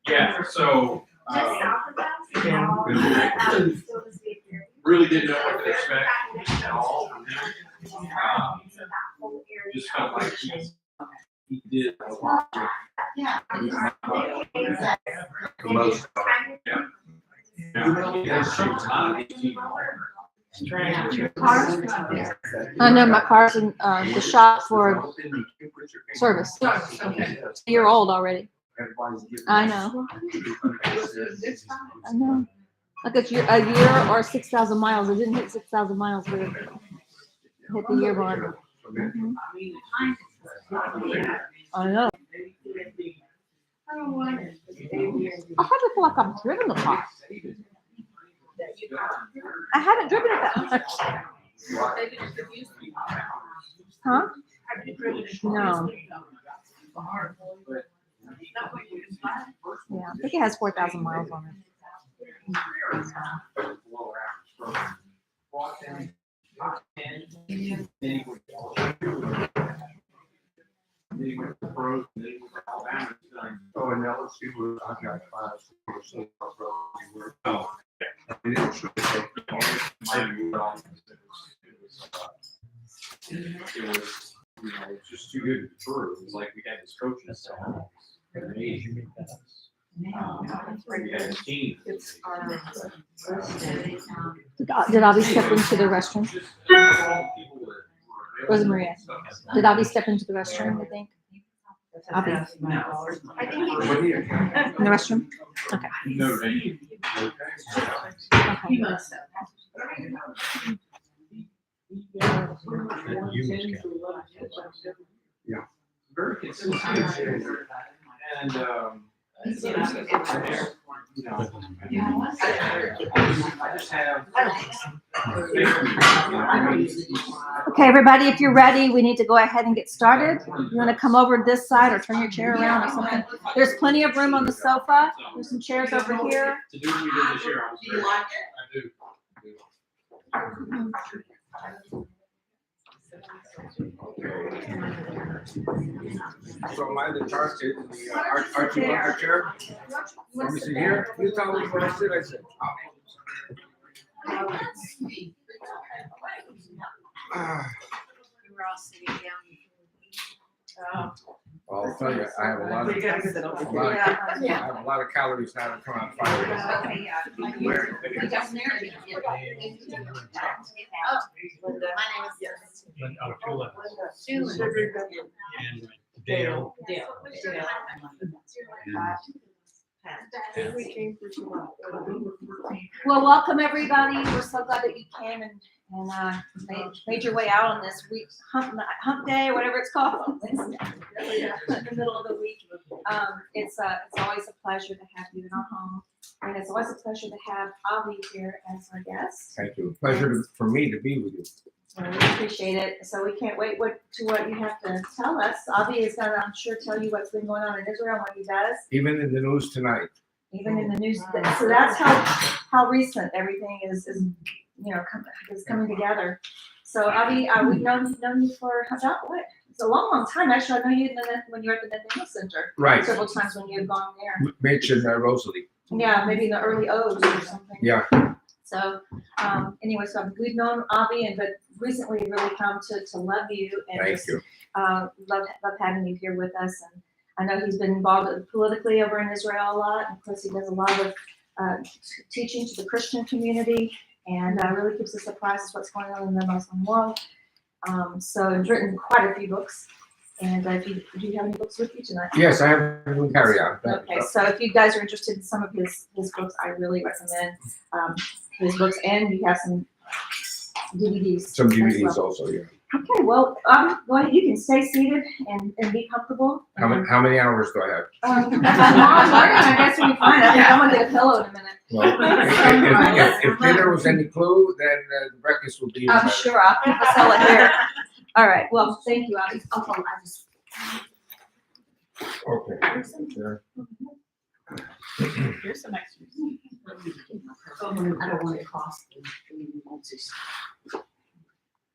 Yeah, so really didn't know what to expect at all from him. Just felt like he did a lot. Yeah. The most. Yeah. He has shaped a lot of 18. I know my car's in the shop for service. A year old already. I know. I know. Like a year or 6,000 miles. It didn't hit 6,000 miles, but it hit the year mark. Mm-hmm. I know. I hardly feel like I've driven the car. I haven't driven it that much. Huh? No. Yeah, I think it has 4,000 miles on it. Oh, and now let's see what I got five. Oh. It was, just too good to be true. It was like we had this coaching staff. We had a team. Did Avi step into the restroom? Rosa Maria, did Avi step into the restroom, you think? Avi? No. In the restroom? Okay. No, they. Okay. Must have. Yeah. Very consistent. And, I just have. Okay, everybody, if you're ready, we need to go ahead and get started. You want to come over this side or turn your chair around or something? There's plenty of room on the sofa. There's some chairs over here. To do what we did this year, I was very, I do. So am I the charge in the Archie Bunker chair? Let me see here. You tell me what I said. I'll tell you, I have a lot of calories now to come out fire. And Dale. Well, welcome everybody. We're so glad that you came and made your way out on this week hump day, whatever it's called, in the middle of the week. It's always a pleasure to have you in our home, and it's always a pleasure to have Avi here as our guest. Thank you. Pleasure for me to be with you. Well, we appreciate it. So we can't wait what you have to tell us. Avi is gonna, I'm sure, tell you what's been going on in Israel and what he does. Even in the news tonight. Even in the news. So that's how recent everything is coming together. So Avi, we've known you for about what? It's a long time. Actually, I know you when you were at the Nathaniel Center. Right. Several times when you had gone there. Mitch and Rosalie. Yeah, maybe in the early O's or something. Yeah. So anyway, so we've known Avi, but recently really come to love you and Thank just you. Love having you here with us. And I know he's been involved politically over in Israel a lot. And of course, he does a lot of teaching to the Christian community, and really keeps us apprised of what's going on in the Muslim world. So he's written quite a few books. And do you have any books with you tonight? Yes, I have a carry on. Okay, so if you guys are interested in some of his books, I really recommend his books, and you have some DVDs. Some DVDs as well. also, yeah. Okay, well, go ahead. You can stay seated and be comfortable. How many hours do I have? I guess we'll be fine. I think I'm gonna get a pillow in a minute. Well, if dinner was any clue, then the breakfast will be. I'm sure I'll keep the cellar here. All right. Well, thank you, Avi. Okay. Sure. Here's some extras. I don't want to cost.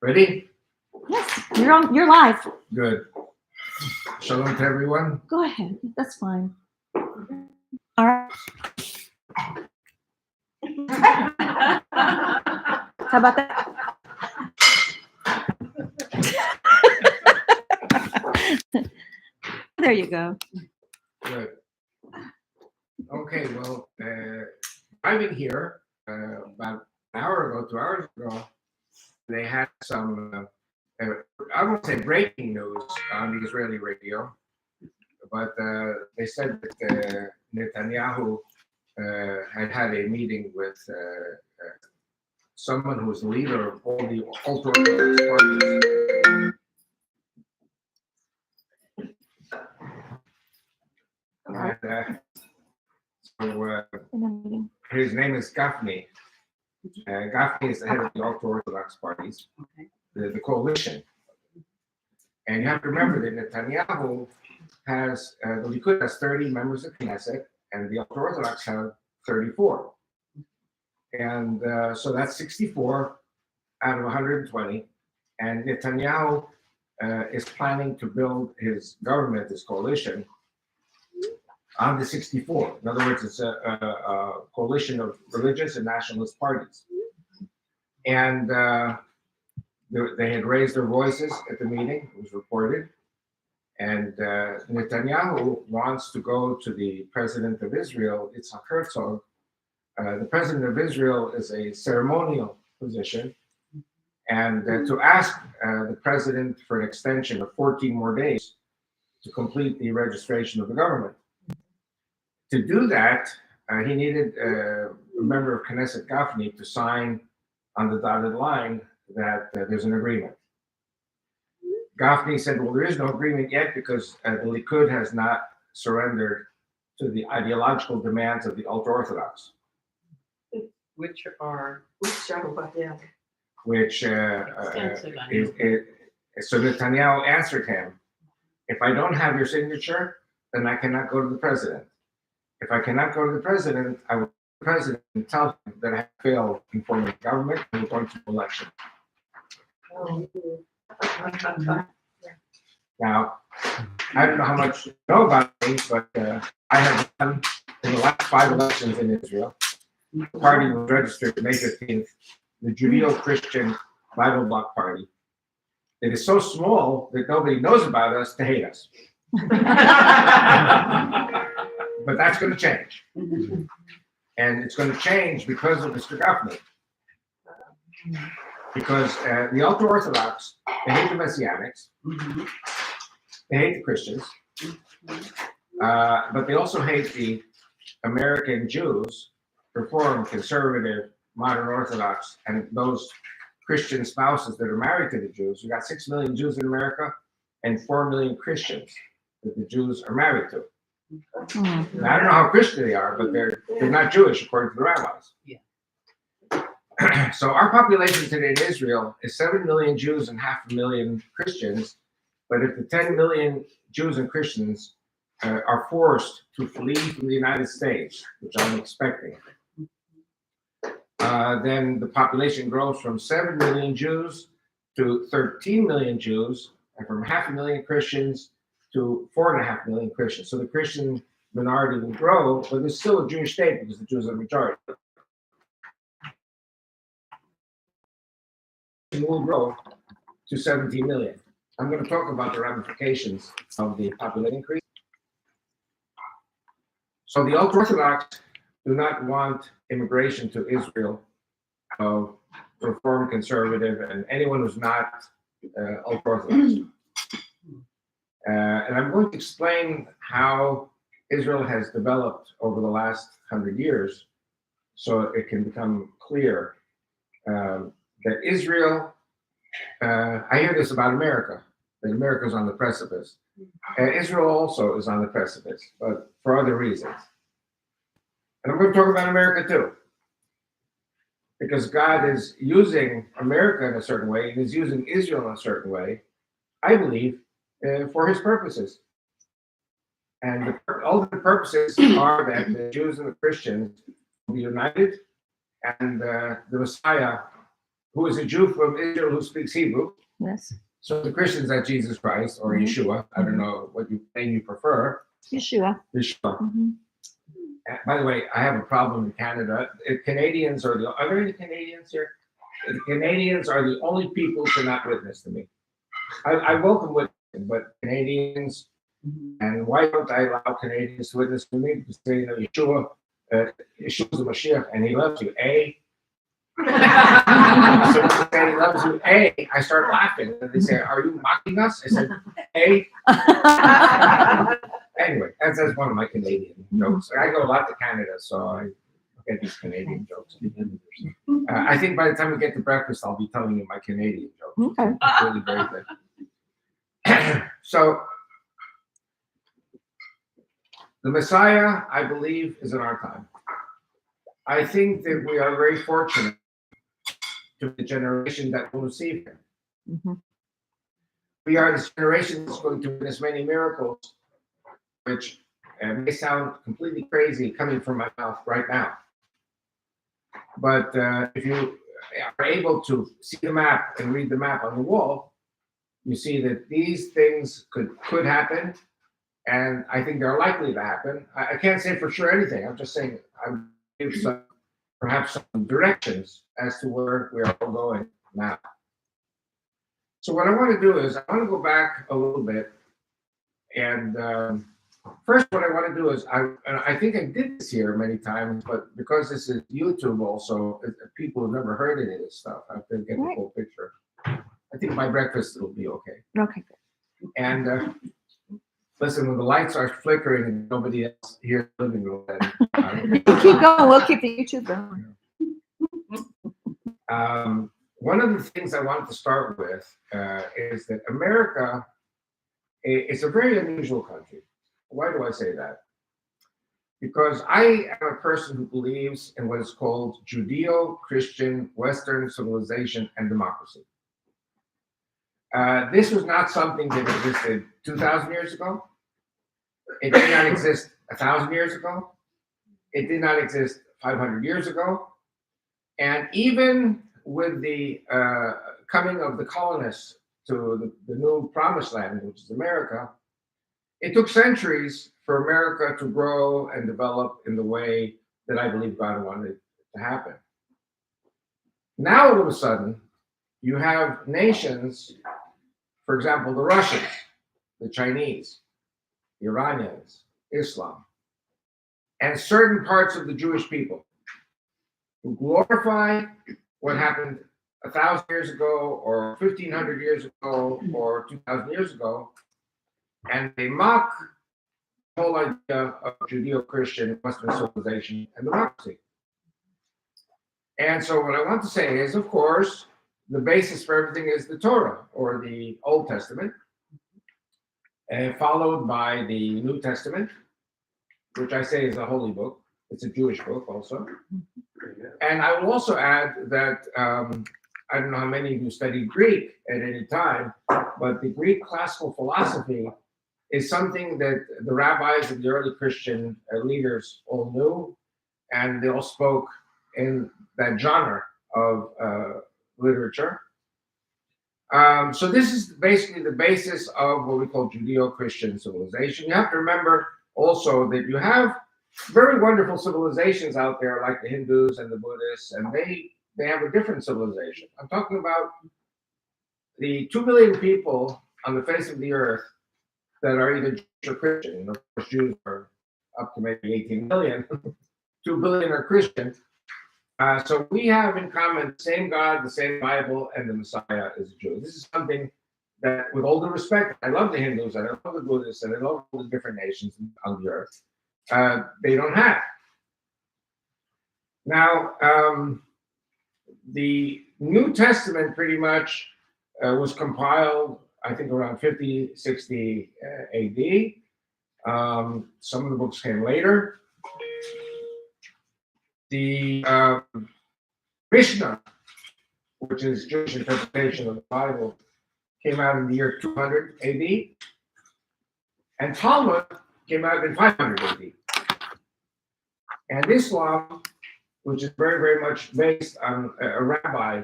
Ready? Yes, you're live. Good. Shalom to everyone. Go ahead, that's fine. All right. How about that? There you go. Good. Okay, well, driving here about an hour ago, 2 hours ago, they had some, I won't say breaking news on the Israeli radio, but they said that Netanyahu had a meeting with someone who's the leader of all the ultra-Orthodox parties. So his name is Gafni. Gafni is the head of the ultra-Orthodox parties, the coalition. And you have to remember that Netanyahu has, the Likud has 30 members of Knesset, and the ultra-Orthodox have 34. And so that's 64 out of 120. And Netanyahu is planning to build his government, his coalition, on the 64. In other words, it's a coalition of religious and nationalist parties. And they had raised their voices at the meeting, it was reported. And Netanyahu wants to go to the president of Israel, Yitzhak Herzog. The president of Israel is a ceremonial position. And to ask the president for an extension of 14 more days to complete the registration of the government. To do that, he needed a member of Knesset Gafni to sign on the dotted line that there's an agreement. Gafni said, well, there is no agreement yet because the Likud has not surrendered to the ideological demands of the ultra-Orthodox. Which are, Which so Netanyahu answered him, if I don't have your signature, then I cannot go to the president. If I cannot go to the president, I will go to the president and tell him that I have failed in forming government and we're going to election. Now, I don't know how much you know about me, but I have won in the last 5 elections in Israel. The party was registered May 15th, the Judeo-Christian Bible Bloc Party. It is so small that nobody knows about us to hate us. But that's going to change. And it's going to change because of Mr. Gafni. Because the ultra-Orthodox, they hate the Messianics, they hate the Christians, but they also hate the American Jews, Reformed, conservative, modern Orthodox, and those Christian spouses that are married to the Jews. We've got 6 million Jews in America and 4 million Christians that the Jews are married to. Now, I don't know how Christian they are, but they're not Jewish according to the rabbis. So our population today in Israel is 7 million Jews and 500,000 Christians. But if the 10 million Jews and Christians are forced to flee from the United States, which I'm expecting, then the population grows from 7 million Jews to 13 million Jews, and from 500,000 Christians to 4.5 million Christians. So the Christian minority will grow, but there's still a Jewish state because the Jews are the majority. Will grow to 17 million. I'm going to talk about the ramifications of the population increase. So the ultra-Orthodox do not want immigration to Israel of Reformed, conservative, and anyone who's not ultra-Orthodox. And I'm going to explain how Israel has developed over the last 100 years so it can become clear that Israel, I hear this about America, that America's on the precipice. Israel also is on the precipice, but for other reasons. And I'm going to talk about America too. Because God is using America in a certain way, and is using Israel in a certain way, I believe, for his purposes. And the ultimate purposes are that the Jews and the Christians will be united, and the Messiah, who is a Jew from Israel who speaks Hebrew, Yes. So the Christians, that's Jesus Christ or Yeshua. I don't know what name you prefer. Yeshua. Yeshua. Mhm. By the way, I have a problem in Canada. Canadians are there any Canadians here? The Canadians are the only people to not witness to me. I welcome witnessing, but Canadians, and why don't I allow Canadians to witness to me? Because they know Yeshua's the Mashiach, and he loves you. So when they say he loves you, I start laughing. And they say, "Are you mocking us?" I said, Anyway, that's one of my Canadian jokes. I go a lot to Canada, so I get these Canadian jokes. I think by the time we get to breakfast, I'll be telling you my Canadian jokes. Okay. It's really very good. So, the Messiah, I believe, is in our time. I think that we are very fortunate to be the generation that will receive him. Mhm. We are this generation that's going to witness many miracles, which may sound completely crazy coming from my mouth right now. But if you are able to see the map and read the map on the wall, you see that these things could happen, and I think they're likely to happen. I can't say for sure anything. I'm just saying I would give perhaps some directions as to where we are all going now. So what I want to do is I want to go back a little bit, and first what I want to do is I think I did this here many times, but because this is YouTube also, people have never heard any of this stuff. I have to get the full picture. I think my breakfast will be okay. Okay. And listen, when the lights are flickering and nobody else here in the living room, then Keep going. We'll keep the YouTube going. one of the things I wanted to start with is that America is a very unusual country. Why do I say that? Because I am a person who believes in what is called Judeo-Christian Western civilization and democracy. This was not something that existed 2,000 years ago. It did not exist 1,000 years ago. It did not exist 500 years ago. And even with the coming of the colonists to the new promised land, which is America, it took centuries for America to grow and develop in the way that I believe God wanted it to happen. Now, all of a sudden, you have nations, for example, the Russians, the Chinese, the Iranians, Islam, and certain parts of the Jewish people who glorify what happened 1,000 years ago, or 1,500 years ago, or 2,000 years ago, and they mock the whole idea of Judeo-Christian Western civilization and democracy. And so what I want to say is, of course, the basis for everything is the Torah, or the Old Testament, followed by the New Testament, which I say is a holy book. It's a Jewish book also. And I will also add that I don't know how many of you studied Greek at any time, but the Greek classical philosophy is something that the rabbis and the early Christian leaders all knew, and they all spoke in that genre of literature. So this is basically the basis of what we call Judeo-Christian civilization. You have to remember also that you have very wonderful civilizations out there, like the Hindus and the Buddhists, and they have a different civilization. I'm talking about the 2 billion people on the face of the earth that are either Jewish or Christian. Of course, Jews are up to maybe 18 million. 2 billion are Christian. So we have in common the same God, the same Bible, and the Messiah is a Jew. This is something that, with all due respect, I love the Hindus, and I love the Buddhists, and I love all the different nations on the earth. They don't have. Now, the New Testament pretty much was compiled, I think, around 50, 60 AD. Some of the books came later. The Mishnah, which is Jewish interpretation of the Bible, came out in the year 200 AD. And Talmud came out in 500 AD. And Islam, which is very, very much based on a rabbi,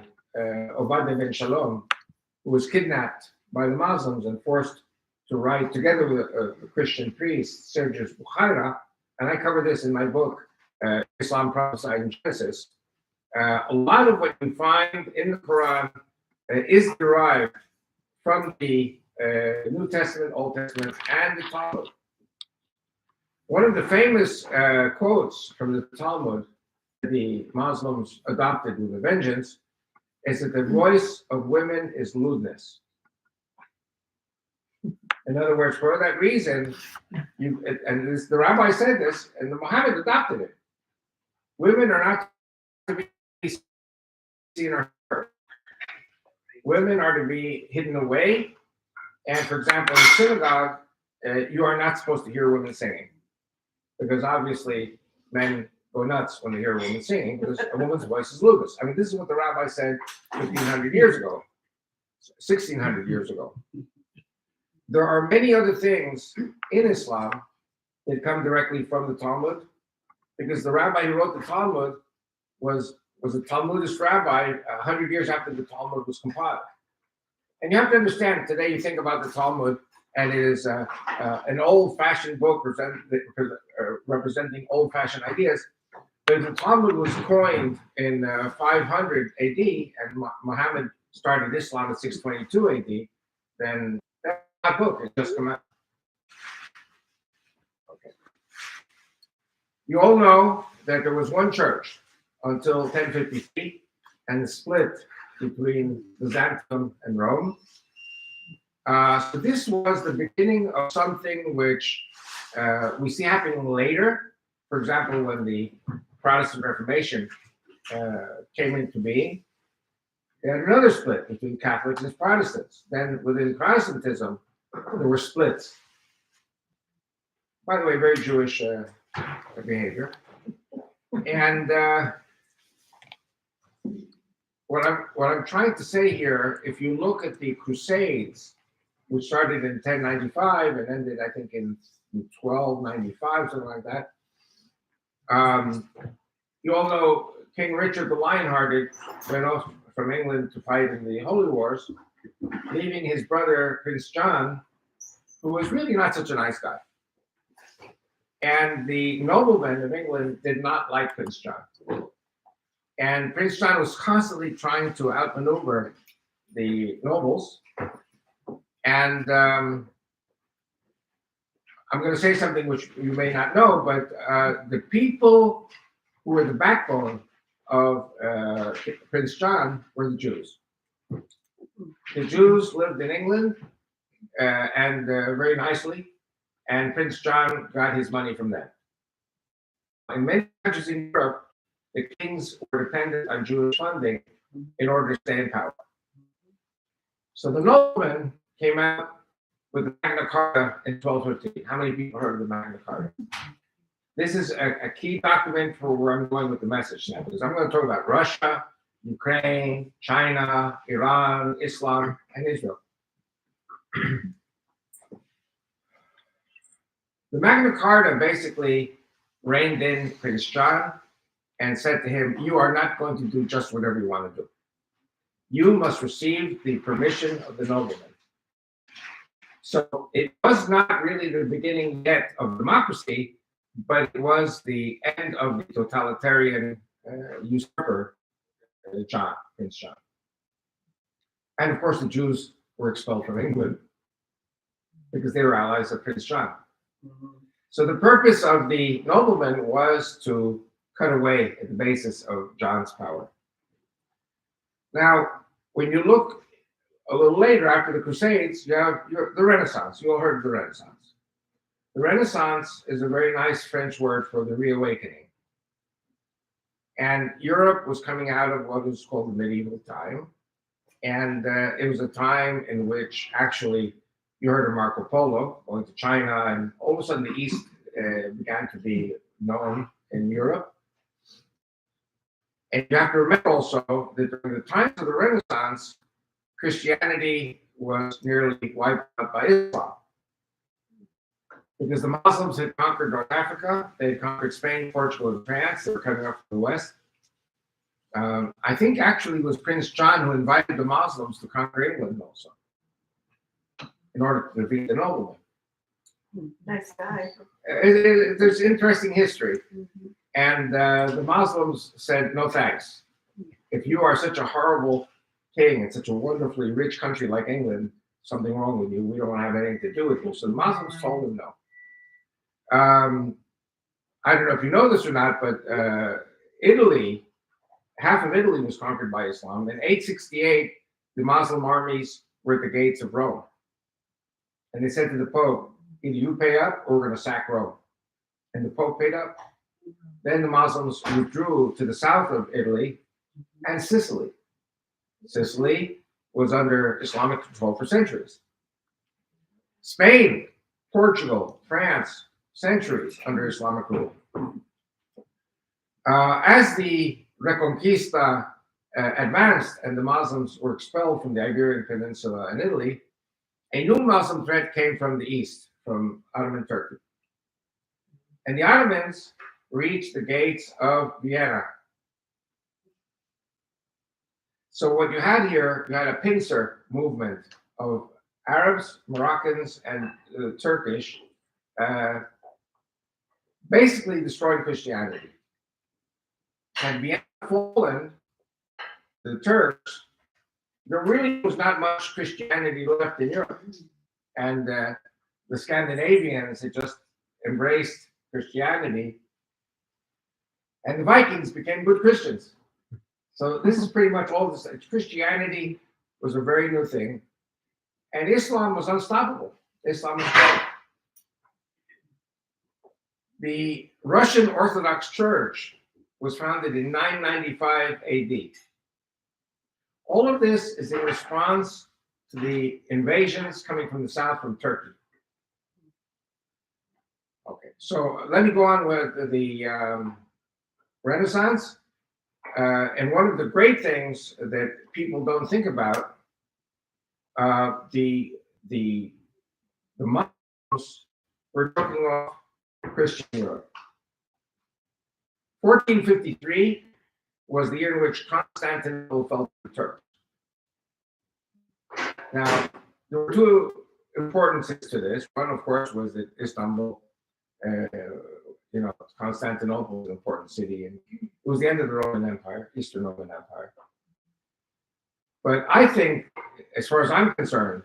Obadiah ben Shalom, who was kidnapped by the Muslims and forced to write together with a Christian priest, Sergius Bukhara, and I cover this in my book, Islam Prophesied in Genesis. A lot of what you find in the Quran is derived from the New Testament, Old Testament, and the Talmud. One of the famous quotes from the Talmud that the Muslims adopted with a vengeance is that the voice of women is lewdness. In other words, for that reason, the rabbi said this, and the Muhammad adopted it. Women are not to be seen or heard. Women are to be hidden away. And for example, in synagogue, you are not supposed to hear women singing, because obviously men go nuts when they hear a woman singing, because a woman's voice is lewdness. I mean, this is what the rabbi said 1,500 years ago, 1,600 years ago. There are many other things in Islam that come directly from the Talmud, because the rabbi who wrote the Talmud was a Talmudist rabbi 100 years after the Talmud was compiled. And you have to understand, today you think about the Talmud, and it is an old-fashioned book representing old-fashioned ideas. But if the Talmud was coined in 500 AD, and Muhammad started Islam in 622 AD, then that book has just come out. Okay. You all know that there was one church until 1053, and the split between Byzantium and Rome. So this was the beginning of something which we see happening later. For example, when the Protestant Reformation came into being, they had another split between Catholics and Protestants. Then within Protestantism, there were splits. By the way, very Jewish behavior. And what I'm trying to say here, if you look at the Crusades, which started in 1095 and ended, I think, in 1295, something like that. You all know King Richard the Lionhearted went off from England to fight in the Holy Wars, leaving his brother Prince John, who was really not such a nice guy. And the noblemen of England did not like Prince John. And Prince John was constantly trying to outmaneuver the nobles. And I'm going to say something which you may not know, but the people who were the backbone of Prince John were the Jews. The Jews lived in England and very nicely, and Prince John got his money from them. In many countries in Europe, the kings were dependent on Jewish funding in order to stay in power. So the noblemen came out with the Magna Carta in 1215. How many people heard of the Magna Carta? This is a key document for where I'm going with the message now, because I'm going to talk about Russia, Ukraine, China, Iran, Islam, and Israel. The Magna Carta basically reined in Prince John and said to him, you are not going to do just whatever you want to do. You must receive the permission of the noblemen. So it was not really the beginning yet of democracy, but it was the end of the totalitarian usurper, Prince John. And of course, the Jews were expelled from England because they were allies of Prince John. So the purpose of the noblemen was to cut away at the basis of John's power. Now, when you look a little later after the Crusades, you have the Renaissance. You all heard of the Renaissance. The Renaissance is a very nice French word for the reawakening. And Europe was coming out of what was called the medieval time. And it was a time in which actually you heard of Marco Polo going to China, and all of a sudden the East began to be known in Europe. And you have to remember also that during the times of the Renaissance, Christianity was nearly wiped out by Islam. Because the Muslims had conquered North Africa, they had conquered Spain, Portugal, and France. They were coming up from the West. I think actually it was Prince John who invited the Muslims to conquer England also. in order to defeat the nobleman. Nice guy. There's interesting history. And the Muslims said, no thanks. If you are such a horrible king in such a wonderfully rich country like England, something wrong with you. We don't want to have anything to do with you. So the Muslims told him no. I don't know if you know this or not, but Italy, half of Italy was conquered by Islam. In 868, the Muslim armies were at the gates of Rome. And they said to the Pope, either you pay up or we're going to sack Rome. And the Pope paid up. Then the Muslims withdrew to the south of Italy and Sicily. Sicily was under Islamic control for centuries. Spain, Portugal, France, centuries under Islamic rule. As the Reconquista advanced and the Muslims were expelled from the Iberian Peninsula and Italy, a new Muslim threat came from the east, from Ottoman Turkey. And the Ottomans reached the gates of Vienna. So what you had here, you had a pincer movement of Arabs, Moroccans, and Turkish, basically destroying Christianity. And Vienna fallen, the Turks, there really was not much Christianity left in Europe. And the Scandinavians had just embraced Christianity, and the Vikings became good Christians. So this is pretty much all this. Christianity was a very new thing, and Islam was unstoppable. Islam was great. The Russian Orthodox Church was founded in 995 AD. All of this is in response to the invasions coming from the south from Turkey. Okay, so let me go on with the Renaissance. And one of the great things that people don't think about, the Muslims were taking off Christian Europe. 1453 was the year in which Constantinople fell to the Turks. Now, there were two important things to this. One, of course, was that Istanbul, Constantinople was an important city, and it was the end of the Roman Empire, Eastern Roman Empire. But I think, as far as I'm concerned,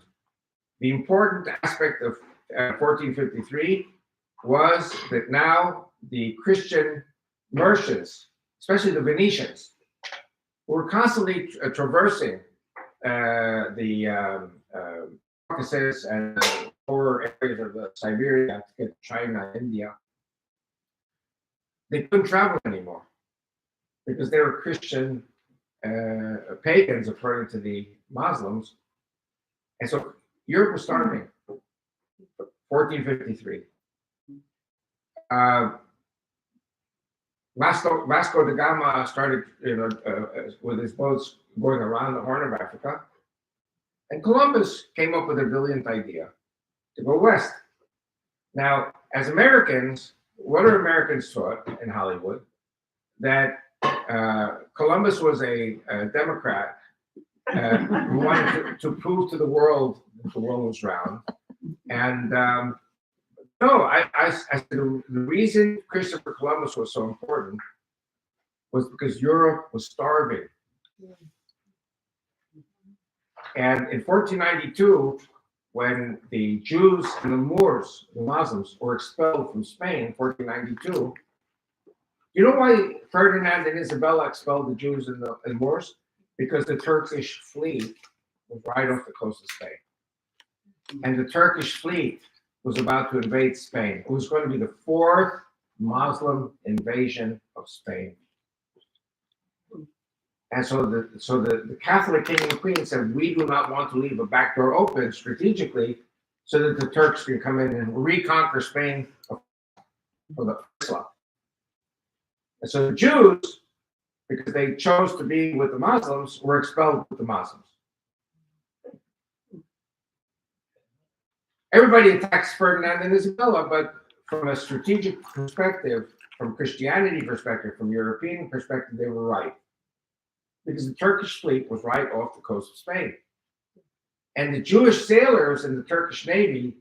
the important aspect of 1453 was that now the Christian merchants, especially the Venetians, who were constantly traversing the Caucasus and the lower areas of Siberia to get to China, India, they couldn't travel anymore because they were Christian pagans, according to the Muslims. And so Europe was starving. 1453. Vasco da Gama started, with his boats going around the Horn of Africa, and Columbus came up with a brilliant idea to go west. Now, as Americans, what are Americans taught in Hollywood? That Columbus was a Democrat who wanted to prove to the world that the world was round. And no, I said the reason Christopher Columbus was so important was because Europe was starving. And in 1492, when the Jews and the Moors, the Muslims, were expelled from Spain in 1492, you know why Ferdinand and Isabella expelled the Jews and the Moors? Because the Turkish fleet was right off the coast of Spain. And the Turkish fleet was about to invade Spain. It was going to be the fourth Muslim invasion of Spain. And so the Catholic king and queen said, we do not want to leave a back door open strategically so that the Turks can come in and reconquer Spain for the Islam. And so the Jews, because they chose to be with the Muslims, were expelled with the Muslims. Everybody attacks Ferdinand and Isabella, but from a strategic perspective, from Christianity perspective, from European perspective, they were right. Because the Turkish fleet was right off the coast of Spain. And the Jewish sailors in the Turkish Navy,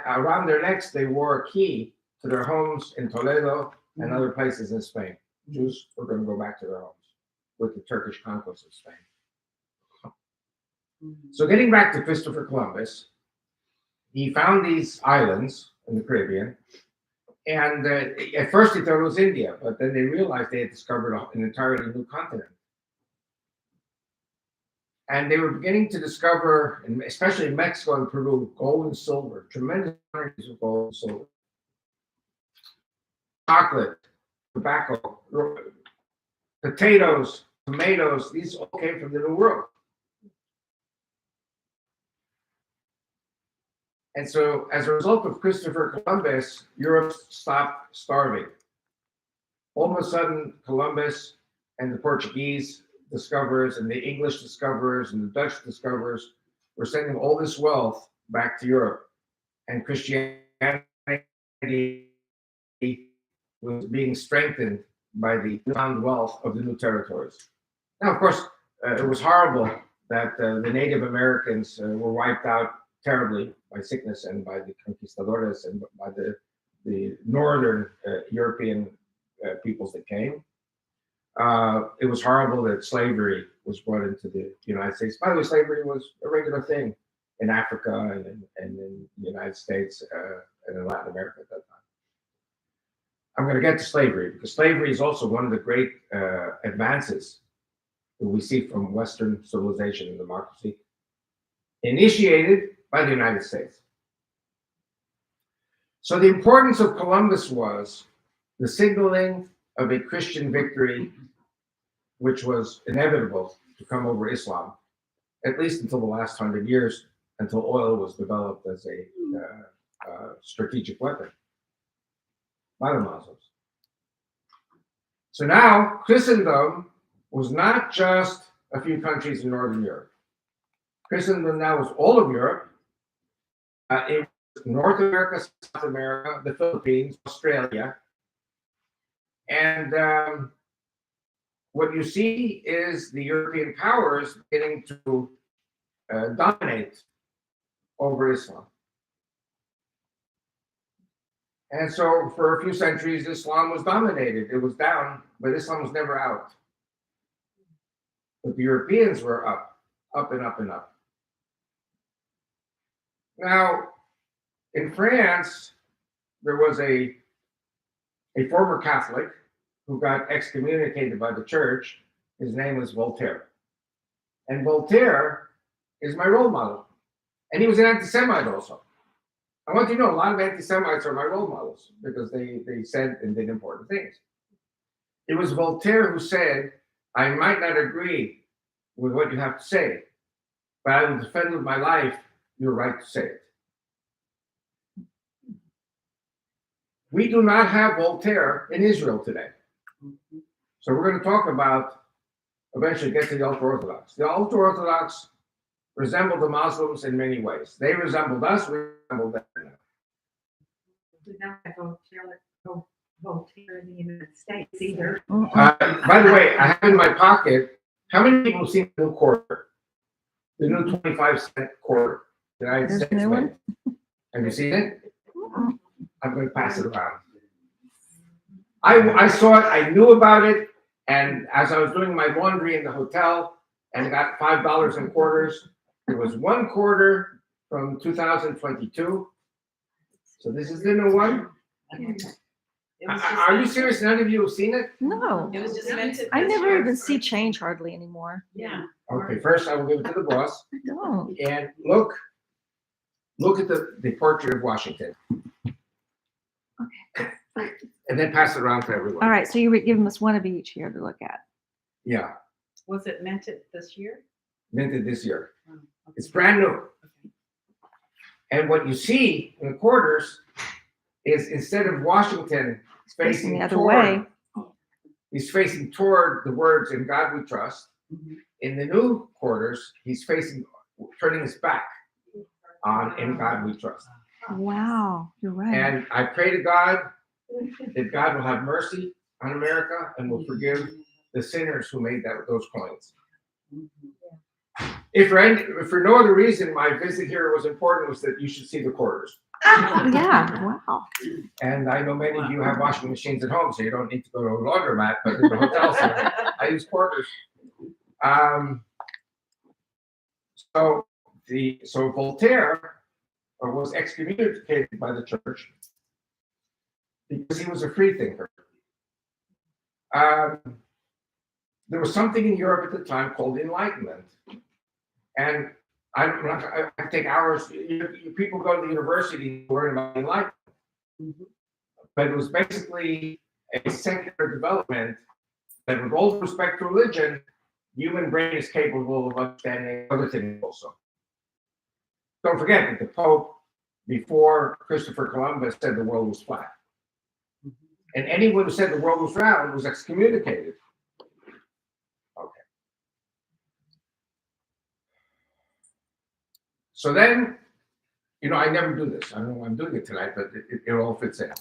around their necks, they wore a key to their homes in Toledo and other places in Spain. Jews were going to go back to their homes with the Turkish conquest of Spain. So getting back to Christopher Columbus, he found these islands in the Caribbean, and at first he thought it was India, but then they realized they had discovered an entirely new continent. And they were beginning to discover, especially in Mexico and Peru, gold and silver, tremendous quantities of gold and silver. Chocolate, tobacco, potatoes, tomatoes, these all came from the New World. And so as a result of Christopher Columbus, Europe stopped starving. All of a sudden, Columbus and the Portuguese discoverers and the English discoverers and the Dutch discoverers were sending all this wealth back to Europe. And Christianity was being strengthened by the found wealth of the new territories. Now, of course, it was horrible that the Native Americans were wiped out terribly by sickness and by the conquistadores and by the northern European peoples that came. It was horrible that slavery was brought into the United States. By the way, slavery was a regular thing in Africa and in the United States and in Latin America at that time. I'm going to get to slavery because slavery is also one of the great advances that we see from Western civilization and democracy, initiated by the United States. So the importance of Columbus was the signaling of a Christian victory, which was inevitable to come over Islam, at least until the last 100 years, until oil was developed as a strategic weapon by the Muslims. So now Christendom was not just a few countries in Northern Europe. Christendom now was all of Europe. It was North America, South America, the Philippines, Australia. And what you see is the European powers beginning to dominate over Islam. And so for a few centuries, Islam was dominated. It was down, but Islam was never out. But the Europeans were up and up and up. Now, in France, there was a former Catholic who got excommunicated by the church. His name was Voltaire. And Voltaire is my role model. And he was an anti-Semite also. I want you to know a lot of anti-Semites are my role models because they said and did important things. It was Voltaire who said, I might not agree with what you have to say, but I will defend with my life your right to say it. We do not have Voltaire in Israel today. So we're going to talk about, eventually get to the ultra-Orthodox. The ultra-Orthodox resemble the Muslims in many ways. They resembled us, we resembled them. We don't have Voltaire in the United States either. By the way, I have in my pocket, how many people have seen the new quarter? The new 25-cent quarter. The United States new made. one? Have you seen it? I'm going to pass it around. I saw it, I knew about it, and as I was doing my laundry in the hotel and got $5 in quarters, it was one quarter from 2022. So this is the new one. Are you serious? None of you have seen it? No, It was just minted. I never even see change hardly anymore. Yeah. Okay, first I will give it to the boss. I don't. And look at the portrait of Washington. Okay. And then pass it around to everyone. All right, so you were giving us one of each here to look at. Yeah, Was it minted this year? minted this year. Oh, okay. It's brand new. Okay. And what you see in the quarters is instead of Washington Facing facing the other toward, way. he's facing toward the words "In God We Trust." Mhm. In the new quarters, he's turning his back on "In God We Trust." Wow, you're right. And I pray to God that God will have mercy on America and will forgive the sinners who made those coins. If for no other reason my visit here was important, was that you should see the quarters. Yeah, wow. And I know many of you have washing machines at home, so you don't need to go to a laundromat, but in the hotels, I use quarters. So Voltaire was excommunicated by the church because he was a free thinker. There was something in Europe at the time called Enlightenment, and I take hours. People go to the university to learn about Enlightenment, but it was basically a secular development that, with all respect to religion, human brain is capable of understanding other things also. Don't forget that the Pope, before Christopher Columbus, said the world was flat. And anyone who said the world was round was excommunicated. Okay. So then, I never do this. I don't know why I'm doing it tonight, but it all fits in.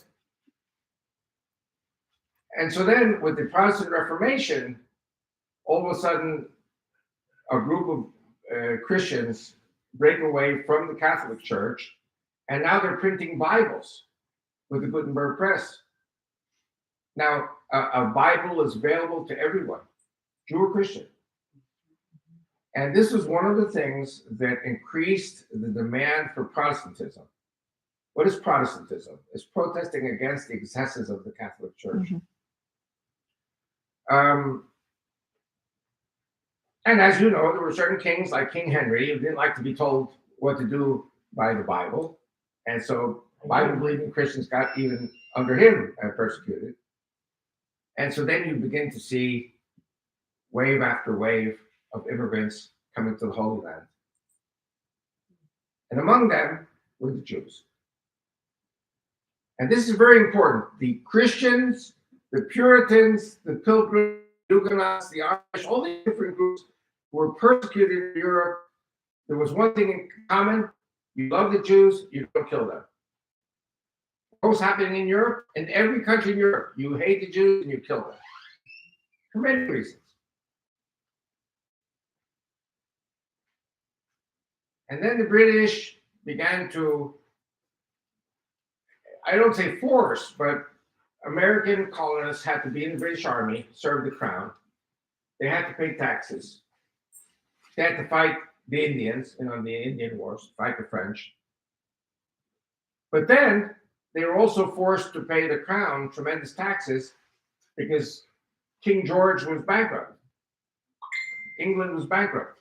And so then, with the Protestant Reformation, all of a sudden, a group of Christians break away from the Catholic Church, and now they're printing Bibles with the Gutenberg Press. Now, a Bible is available to everyone, Jew or Christian. And this was one of the things that increased the demand for Protestantism. What is Protestantism? It's protesting against the excesses of the Catholic Church. And as you know, there were certain kings like King Henry who didn't like to be told what to do by the Bible. And so Bible-believing Christians got even under him persecuted. And so then you begin to see wave after wave of immigrants coming to the Holy Land. And among them were the Jews. And this is very important. The Christians, the Puritans, the Pilgrims, the Huguenots, the Irish, all these different groups who were persecuted in Europe. There was one thing in common: you love the Jews, you don't kill them. What was happening in Europe? In every country in Europe, you hate the Jews and you kill them. For many reasons. And then the British began to, I don't say force, but American colonists had to be in the British Army, serve the crown. They had to pay taxes. They had to fight the Indians, the Indian Wars, fight the French. But then they were also forced to pay the crown tremendous taxes because King George was bankrupt. England was bankrupt.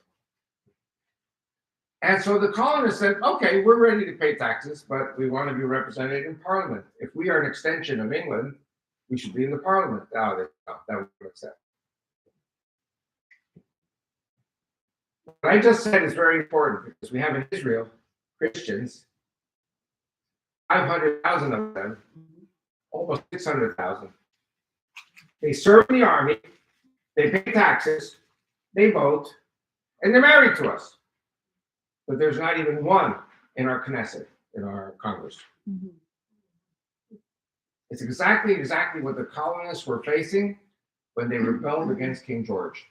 And so the colonists said, okay, we're ready to pay taxes, but we want to be represented in Parliament. If we are an extension of England, we should be in the Parliament. That would accept. What I just said is very important because we have in Israel Christians, 500,000 of them, almost 600,000. They serve in the army, they pay taxes, they vote, and they're married to us. But there's not even one in our Knesset, in our Congress. It's exactly what the colonists were facing when they rebelled against King George.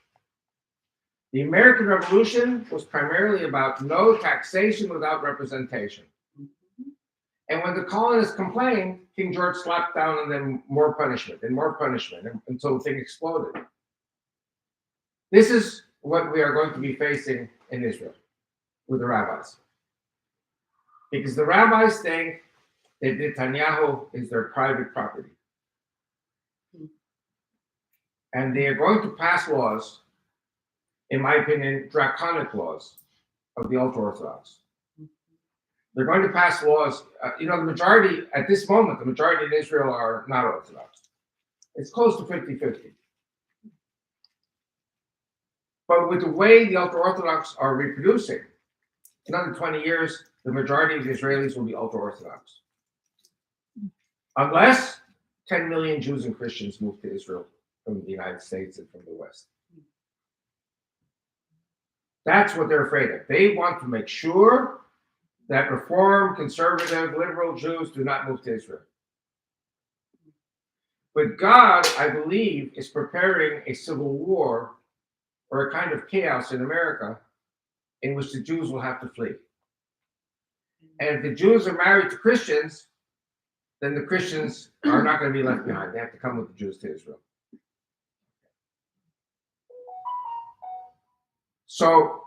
The American Revolution was primarily about no taxation without representation. And when the colonists complained, King George slapped down on them more punishment until the thing exploded. This is what we are going to be facing in Israel with the rabbis. Because the rabbis think that Netanyahu is their private property. And they are going to pass laws, in my opinion, draconic laws of the ultra-Orthodox. They're going to pass laws, the majority, at this moment, the majority in Israel are not Orthodox. It's close to 50-50. But with the way the ultra-Orthodox are reproducing, in another 20 years, the majority of the Israelis will be ultra-Orthodox. Unless 10 million Jews and Christians move to Israel from the United States and from the West. That's what they're afraid of. They want to make sure that Reform, conservative, liberal Jews do not move to Israel. But God, I believe, is preparing a civil war or a kind of chaos in America in which the Jews will have to flee. And if the Jews are married to Christians, then the Christians are not going to be left behind. They have to come with the Jews to Israel. So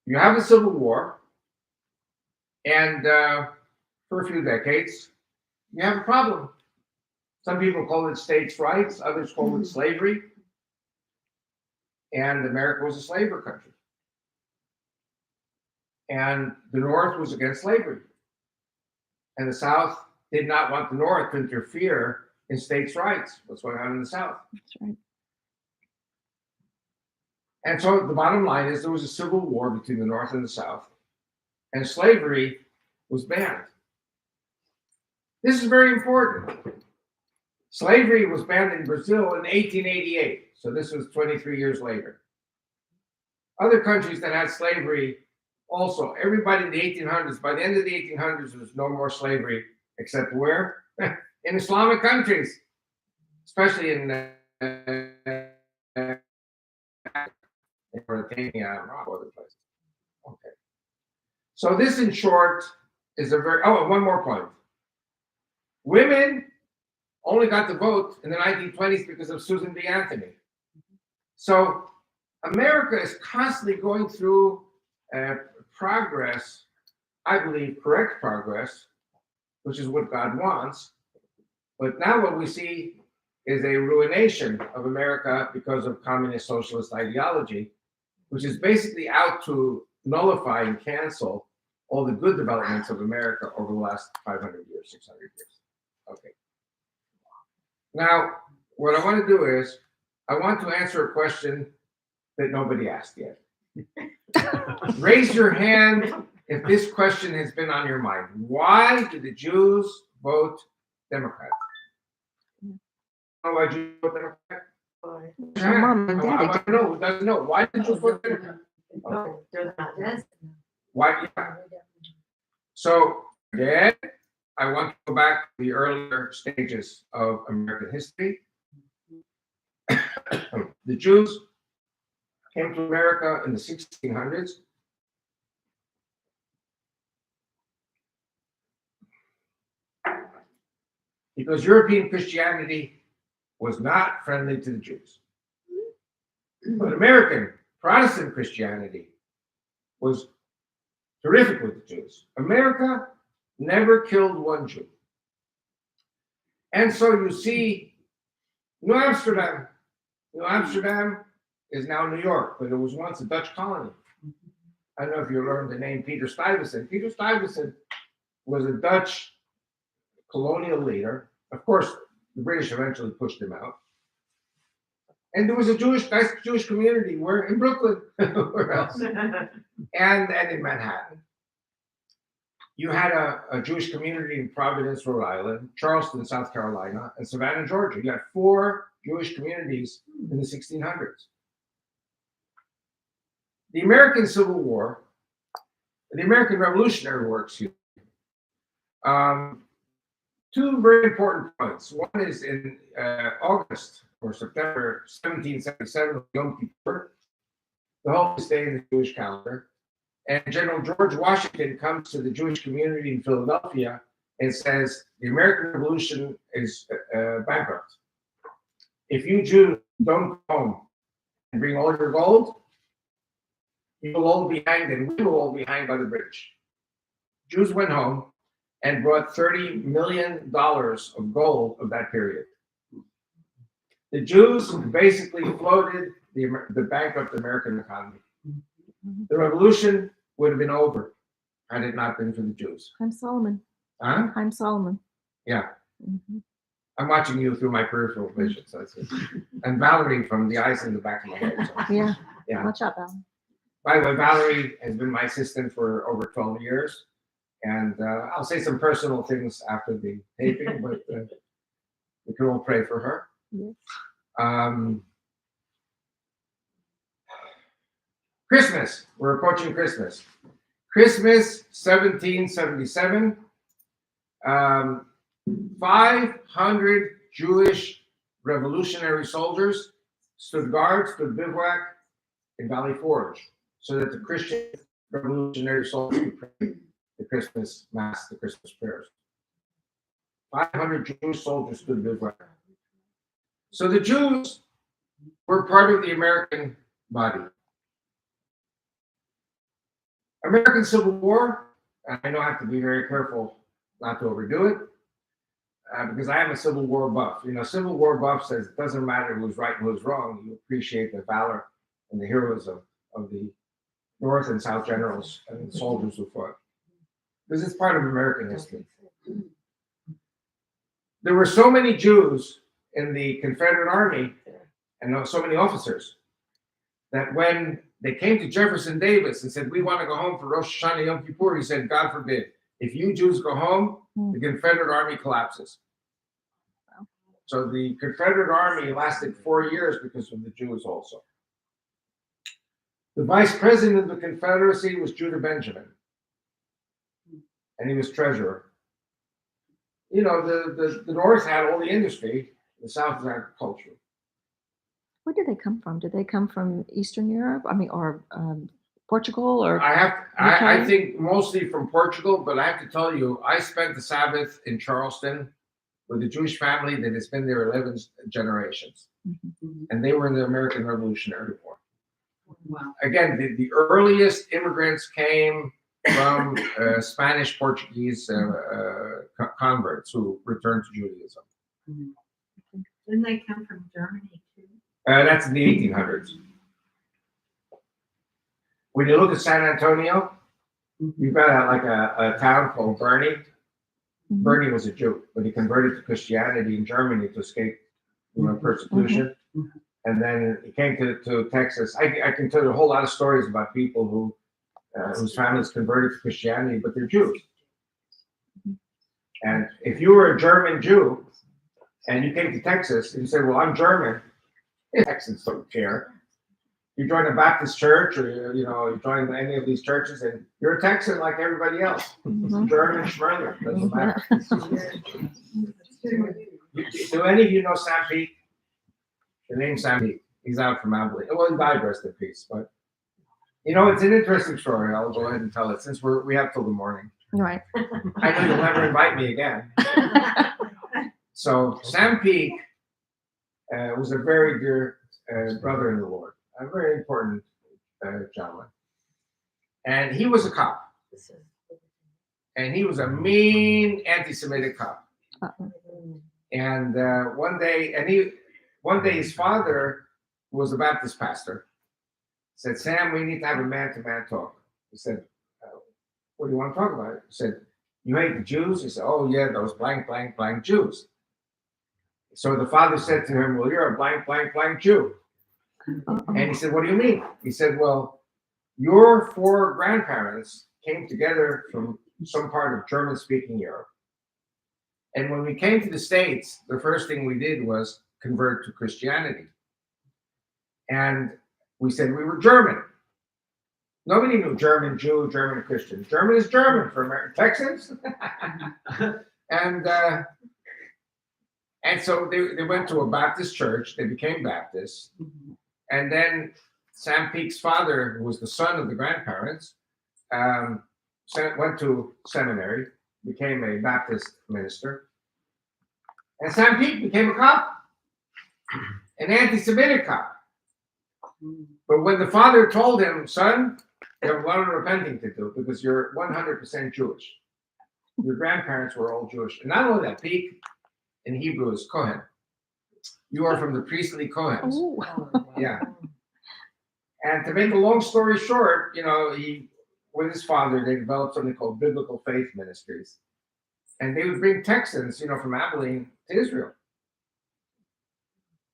you have a civil war, and for a few decades, you have a problem. Some people call it states' rights, others call it slavery. And America was a slaver country. And the North was against slavery. And the South did not want the North to interfere in states' rights, what's going on in the South. That's right. And so the bottom line is there was a civil war between the North and the South, and slavery was banned. This is very important. Slavery was banned in Brazil in 1888, so this was 23 years later. Other countries that had slavery also, everybody in the 1800s, by the end of the 1800s, there was no more slavery, except where? In Islamic countries, especially in Mauritania and other places. Okay. So this, in short, is a very, oh, and one more point. Women only got to vote in the 1920s because of Susan B. Anthony. So America is constantly going through progress, I believe, correct progress, which is what God wants. But now what we see is a ruination of America because of communist socialist ideology, which is basically out to nullify and cancel all the good developments of America over the last 500 years, 600 years. Okay. Now, what I want to do is, I want to answer a question that nobody asked yet. Raise your hand if this question has been on your mind. Why did the Jews vote Democrat? Why did you vote Democrat? My mom and I daddy want to know. Who doesn't know? Why did you vote Democrat? Okay. Why? Yeah. So, again, I want to go back to the earlier stages of American history. The Jews came to America in the 1600s. Because European Christianity was not friendly to the Jews. But American Protestant Christianity was terrific with the Jews. America never killed one Jew. And so you see, New Amsterdam is now New York, but it was once a Dutch colony. I don't know if you learned the name Peter Stuyvesant. Peter Stuyvesant was a Dutch colonial leader. Of course, the British eventually pushed him out. And there was a nice Jewish community where in Brooklyn, where else? And in Manhattan. You had a Jewish community in Providence, Rhode Island, Charleston, South Carolina, and Savannah, Georgia. You had 4 Jewish communities in the 1600s. The American Civil War, the American Revolutionary War, excuse me, 2 very important points. One is in August or September 1777, Yom Kippur, the holiest day in the Jewish calendar. And General George Washington comes to the Jewish community in Philadelphia and says, the American Revolution is bankrupt. If you Jews don't go home and bring all your gold, you will all be hanged and we will all be hanged by the British. Jews went home and brought $30 million of gold of that period. The Jews basically floated the bankrupt American economy. The revolution would have been over had it not been for the Jews. I'm Solomon. Huh? I'm Solomon. Yeah. Mm-hmm. I'm watching you through my peripheral vision. So that's it. And Valerie from the eyes in the back of my head. So. Yeah. Yeah. Watch out, Alan. By the way, Valerie has been my assistant for over 12 years. And I'll say some personal things after the taping, but we can all pray for her. Yes. Christmas. We're approaching Christmas. Christmas 1777. 500 Jewish revolutionary soldiers stood guard, stood bivouac in Valley Forge. so that the Christian revolutionary soldiers could pray the Christmas Mass, the Christmas prayers. 500 Jewish soldiers stood bivouac. So the Jews were part of the American body. American Civil War, and I know I have to be very careful not to overdo it, because I am a Civil War buff. You know, Civil War buff says it doesn't matter who's right and who's wrong. You appreciate the valor and the heroism of the North and South generals and soldiers who fought, because it's part of American history. There were so many Jews in the Confederate Army and so many officers that when they came to Jefferson Davis and said, "We want to go home for Rosh Hashanah Yom Kippur," he said, "God forbid. If you Jews go home, the Confederate Army collapses." So the Confederate Army lasted 4 years because of the Jews also. The vice president of the Confederacy was Judah Benjamin, and he was treasurer. You know, the North had all the industry, the South is agriculture. Where did they come from? Did they come from Eastern Europe? I mean, or Portugal, or I think mostly from Portugal, but I have to tell you, I spent the Sabbath in Charleston with a Jewish family that has been there 11 generations. And they were in the American Revolutionary War. Wow. Again, the earliest immigrants came from Spanish, Portuguese converts who returned to Judaism. Didn't they come from Germany too? That's in the 1800s. When you look at San Antonio, you've got like a town called Bernie. Bernie was a Jew, but he converted to Christianity in Germany to escape persecution. And then he came to Texas. I can tell you a whole lot of stories about people whose families converted to Christianity, but they're Jews. And if you were a German Jew and you came to Texas and you said, "Well, I'm German," Texans don't care. You join a Baptist church, or you join any of these churches, and you're a Texan like everybody else. German, Schmerler, doesn't matter. Do any of you know Sam Peake? The name Sam Peake. He's out from Abilene. Well, he died, rest in peace. But it's an interesting story. I'll go ahead and tell it since we have till the morning. right? I know you'll never invite me again. So Sam Peake was a very dear brother in the Lord, a very important gentleman. And he was a cop. And he was a mean anti-Semitic cop. And one day his father, who was a Baptist pastor, said, "Sam, we need to have a man-to-man talk." He said, "What do you want to talk about?" He said, "You hate the Jews?" He said, "Oh yeah, those blank, blank, blank Jews." So the father said to him, "Well, you're a blank, blank, blank Jew." And he said, "What do you mean?" He said, "Well, your 4 grandparents came together from some part of German-speaking Europe. And when we came to the States, the first thing we did was convert to Christianity. And we said we were German. Nobody knew German Jew, German Christian. German is German for American Texans." And so they went to a Baptist church. They became Baptists. And then Sam Peake's father, who was the son of the grandparents, went to seminary, became a Baptist minister. And Sam Peake became a cop, an anti-Semitic cop. But when the father told him, "Son, you have a lot of repenting to do because you're 100% Jewish. Your grandparents were all Jewish." And not only that, Peake in Hebrew is Kohen. You are from the priestly Kohens. Yeah. And to make a long story short, with his father, they developed something called Biblical Faith Ministries. And they would bring Texans, from Abilene to Israel.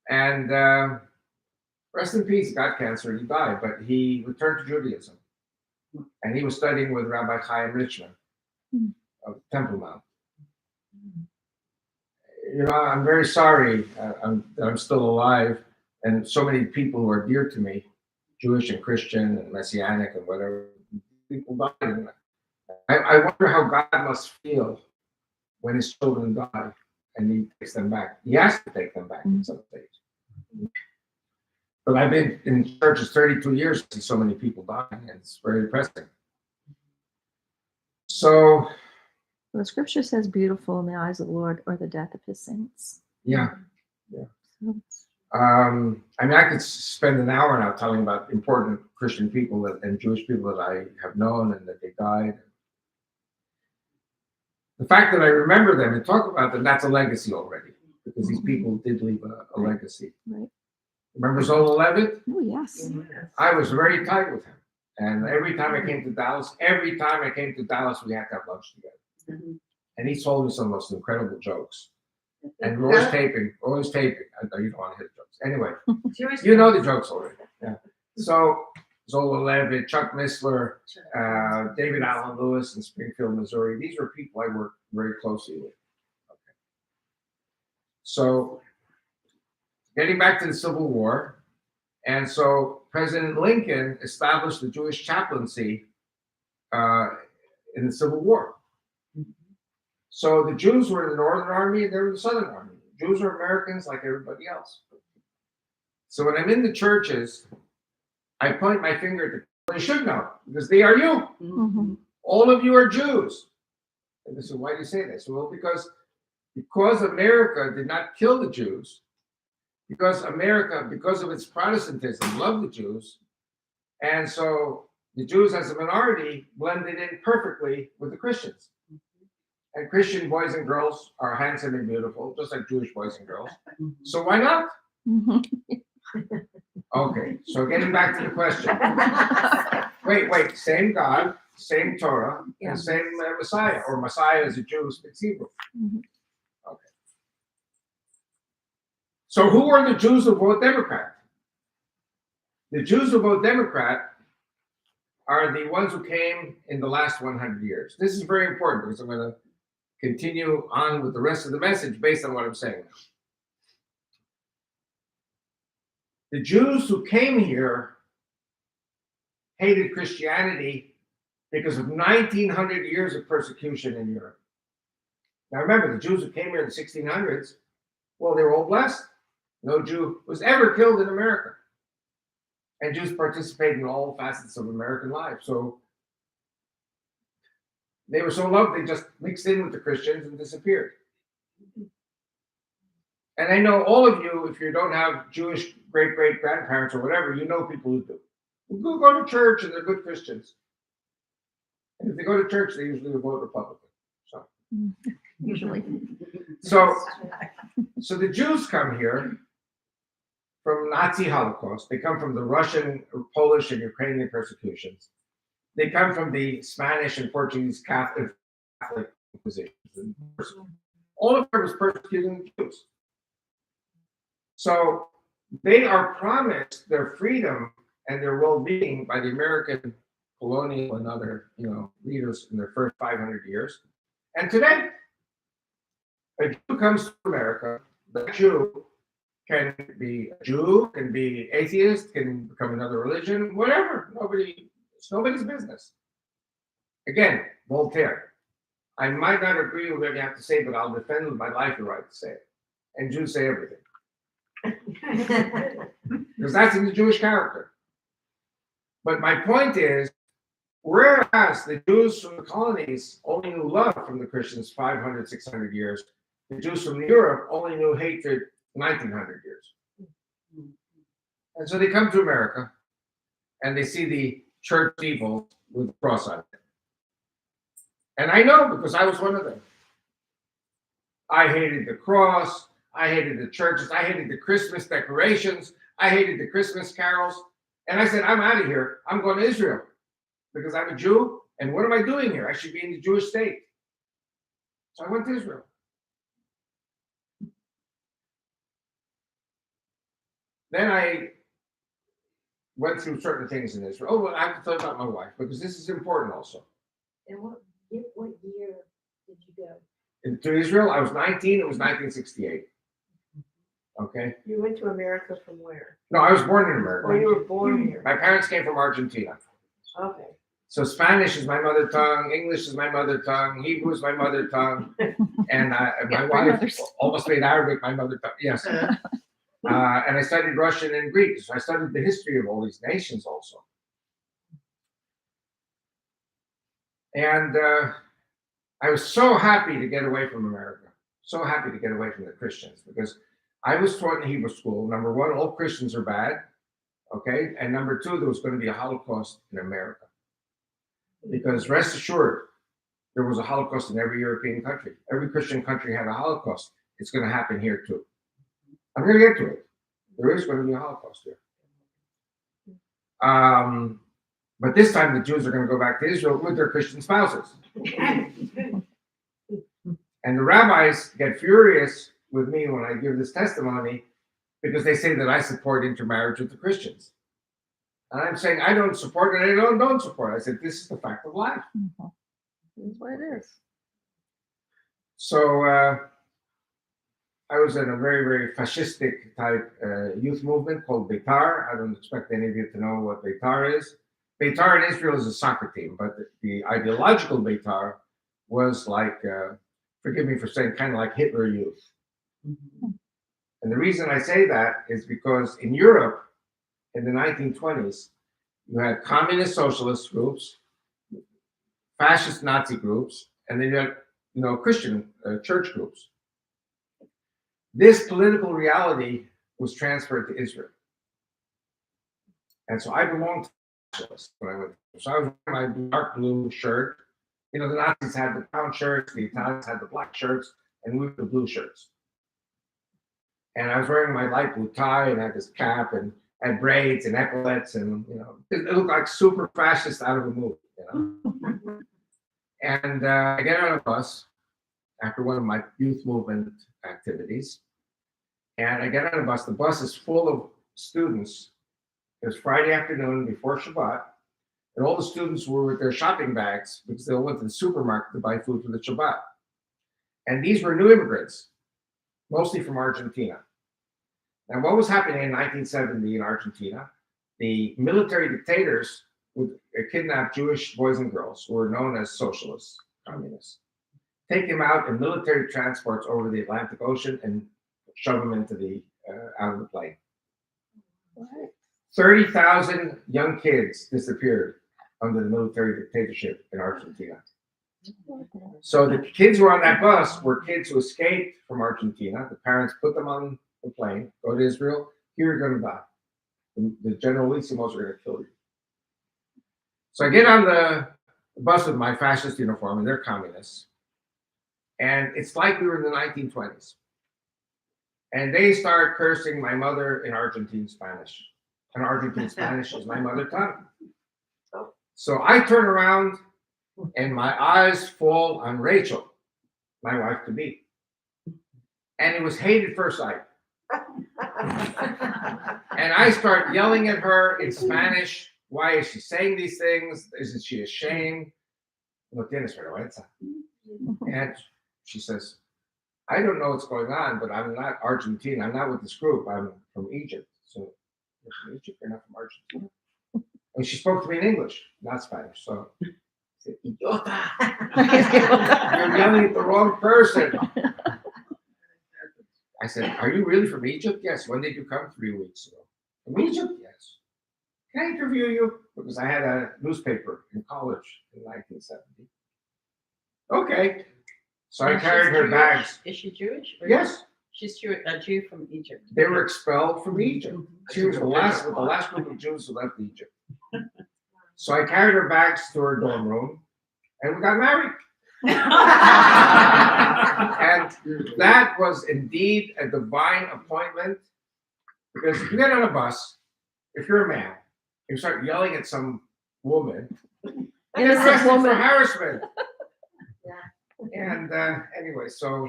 And rest in peace, he got cancer, he died, but he returned to Judaism. And he was studying with Rabbi Chaim Richman of Temple Mount. I'm very sorry I'm still alive, and so many people who are dear to me, Jewish and Christian and Messianic and whatever, people died. And I wonder how God must feel when his children die and he takes them back. He has to take them back at some stage. But I've been in churches 32 years to see so many people dying, and it's very depressing. So, The scripture says, beautiful in the eyes of the Lord are the death of his saints. yeah. So it's- I mean, I could spend an hour now telling about important Christian people and Jewish people that I have known and that they died. The fact that I remember them and talk about them, that's a legacy already, because these people did leave a legacy. Right. Remember Zola Levitt? Oh, yes. I was very tight with him. And every time I came to Dallas, we had to have lunch together. And he told me some of the most incredible jokes. And we're always taping. I know you don't want to hear the jokes. Anyway, you know the jokes already. Yeah. So Zola Levitt, Chuck Missler, David Allen Lewis in Springfield, Missouri. These were people I worked very closely with. Okay. So getting back to the Civil War, and so President Lincoln established the Jewish chaplaincy in the Civil War. So the Jews were in the Northern Army and they were in the Southern Army. Jews are Americans like everybody else. So when I'm in the churches, I point my finger at the, they should know, because they are you. Mm-hmm. All of you are Jews. And they said, why do you say that? So, well, because America did not kill the Jews, because America, because of its Protestantism, loved the Jews, and so the Jews as a minority blended in perfectly with the Christians. And Christian boys and girls are handsome and beautiful, just like Jewish boys and girls. So why not? Okay, so getting back to the question. Wait, same God, same Torah, and same Messiah, or Messiah is a Jew who speaks Hebrew. Okay. So who are the Jews who vote Democrat? The Jews who vote Democrat are the ones who came in the last 100 years. This is very important because I'm going to continue on with the rest of the message based on what I'm saying now. The Jews who came here hated Christianity because of 1900 years of persecution in Europe. Now remember, the Jews who came here in the 1600s, well, they were all blessed. No Jew was ever killed in America. And Jews participated in all facets of American life. So they were so loved, they just mixed in with the Christians and disappeared. And I know all of you, if you don't have Jewish great-great-grandparents or whatever, you know people who do. Who go to church and they're good Christians. And if they go to church, they usually vote Republican. So Usually. So the Jews come here from Nazi Holocaust. They come from the Russian, Polish, and Ukrainian persecutions. They come from the Spanish and Portuguese Catholic Inquisitions. All of them was persecuting the Jews. So they are promised their freedom and their well-being by the American colonial and other, leaders in their first 500 years. And today, a Jew comes to America. That Jew can be a Jew, can be atheist, can become another religion, whatever. It's nobody's business. Again, Voltaire. I might not agree with what you have to say, but I'll defend with my life the right to say it. And Jews say everything. Because that's in the Jewish character. But my point is, whereas the Jews from the colonies only knew love from the Christians 500, 600 years, the Jews from Europe only knew hatred 1900 years. And so they come to America and they see the church evil with the cross on it. And I know because I was one of them. I hated the cross. I hated the churches. I hated the Christmas decorations. I hated the Christmas carols. And I said, I'm out of here. I'm going to Israel because I'm a Jew. And what am I doing here? I should be in the Jewish state. So I went to Israel. Then I went through certain things in Israel. Oh, well, I have to tell you about my wife because this is important also. And what year did you go? To Israel, I was 19. It was 1968. Okay. You went to America from where? No, I was born in America. Oh, you were born here. My parents came from Argentina. Okay. So Spanish is my mother tongue, English is my mother tongue, Hebrew is my mother tongue, and my wife almost made Arabic my mother tongue. Yes. And I studied Russian and Greek, so I studied the history of all these nations also. And I was so happy to get away from America, so happy to get away from the Christians, because I was taught in Hebrew school, number one, all Christians are bad, okay? And number two, there was going to be a Holocaust in America. Because rest assured, there was a Holocaust in every European country. Every Christian country had a Holocaust. It's going to happen here too. I'm going to get to it. There is going to be a Holocaust here. But this time the Jews are going to go back to Israel with their Christian spouses. And the rabbis get furious with me when I give this testimony because they say that I support intermarriage with the Christians. And I'm saying I don't support it, and I don't support it. I said, this is the fact of life. This is what it is. So I was in a very, very fascistic type youth movement called Beitar. I don't expect any of you to know what Beitar is. Beitar in Israel is a soccer team, but the ideological Beitar was like, forgive me for saying, kind of like Hitler Youth. And the reason I say that is because in Europe, in the 1920s, you had communist socialist groups, fascist Nazi groups, and then you had, Christian church groups. This political reality was transferred to Israel. And so I belonged to socialists when I went there. So I was wearing my dark blue shirt. The Nazis had the brown shirts, the Italians had the black shirts, and we had the blue shirts. And I was wearing my light blue tie and had this cap and had braids and epaulets, and it looked like super fascist out of a movie. And I get on a bus after one of my youth movement activities, and I get on a bus. The bus is full of students. It was Friday afternoon before Shabbat, and all the students were with their shopping bags because they all went to the supermarket to buy food for the Shabbat. And these were new immigrants, mostly from Argentina. Now, what was happening in 1970 in Argentina? The military dictators would kidnap Jewish boys and girls who were known as socialists, communists, take them out in military transports over the Atlantic Ocean and shove them into the out of the plane. 30,000 young kids disappeared under the military dictatorship in Argentina. So the kids who were on that bus were kids who escaped from Argentina. The parents put them on the plane, go to Israel. Here you're going to die. The generalissimos are going to kill you. So I get on the bus with my fascist uniform, and they're communists. And it's like we were in the 1920s. And they start cursing my mother in Argentine Spanish. And Argentine Spanish is my mother tongue. So I turn around and my eyes fall on Rachel, my wife to be. And it was hate at first sight. And I start yelling at her in Spanish. Why is she saying these things? Isn't she ashamed? No tienes vergüenza. And she says, I don't know what's going on, but I'm not Argentine. I'm not with this group. I'm from Egypt. So you're from Egypt, you're not from Argentina. And she spoke to me in English, not Spanish. So I said, Idiota. You're yelling at the wrong person. I said, are you really from Egypt? Yes. When did you come? 3 weeks ago. From Egypt? Yes. Can I interview you? Because I had a newspaper in college in 1970. Okay. So I carried her bags. Is she Jewish? Yes. She's a Jew from Egypt. They were expelled from Egypt. She was the last group of Jews who left Egypt. So I carried her bags to her dorm room, and we got married. And that was indeed a divine appointment, because if you get on a bus, if you're a man, you start yelling at some woman, you get arrested for harassment. And anyway, so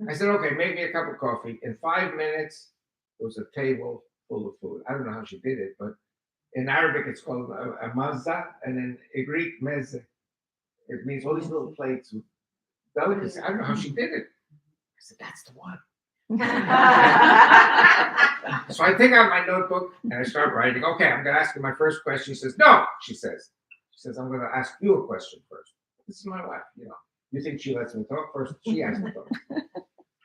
I said, okay, make me a cup of coffee. In 5 minutes, there was a table full of food. I don't know how she did it, but in Arabic, it's called a mazza, and in Greek, meze. It means all these little plates with delicacy. I don't know how she did it. I said, that's the one. So I take out my notebook and I start writing. Okay, I'm going to ask you my first question. She says, no, she says, I'm going to ask you a question first. This is my wife, You think she lets me talk first? She has to talk.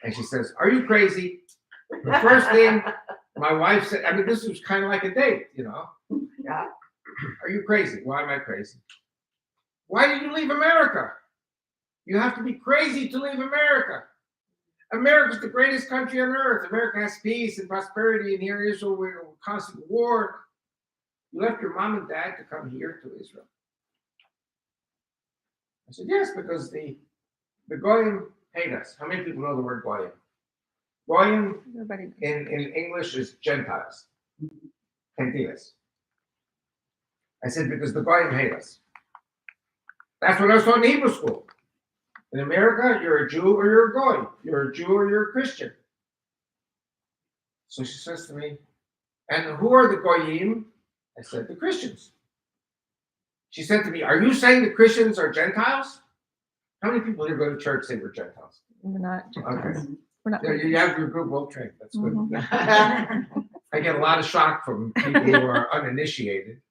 And she says, are you crazy? The first thing My wife said, I mean, this was kind of like a date, you know. Yeah. Are you crazy? Why am I crazy? Why did you leave America? You have to be crazy to leave America. America's the greatest country on earth. America has peace and prosperity, and here in Israel we're in a constant war. You left your mom and dad to come here to Israel. I said, yes, because the Goyim hate us. How many people know the word Goyim? Goyim Everybody. in English is Gentiles. Gentiles. I said, because the Goyim hate us. That's what I was taught in Hebrew school. In America, you're a Jew or you're a Goy. You're a Jew or you're a Christian. So she says to me, and who are the Goyim? I said, the Christians. She said to me, are you saying the Christians are Gentiles? How many people here go to church say we're Gentiles? We're not. Okay. We're not. Yeah, you have your group well trained. That's good. Mhm. I get a lot of shock from people who are uninitiated.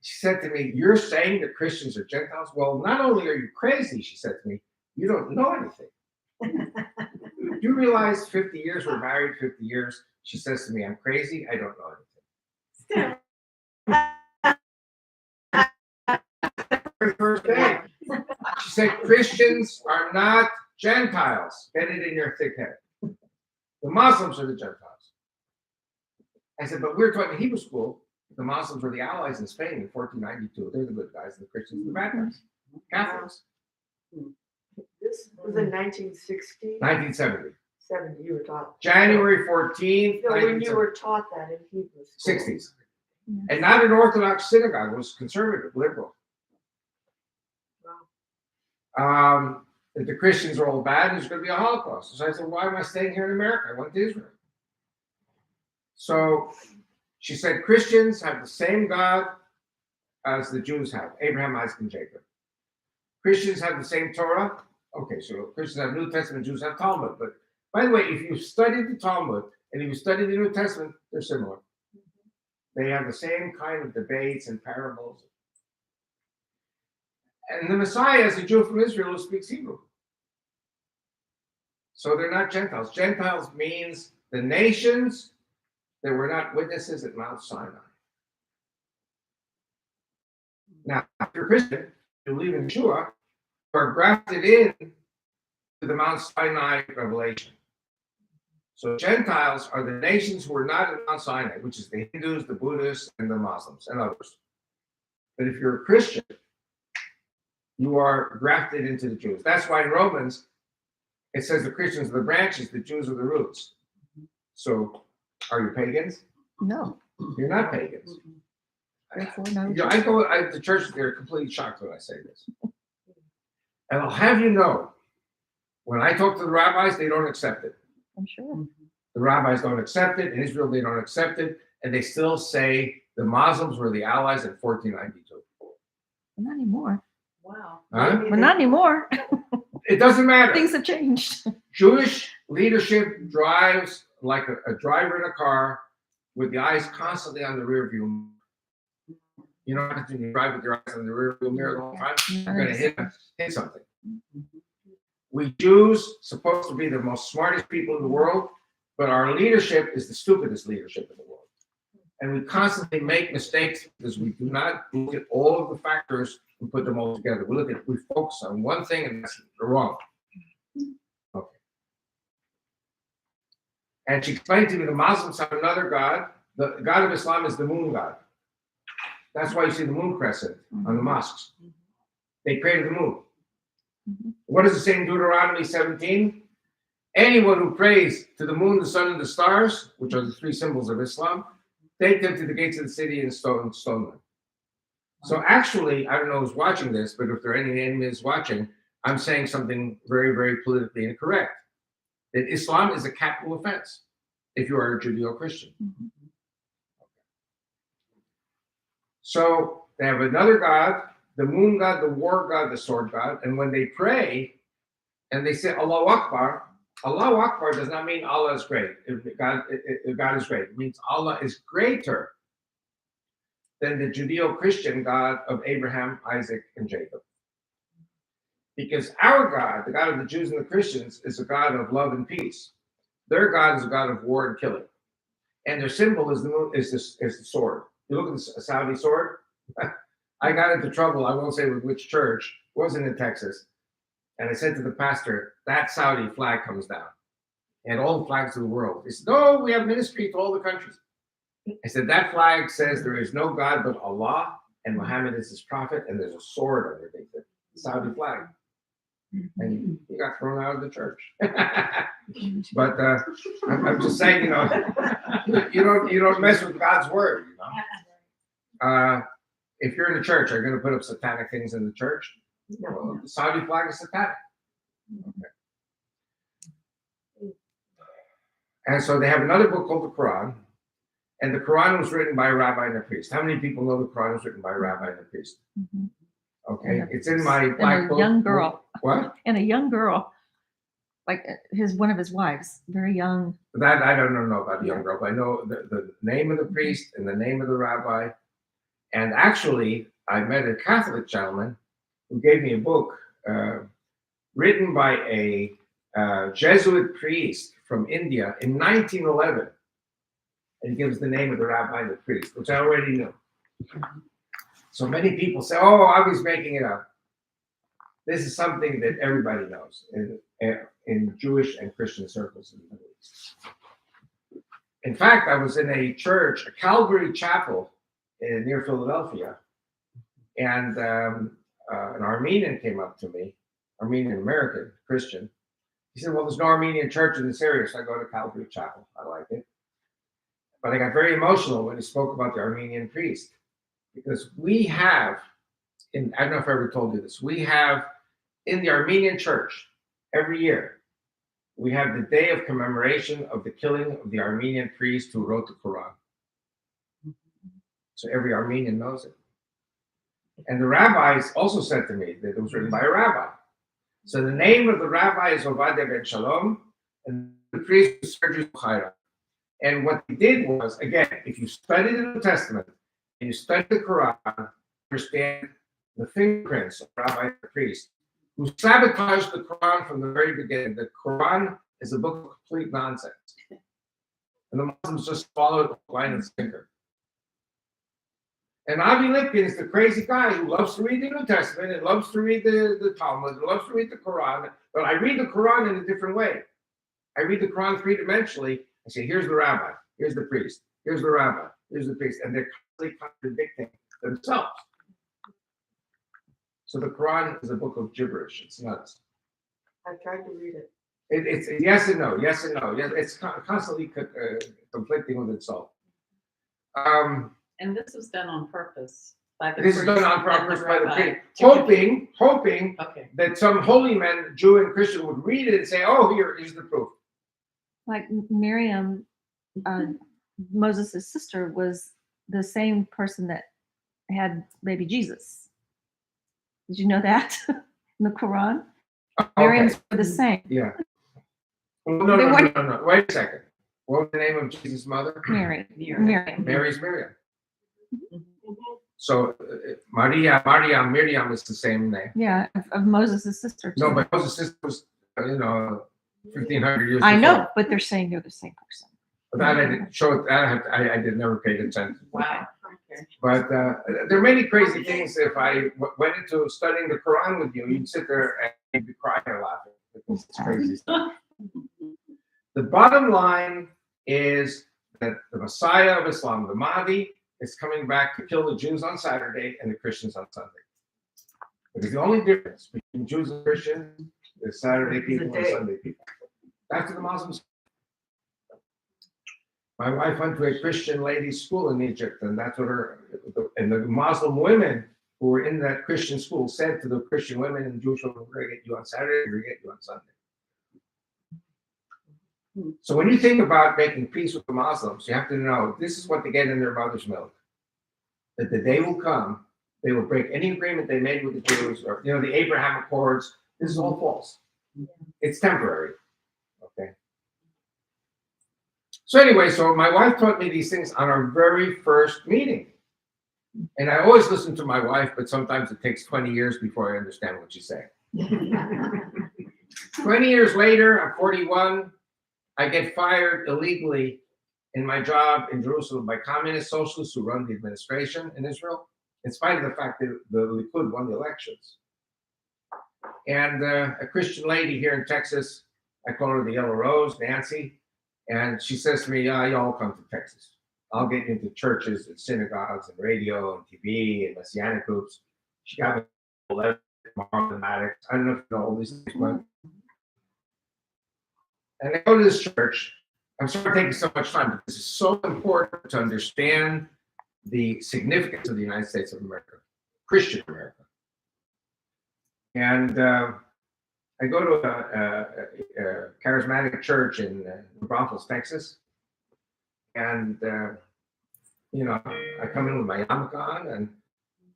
She said to me, you're saying that Christians are Gentiles? Well, not only are you crazy, she said to me, you don't know anything. Do you realize 50 years, we're married 50 years? She says to me, I'm crazy, I don't know anything. Very first day. She said, Christians are not Gentiles. Get it in your thick head. The Muslims are the Gentiles. I said, but we're taught in Hebrew school, the Muslims were the allies in Spain in 1492. They're the good guys, and the Christians are the bad guys. Catholics. This was in 1960, 1970. 70, you were taught. January 14th, No, when you 1970. were taught that in Hebrew school. 60s. And not an Orthodox synagogue, it was conservative, liberal. That the Christians are all bad and there's going to be a Holocaust. So I said, why am I staying here in America? I went to Israel. So she said, Christians have the same God as the Jews have, Abraham, Isaac, and Jacob. Christians have the same Torah. Okay, so Christians have New Testament, Jews have Talmud. But by the way, if you study the Talmud and if you study the New Testament, they're similar. They have the same kind of debates and parables. And the Messiah is a Jew from Israel who speaks Hebrew. So they're not Gentiles. Gentiles means the nations that were not witnesses at Mount Sinai. Now, if you're Christian, you believe in Yeshua, you are grafted in to the Mount Sinai revelation. So Gentiles are the nations who are not at Mount Sinai, which is the Hindus, the Buddhists, and the Muslims, and others. But if you're a Christian, you are grafted into the Jews. That's why in Romans, it says the Christians are the branches, the Jews are the roots. So are you pagans? No. You're not pagans. Therefore, no. You know, I go to churches, they're completely shocked when I say this. And I'll have you know, when I talk to the rabbis, they don't accept it. I'm sure. The rabbis don't accept it. In Israel, they don't accept it. And they still say the Muslims were the allies in 1492. Not anymore. Wow. Huh? But not anymore. It doesn't matter. Things have changed. Jewish leadership drives like a driver in a car with the eyes constantly on the rear view. You know, when you drive with your eyes on the rear view mirror the whole time, you're going to hit something. We Jews supposed to be the most smartest people in the world, but our leadership is the stupidest leadership in the world. And we constantly make mistakes because we do not look at all of the factors and put them all together. We focus on one thing and that's wrong. Okay. And she explained to me the Muslims have another God. The God of Islam is the moon god. That's why you see the moon crescent on the mosques. They created the moon. What does it say in Deuteronomy 17? Anyone who prays to the moon, the sun, and the stars, which are the three symbols of Islam, take them to the gates of the city and stone them. So actually, I don't know who's watching this, but if there are any enemies watching, I'm saying something very, very politically incorrect. That Islam is a capital offense if you are a Judeo-Christian. So they have another God, the moon god, the war god, the sword god, and when they pray and they say Allahu Akbar does not mean Allah is great. God is great. It means Allah is greater than the Judeo-Christian God of Abraham, Isaac, and Jacob. Because our God, the God of the Jews and the Christians, is a God of love and peace. Their God is a God of war and killing. and their symbol is the sword. You look at the Saudi sword. I got into trouble. I won't say with which church. It wasn't in Texas. And I said to the pastor, that Saudi flag comes down. And all the flags of the world. He said, no, we have ministry to all the countries. I said, that flag says there is no God but Allah, and Muhammad is his prophet, and there's a sword underneath it, the Saudi flag. And he got thrown out of the church. But I'm just saying, you don't mess with God's word, if you're in the church, are you going to put up satanic things in the church? Well, the Saudi flag is satanic. Okay. And so they have another book called the Quran, and the Quran was written by a rabbi and a priest. How many people know the Quran was written by a rabbi and a priest? Mhm. Okay, Yeah. it's in my And black a book. young girl. What? And a young girl, like one of his wives, very young. That I don't know about the young girl, but I know the name of the priest and the name of the rabbi. And actually, I met a Catholic gentleman who gave me a book written by a Jesuit priest from India in 1911. And he gives the name of the rabbi and the priest, which I already knew. So many people say, oh, I was making it up. This is something that everybody knows in Jewish and Christian circles in the Middle East. In fact, I was in a church, a Calvary chapel near Philadelphia, and an Armenian came up to me, Armenian American Christian. He said, well, there's no Armenian church in this area, so I go to Calvary Chapel. I like it. But I got very emotional when he spoke about the Armenian priest, because we have, I don't know if I ever told you this, we have in the Armenian church every year, we have the day of commemoration of the killing of the Armenian priest who wrote the Quran. So every Armenian knows it. And the rabbis also said to me that it was written by a rabbi. So the name of the rabbi is Ovadia ben Shalom, and the priest is Sergius Bukhara. And what he did was, again, if you study the New Testament and you study the Quran, you understand the fingerprints of rabbi and the priest, who sabotaged the Quran from the very beginning. The Quran is a book of complete nonsense. And the Muslims just followed it line and sinker. And Avi Lipkin is the crazy guy who loves to read the New Testament and loves to read the Talmud and loves to read the Quran. But I read the Quran in a different way. I read the Quran three-dimensionally. I say, here's the rabbi, here's the priest, here's the rabbi, here's the priest. And they're constantly contradicting themselves. So the Quran is a book of gibberish. It's nuts. I've tried to read it. It's yes and no, yes and no. Yes, it's constantly conflicting with itself. And this was done on purpose by the This is done priest on and purpose by the rabbi priest, hoping Okay. that some holy man, Jew and Christian, would read it and say, "Oh, here's the proof." Like Miriam, Moses' sister, was the same person that had baby Jesus. Did you know that in the Quran? Miriam's were the same. Yeah. Well, no. Wait a second. What was the name of Jesus' mother? Miriam. Mary's Miriam. So Miriam is the same name. Yeah, of Moses' sister. Too. No, but Moses' sister was, 1,500 years. I know, before. but they're saying they're the same person. But that I didn't show it. I did never pay attention. Wow. Okay. But there are many crazy things. If I went into studying the Quran with you, you'd sit there and you'd be crying or laughing. Because it's crazy stuff. The bottom line is that the Messiah of Islam, the Mahdi, is coming back to kill the Jews on Saturday and the Christians on Sunday. Because the only difference between Jews and Christians is Saturday people and Sunday people. That's what the Muslims. My wife went to a Christian ladies' school in Egypt, and that's what the Muslim women who were in that Christian school said to the Christian women and Jewish women, we're going to get you on Saturday, we're going to get you on Sunday. So when you think about making peace with the Muslims, you have to know this is what they get in their mother's milk. That the day will come, they will break any agreement they made with the Jews, or the Abraham Accords. This is all false. It's temporary. Okay. So anyway, so my wife taught me these things on our very first meeting. And I always listen to my wife, but sometimes it takes 20 years before I understand what she's saying. 20 years later, I'm 41. I get fired illegally in my job in Jerusalem by communist socialists who run the administration in Israel, in spite of the fact that the Likud won the elections. And a Christian lady here in Texas, I call her the Yellow Rose, Nancy, and she says to me, y'all come to Texas. I'll get you into churches and synagogues and radio and TV and Messianic groups. She got me a letter tomorrow, mathematics. I don't know if you know all these things, but. And I go to this church. I'm sorry taking so much time, but this is so important to understand the significance of the United States of America, Christian America. And I go to a charismatic church in New Braunfels, Texas. And, you know, I come in with my yarmulke on, and,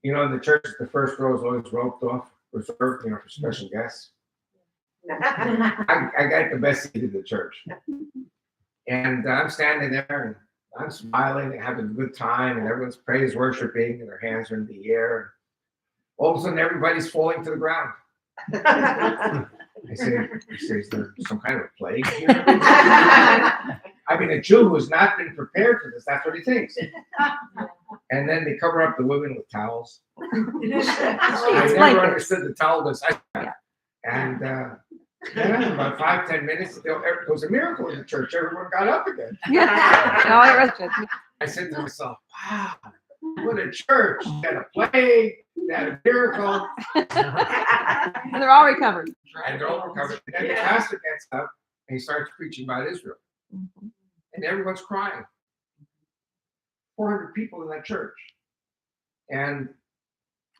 you know, in the church, the first row is always roped off, reserved, you know, for special guests. I got the best seat in the church. And I'm standing there, and I'm smiling and having a good time, and everyone's praise worshiping, and their hands are in the air. All of a sudden, everybody's falling to the ground. I say, is there some kind of a plague here? I mean, a Jew who has not been prepared for this, that's what he thinks. And then they cover up the women with towels. I never understood the towel was. And then about 5-10 minutes, there was a miracle in the church. Everyone got up again. I said to myself, wow, what a church. They had a plague, they had a miracle. And they're all recovered. And they're all recovered. And then the pastor gets up and he starts preaching about Israel. And everyone's crying. 400 people in that church. And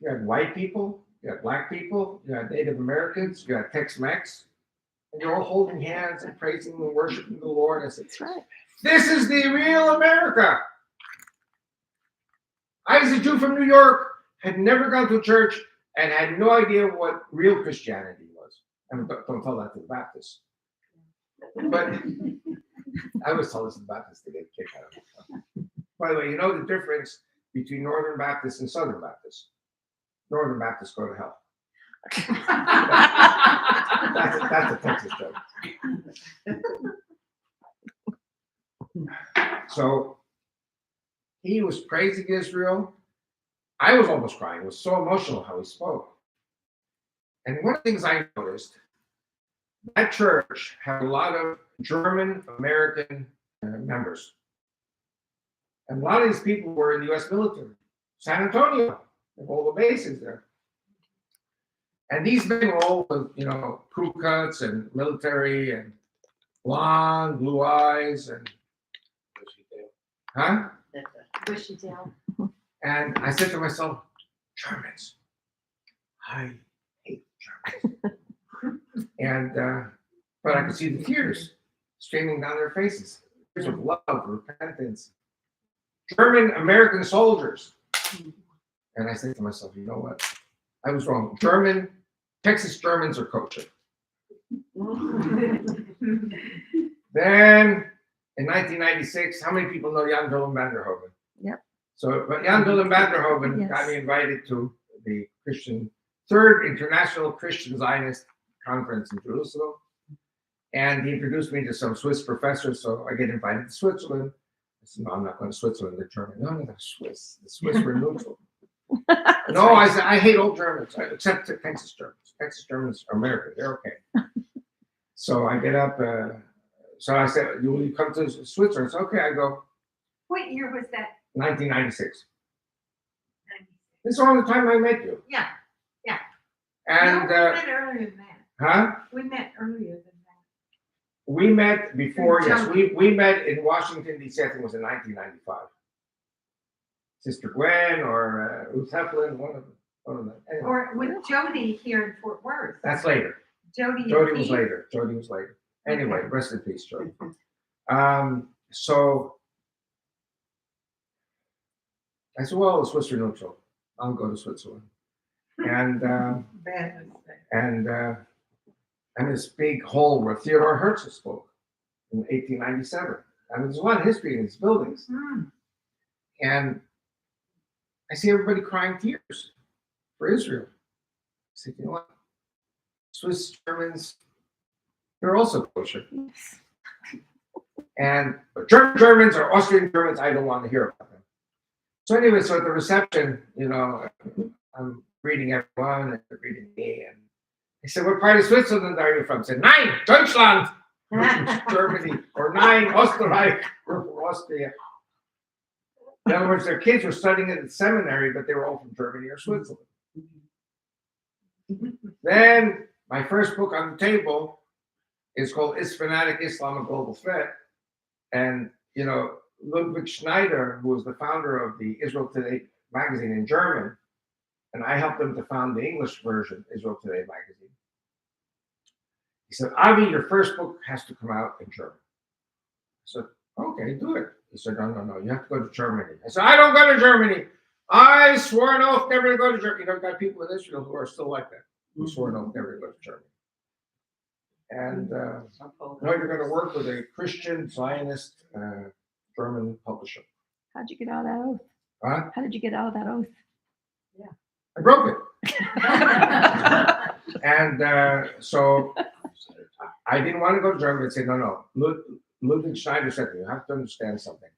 you had white people, you had black people, you had Native Americans, you had Tex-Mex, and you're all holding hands and praising and worshiping the Lord. I said, That's right. this is the real America. I, as a Jew from New York, had never gone to a church and had no idea what real Christianity was. And don't tell that to the Baptists. But I always tell this to the Baptists to get a kick out of it. By the way, you know the difference between Northern Baptists and Southern Baptists? Northern Baptists go to hell. That's a Texas joke. So he was praising Israel. I was almost crying. It was so emotional how he spoke. And one of the things I noticed, that church had a lot of German American members. And a lot of these people were in the U.S. military. San Antonio, all the bases there. And these men were all with, you know, crew cuts and military and blonde, blue eyes and, huh? Bushy tail. And I said to myself, Germans, I hate Germans. And, but I could see the tears streaming down their faces. Tears of love, repentance. German American soldiers. And I said to myself, you know what? I was wrong. Texas Germans are kosher. Then in 1996, how many people know Jan Willem van der Hoeven? Yep. So but Jan Willem van der Hoeven Yes. got me invited to the Third International Christian Zionist Conference in Jerusalem. And he introduced me to some Swiss professors, so I get invited to Switzerland. I said, no, I'm not going to Switzerland, they're German. No, they're Swiss. The Swiss were neutral. No, I said, I hate all Germans, except Texas Germans. Texas Germans are American, they're okay. So I get up, so I said, will you come to Switzerland? It's okay, I go, What year was that? 1996. This is around the time I met you. Yeah. And, No, we met earlier than that. huh? We met earlier than that. We met before, yes, we met in Washington, D.C., I think it was in 1995. Sister Gwen or Ruth Heflin, one of them. Anyway, Or with Jody here in Fort Worth. that's later. Jody Jody was later. Anyway, rest in peace, Jody. So I said, well, the Swiss are neutral. I'll go to Switzerland. And Bad mistake. and this big hall where Theodore Herzl spoke in 1897. I mean, there's a lot of history in these buildings. And I see everybody crying tears for Israel. I said, you know what? Swiss Germans, they're also kosher. And Germans or Austrian Germans, I don't want to hear about them. So anyway, so at the reception, I'm greeting everyone and they're greeting me. And he said, what part of Switzerland are you from? I said, Nein, Deutschland. We're from Germany. Or Nein, Österreich. We're from Austria. In other words, their kids were studying at the seminary, but they were all from Germany or Switzerland. Then my first book on the table is called Is Fanatic Islam a Global Threat? And, Ludwig Schneider, who was the founder of the Israel Today magazine in German, and I helped him to found the English version, Israel Today magazine. He said, Avi, your first book has to come out in German. I said, okay, do it. He said, no, you have to go to Germany. I said, I don't go to Germany. I swore an oath never to go to Germany. I've got people in Israel who are still like that, who swore an oath never to go to Germany. And you're going to work with a Christian Zionist German publisher. How'd you get out of that oath? Huh? How did you get out of that oath? I broke it. And so I didn't want to go to Germany. I said, no. Ludwig Schneider said to me, you have to understand something.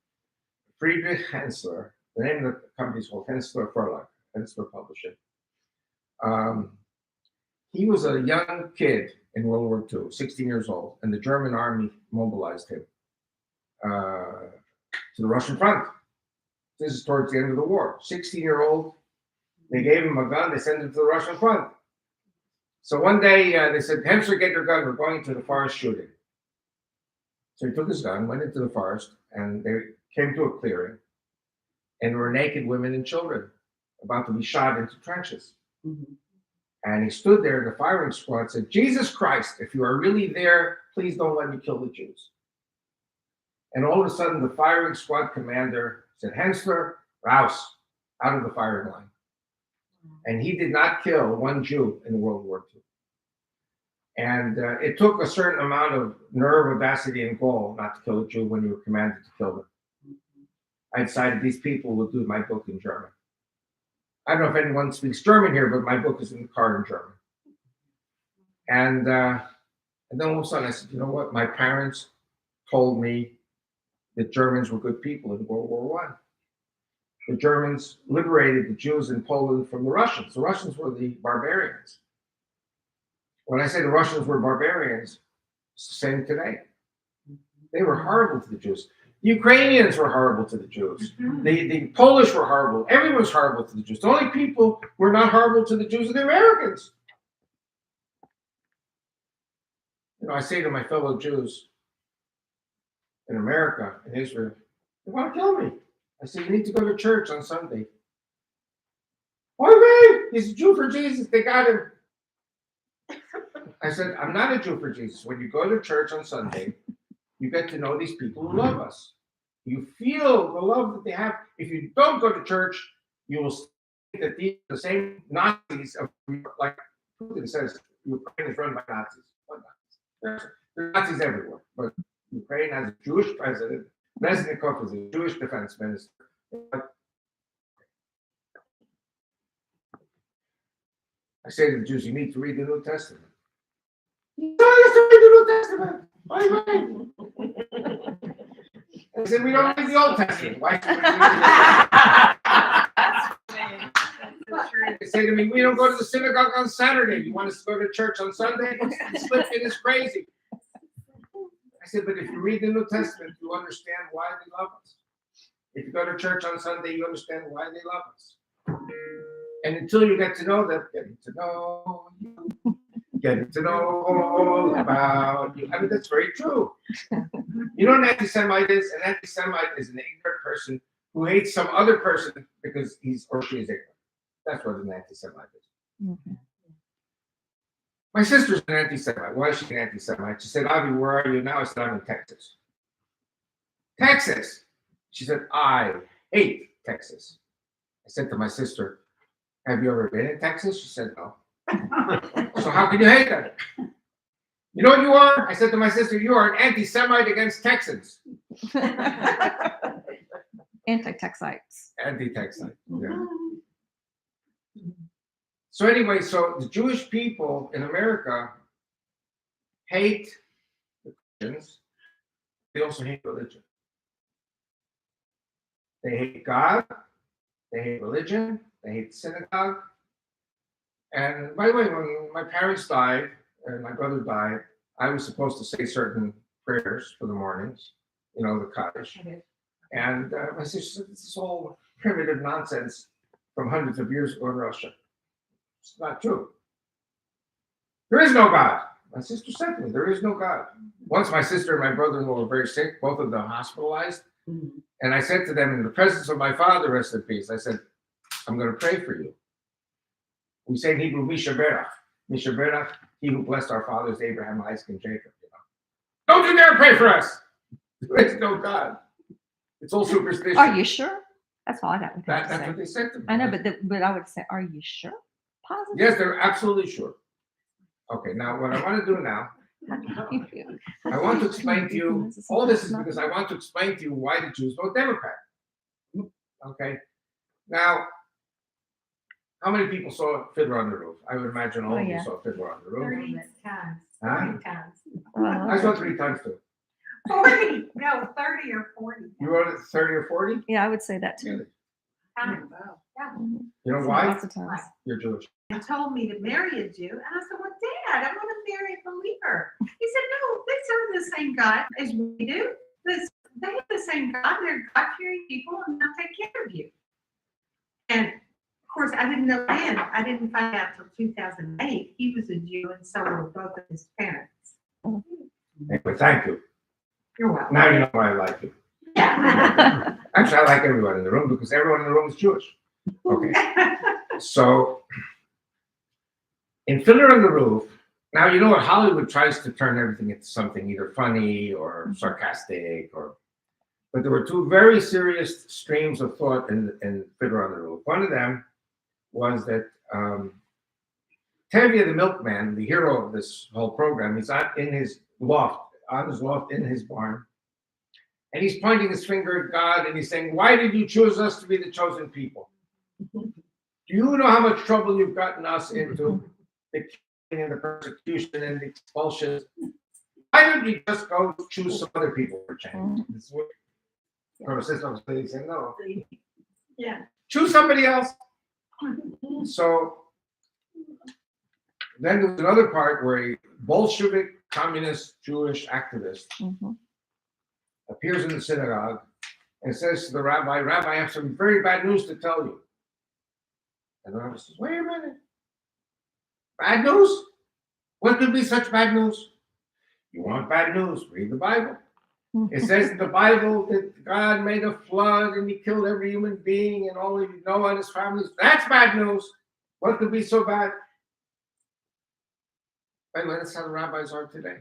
Friedrich Hensler, the name of the company is called Hensler Verlag, Hensler Publishing. He was a young kid in World War II, 16 years old, and the German army mobilized him to the Russian front. This is towards the end of the war. 16-year-old, they gave him a gun, they sent him to the Russian front. So one day they said, Hensler, get your gun, we're going to the forest shooting. So he took his gun, went into the forest, and they came to a clearing, and there were naked women and children about to be shot into trenches. Mm-hmm. And he stood there in the firing squad and said, Jesus Christ, if you are really there, please don't let me kill the Jews. And all of a sudden, the firing squad commander said, Hensler, Rouse, out of the firing line. And he did not kill one Jew in World War II. And it took a certain amount of nerve, audacity, and gall not to kill a Jew when you were commanded to kill them. I decided these people will do my book in German. I don't know if anyone speaks German here, but my book is in the car in German. And then all of a sudden I said, you know what? My parents told me that Germans were good people in World War I. The Germans liberated the Jews in Poland from the Russians. The Russians were the barbarians. When I say the Russians were barbarians, it's the same today. They were horrible to the Jews. The Ukrainians were horrible to the Jews. The Polish were horrible. Everyone's horrible to the Jews. The only people who are not horrible to the Jews are the Americans. I say to my fellow Jews in America, in Israel, they want to kill me. I say, you need to go to church on Sunday. Why, he's a Jew for Jesus. They got him. I said, I'm not a Jew for Jesus. When you go to church on Sunday, you get to know these people who love us. You feel the love that they have. If you don't go to church, you will think that these are the same Nazis, like Putin says, Ukraine is run by Nazis. What Nazis? There are Nazis everywhere, but Ukraine has a Jewish president. Reznikov is a Jewish defense minister. I say to the Jews, you need to read the New Testament. No, you have to read the New Testament. Why? I said, we don't read the Old Testament. Why should we read it? They say to me, we don't go to the synagogue on Saturday. You want us to go to church on Sunday? It is crazy. I said, but if you read the New Testament, you understand why they love us. If you go to church on Sunday, you understand why they love us. And until you get to know them, getting to know you, getting to know all about you. I mean, that's very true. You know what an anti-Semite is? An anti-Semite is an ignorant person who hates some other person because he's or she is ignorant. That's what an anti-Semite is. Mm-hmm. My sister's an anti-Semite. Why is she an anti-Semite? She said, Avi, where are you now? I said, I'm in Texas. Texas! She said, I hate Texas. I said to my sister, have you ever been in Texas? She said, no. So how can you hate that? You know what you are? I said to my sister, you are an anti-Semite against Texans. Anti-Texites. Anti-Texite, yeah. So anyway, so the Jewish people in America hate the Christians they also hate religion. They hate God, they hate religion, they hate synagogue. And by the way, when my parents died and my brother died, I was supposed to say certain prayers for the mornings, the Kaddish. And my sister said, this is all primitive nonsense from hundreds of years ago in Russia. It's not true. There is no God. My sister said to me, there is no God. Once my sister and my brother-in-law were very sick, both of them hospitalized. And I said to them, in the presence of my father, rest in peace, I said, I'm going to pray for you. We say in Hebrew, Misha Berach. Misha Berach, he who blessed our fathers, Abraham, Isaac, and Jacob. Don't you dare pray for us. There is no God. It's all superstition. Are you sure? That's all I got. That's what they said to me. I know, but I would say, are you sure? Positive? Yes, they're absolutely sure. Okay, now what I want to do now, I want to explain to you, all this is because I want to explain to you why the Jews vote Democrat. Okay, now, how many people saw Fiddler on the Roof? I would imagine all of you saw Fiddler on the Roof. 30 times. Huh? 30 times. I saw it 3 times too. 40. No, 30 or 40. You wrote it 30 or 40? Yeah, I would say that too. Really? Times. Mhm. You know why? Lots of times. You're Jewish. And told me to marry a Jew. And I said, well, Dad, I want to marry a believer. He said, no, they serve the same God as we do. They have the same God. They're God-fearing people, and they'll take care of you. And of course, I didn't know then. I didn't find out till 2008. He was a Jew, and so were both of his parents. Anyway, thank you. You're welcome. Now you know why I like you. Yeah. Actually, I like everyone in the room because everyone in the room is Jewish. Okay. So, in Fiddler on the Roof, now you know what Hollywood tries to turn everything into something either funny or sarcastic, but there were 2 very serious streams of thought in Fiddler on the Roof. One of them was that Tevye the milkman, the hero of this whole program, he's in his loft, in his barn, and he's pointing his finger at God and he's saying, why did you choose us to be the chosen people? Do you know how much trouble you've gotten us into? The killing and the persecution and the expulsions. Why don't you just go choose some other people for change? This is what Protestants say, no. Yeah. Choose somebody else. So then there was another part where a Bolshevik, communist, Jewish activist appears in the synagogue and says to the rabbi, Rabbi, I have some very bad news to tell you. And the rabbi says, wait a minute. Bad news? What could be such bad news? You want bad news? Read the Bible. It says in the Bible that God made a flood and he killed every human being and only Noah and his family. That's bad news. What could be so bad? By the way, that's how the rabbis are today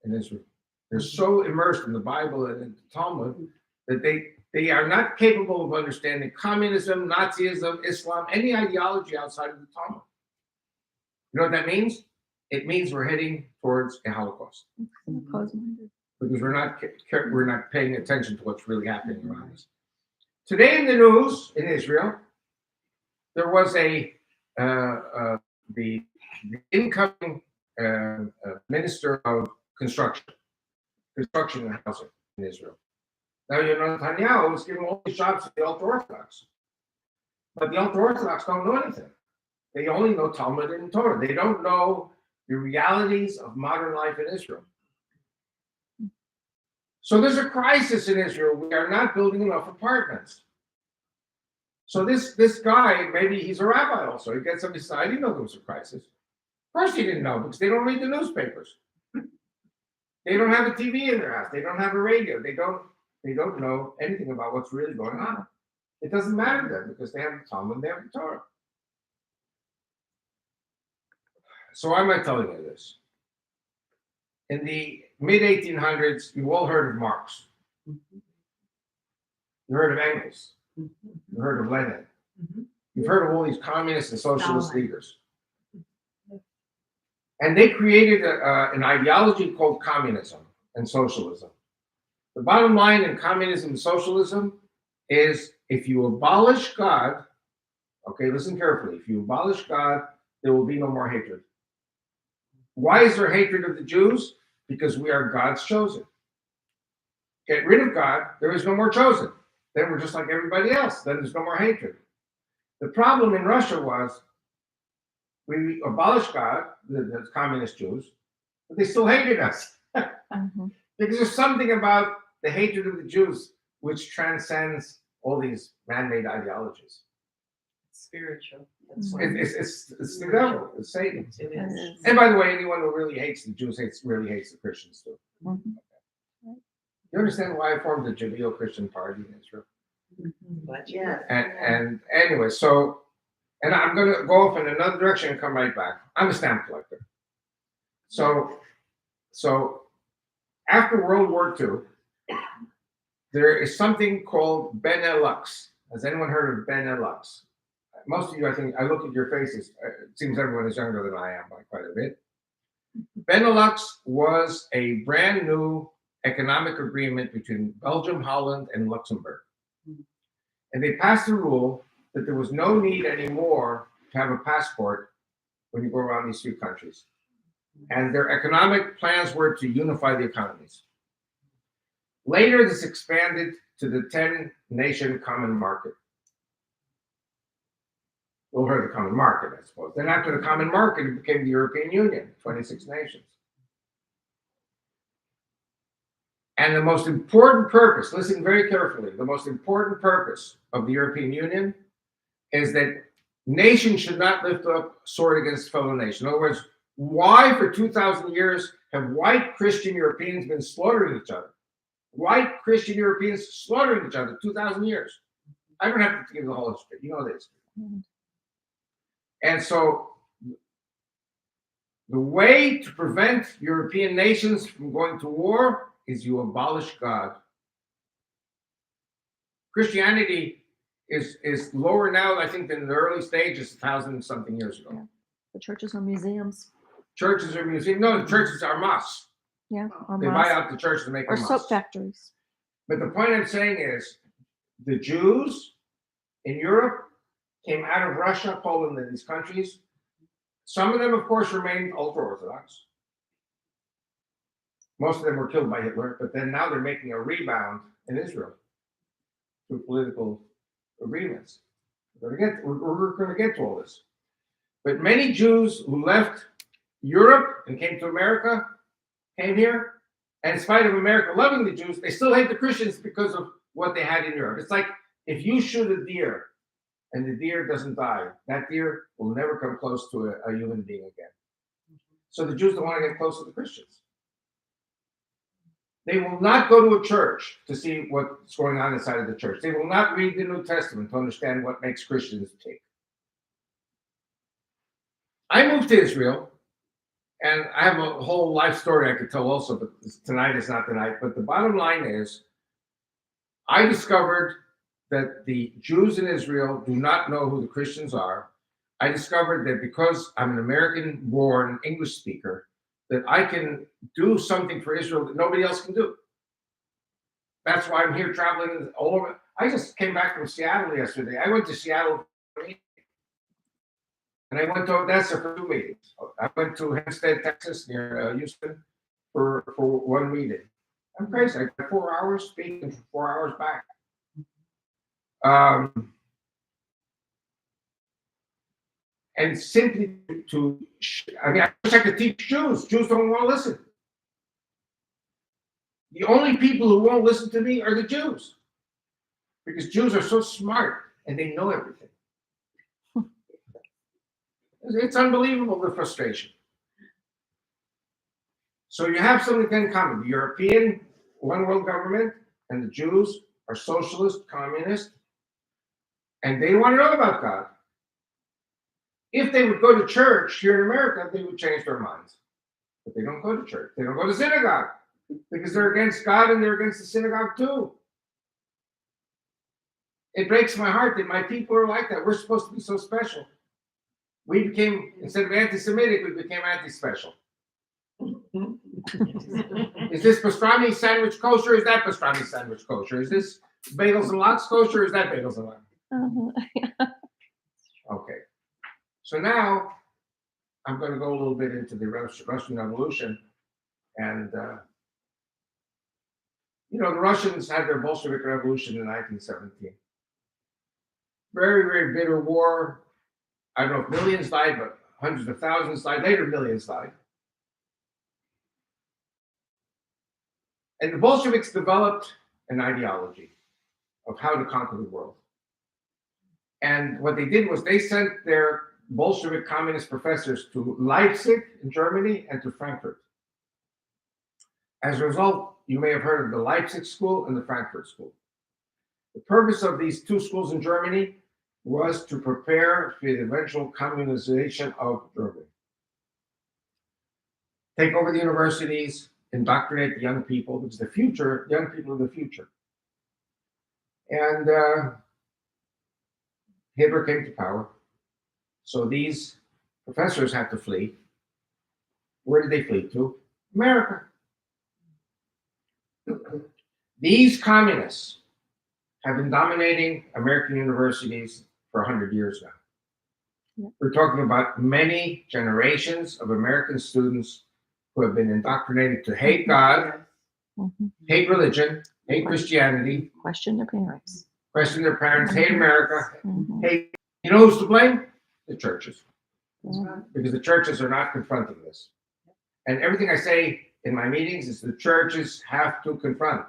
in Israel. They're so immersed in the Bible and in the Talmud that they are not capable of understanding communism, Nazism, Islam, any ideology outside of the Talmud. You know what that means? It means we're heading towards a Holocaust because we're not paying attention to what's really happening around us. Today in the news in Israel, there was the incoming minister of construction and housing in Israel. Now Netanyahu was giving all these jobs to the ultra-Orthodox, but the ultra-Orthodox don't know anything. They only know Talmud and Torah. They don't know the realities of modern life in Israel. So there's a crisis in Israel. We are not building enough apartments. So this guy, maybe he's a rabbi also. He gets up and says, I didn't know there was a crisis. Of course he didn't know because they don't read the newspapers. They don't have a TV in their house. They don't have a radio. They don't know anything about what's really going on. It doesn't matter to them because they have the Talmud and they have the Torah. So why am I telling you this? In the mid-1800s, you all heard of Marx. You heard of Engels. You heard of Lenin. You've heard of all these communist and socialist leaders. And they created an ideology called communism and socialism. The bottom line in communism and socialism is if you abolish God, okay, listen carefully, if you abolish God, there will be no more hatred. Why is there hatred of the Jews? Because we are God's chosen. get rid of God, there is no more chosen. Then we're just like everybody else. Then there's no more hatred. The problem in Russia was we abolished God, the communist Jews, but they still hated us. Mhm. Because there's something about the hatred of the Jews which transcends all these man-made ideologies. Spiritual. That's what It's the devil, it's Satan. it It is. is. And by the way, anyone who really hates the Jews really hates the Christians too. Mhm. You understand why I formed the Judeo-Christian party in Israel? But Yes. And anyway, so, and I'm going to go off in another direction and come right back. I'm a stamp collector. So after World War II, there is something called Benelux. Has anyone heard of Benelux? Most of you, I think, I look at your faces. It seems everyone is younger than I am by quite a bit. Benelux was a brand new economic agreement between Belgium, Holland, and Luxembourg. And they passed a rule that there was no need anymore to have a passport when you go around these three countries. And their economic plans were to unify the economies. Later, this expanded to the 10-nation common market. We'll heard the common market, I suppose. Then after the common market, it became the European Union, 26 nations. And the most important purpose, listen very carefully, the most important purpose of the European Union is that nations should not lift up sword against fellow nation. In other words, why for 2,000 years have white Christian Europeans been slaughtering each other? White Christian Europeans slaughtering each other 2,000 years. I don't have to give the whole history. You know this. And so the way to prevent European nations from going to war is you abolish God. Christianity is lower now, I think, than in the early stages, 1,000-something years ago. Yeah. The churches are museums. Churches are museums. No, the churches are mosques. Yeah. Or They buy out the church to make or them soap mosques. factories. But the point I'm saying is the Jews in Europe came out of Russia, Poland, and these countries. Some of them, of course, remained ultra-Orthodox. Most of them were killed by Hitler, but then now they're making a rebound in Israel through political agreements. We're going to get to all this. But many Jews who left Europe and came to America came here, and in spite of America loving the Jews, they still hate the Christians because of what they had in Europe. It's like if you shoot a deer and the deer doesn't die, that deer will never come close to a human being again. So the Jews don't want to get close to the Christians. They will not go to a church to see what's going on inside of the church. They will not read the New Testament to understand what makes Christians tick. I moved to Israel, and I have a whole life story I could tell also, but tonight is not the night. But the bottom line is, I discovered that the Jews in Israel do not know who the Christians are. I discovered that because I'm an American-born English speaker, that I can do something for Israel that nobody else can do. That's why I'm here traveling all over. I just came back from Seattle yesterday. I went to Seattle and I went to Odessa for 2 meetings. I went to Hempstead, Texas, near Houston, for one meeting. I'm crazy. I got 4 hours speaking, 4 hours back. And simply I wish I could teach Jews. Jews don't want to listen. The only people who won't listen to me are the Jews, because Jews are so smart and they know everything. It's unbelievable, the frustration. So you have something in common. The European one world government and the Jews are socialist, communist, and they want to know about God. If they would go to church here in America, they would change their minds. But they don't go to church. They don't go to synagogue because they're against God and they're against the synagogue too. It breaks my heart that my people are like that. We're supposed to be so special. We became, instead of anti-Semitic, we became anti-special. Is this pastrami sandwich kosher? Is that pastrami sandwich kosher? Is this bagels and lox kosher? Is that bagels and lox? Okay. So now I'm going to go a little bit into the Russian Revolution. And, You know, the Russians had their Bolshevik Revolution in 1917. Very, very bitter war. I don't know if millions died, but hundreds of thousands died. Later, millions died. And the Bolsheviks developed an ideology of how to conquer the world. And what they did was they sent their Bolshevik communist professors to Leipzig in Germany and to Frankfurt. As a result, you may have heard of the Leipzig School and the Frankfurt School. The purpose of these two schools in Germany was to prepare for the eventual communization of Germany. Take over the universities, indoctrinate the young people, because the future, young people are the future. And Hitler came to power. So these professors had to flee. Where did they flee to? America. These communists have been dominating American universities for 100 years now. Yeah. We're talking about many generations of American students who have been indoctrinated to hate God, Mhm. hate religion, hate Christianity, Question their parents. question their parents, hate America, Mhm. hate. You know who's to blame? The churches. Yeah. Because the churches are not confronting this. And everything I say in my meetings is the churches have to confront.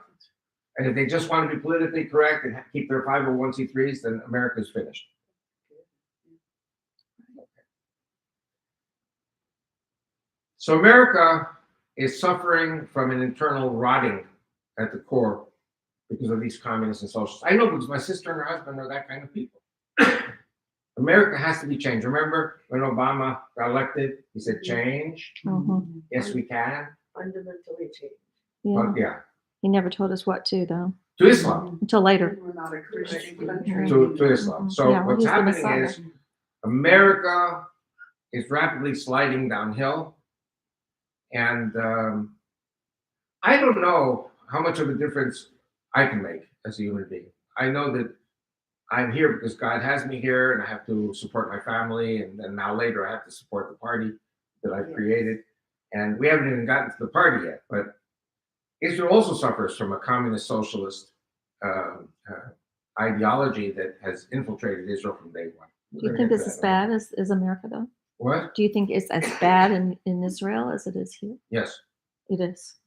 And if they just want to be politically correct and keep their 501c3s, then America's finished. So America is suffering from an internal rotting at the core because of these communists and socialists. I know because my sister and her husband are that kind of people. America has to be changed. Remember when Obama got elected, he said, change. Mhm. Yes, we can. Fundamentally changed. Yeah. But yeah, He never told us what to, though, to Islam, until later. We're not a Christian country. to Islam. So Yeah, well, what's he's the happening Messiah. is America is rapidly sliding downhill. And I don't know how much of a difference I can make as a human being. I know that I'm here because God has me here and I have to support my family. And then now later I have to support the party that I've created. And we haven't even gotten to the party yet. But Israel also suffers from a communist socialist ideology that has infiltrated Israel from day one. Do you think it's as bad as America, though? What? Do you think it's as bad in Israel as it is here? Yes. It is.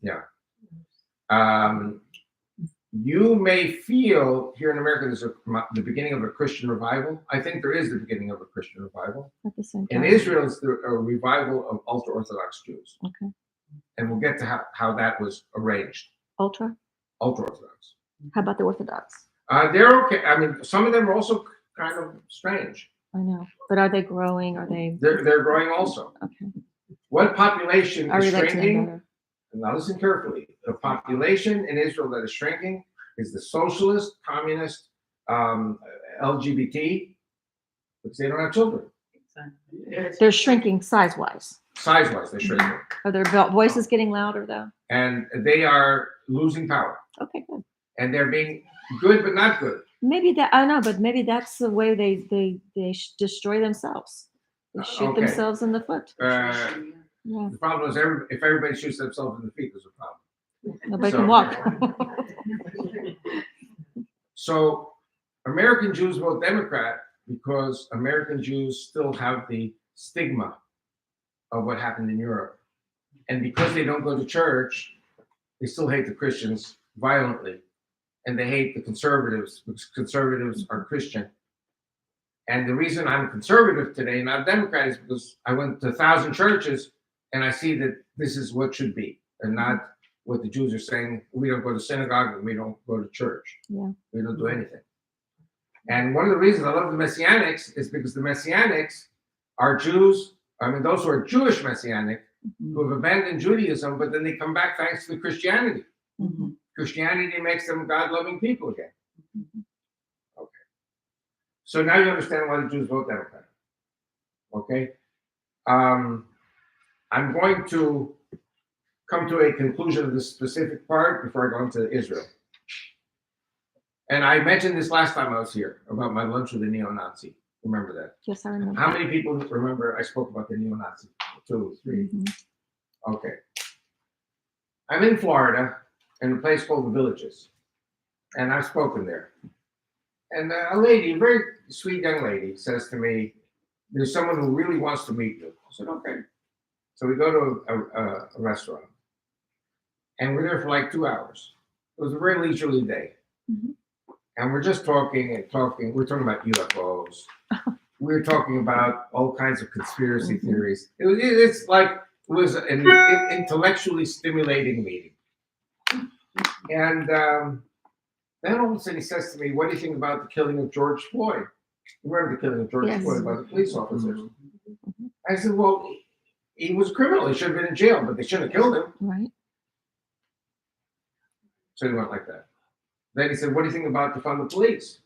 You may feel here in America there's the beginning of a Christian revival. I think there is the beginning of a Christian revival. At the same In time. Israel, it's a revival of ultra-Orthodox Jews. Okay. And we'll get to how that was arranged. Ultra. Ultra-Orthodox. How about the Orthodox? They're okay. I mean, some of them are also kind of strange. I know, but are they growing? Are they They're growing also. okay? What population I is relate to them shrinking? better. Now listen carefully. The population in Israel that is shrinking is the socialist, communist, LGBT, because they don't have children. They're shrinking size-wise. Size-wise, they're shrinking. Are their voices getting louder, though? And they are losing power. Okay, good. And they're being good but not good. Maybe that I know, but maybe that's the way they destroy themselves. They shoot Okay. themselves in the foot. Yeah, The problem is if everybody shoots themselves in the feet, there's a problem. nobody So- can walk. So American Jews vote Democrat because American Jews still have the stigma of what happened in Europe. And because they don't go to church, they still hate the Christians violently. And they hate the conservatives because conservatives are Christian. And the reason I'm conservative today, not Democrat, is because I went to 1,000 churches and I see that this is what should be and not what the Jews are saying. We don't go to synagogue and we don't go to church. Yeah. We don't do anything. And one of the reasons I love the Messianics is because the Messianics are Jews, I mean, those who are Jewish Messianic, who have abandoned Judaism, but then they come back thanks to the Christianity. Mhm. Christianity makes them God-loving people again. Okay. So now you understand why the Jews vote Democrat. Okay. I'm going to come to a conclusion of this specific part before I go into Israel. And I mentioned this last time I was here about my lunch with a neo-Nazi. Remember that? Yes, I remember. How many people remember I spoke about the neo-Nazi? 2, 3. Mhm. Okay. I'm in Florida, in a place called the Villages. And I've spoken there. And a lady, a very sweet young lady, says to me, there's someone who really wants to meet you. I said, okay. So we go to a restaurant. And we're there for like 2 hours. It was a very leisurely day. Mhm. And we're just talking and talking. We're talking about UFOs. We're talking about all kinds of conspiracy theories. It's like it was an intellectually stimulating meeting. And then all of a sudden he says to me, what do you think about the killing of George Floyd? You remember the killing of George Yes. Floyd by the police officers? I said, well, he was a criminal. He should have been in jail, but they shouldn't have killed him. Right. So he went like that. Then he said, what do you think about defund the police?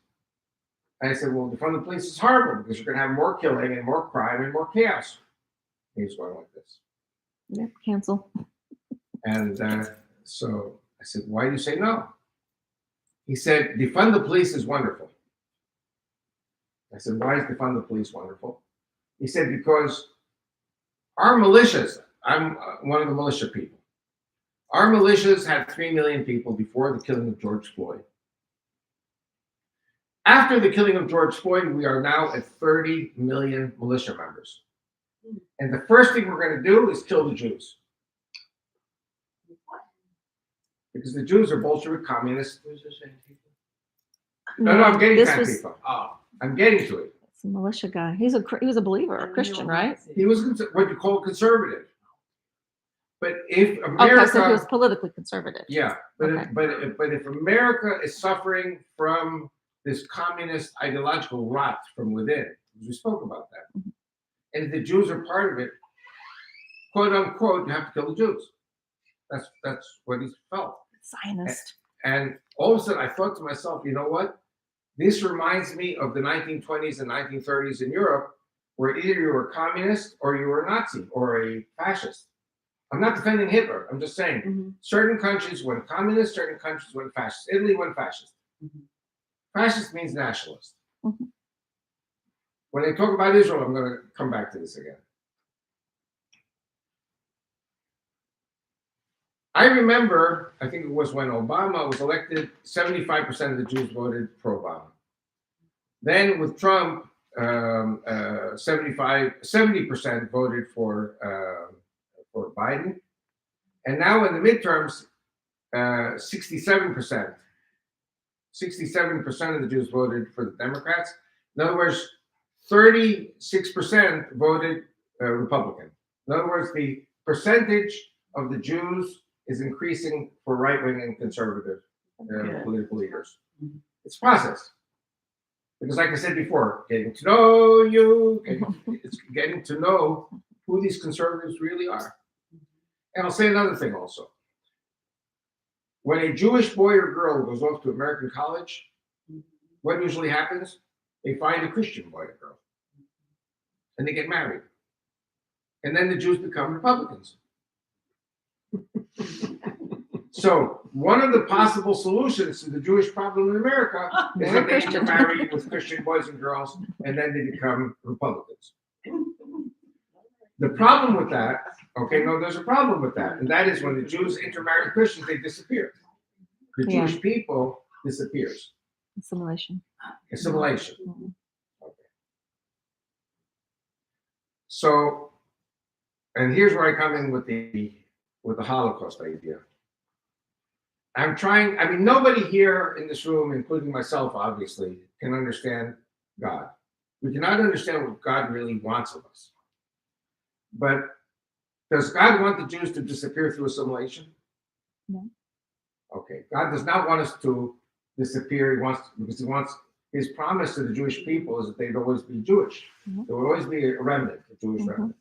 And I said, well, defund the police is horrible because you're going to have more killing and more crime and more chaos. He was going like this. Yeah. Cancel. And so I said, why do you say no? He said, defund the police is wonderful. I said, why is defund the police wonderful? He said, because our militias, I'm one of the militia people. Our militias had 3 million people before the killing of George Floyd. After the killing of George Floyd, we are now at 30 million militia members. And the first thing we're going to do is kill the Jews. Because the Jews are Bolshevik communists. No, I'm getting this to was people. I'm getting to it. it's a militia guy. He was a believer, a Christian, right? He was what you call conservative. But if Okay, America, so he was politically conservative. yeah, but Okay. if America is suffering from this communist ideological rot from within, we spoke about that, and if the Jews are part of it, quote unquote, you have to kill the Jews. That's what he felt. Zionist. And all of a sudden, I thought to myself, you know what? This reminds me of the 1920s and 1930s in Europe, where either you were a communist or you were a Nazi or a fascist. I'm not defending Hitler. I'm just saying certain countries went communist, certain countries went fascist. Italy went fascist. Fascist means nationalist. Mhm. When they talk about Israel, I'm going to come back to this again. I remember, I think it was when Obama was elected, 75% of the Jews voted for Obama. Then with Trump, 70% voted for Biden. And now in the midterms, 67% of the Jews voted for the Democrats. In other words, 36% voted Republican. In other words, the percentage of the Jews is increasing for right-wing and conservative political leaders. It's a process. Because like I said before, getting to know you, it's getting to know who these conservatives really are. And I'll say another thing also. When a Jewish boy or girl goes off to American college, what usually happens? They find a Christian boy or girl. And they get married. And then the Jews become Republicans. So one of the possible solutions to the Jewish problem in America is that they intermarry with Christian boys and girls, and then they become Republicans. The problem with that, there's a problem with that, and that is when the Jews intermarry with Christians, they disappear. The Yeah. Jewish people disappears. Assimilation. Assimilation. Mhm. Okay. So, and here's where I come in with the Holocaust idea. Nobody here in this room, including myself, obviously, can understand God. We cannot understand what God really wants of us. But does God want the Jews to disappear through assimilation? No. Okay. God does not want us to disappear. Because he wants his promise to the Jewish people is that they'd always be Jewish. Mhm. There will always be a remnant, a Jewish remnant.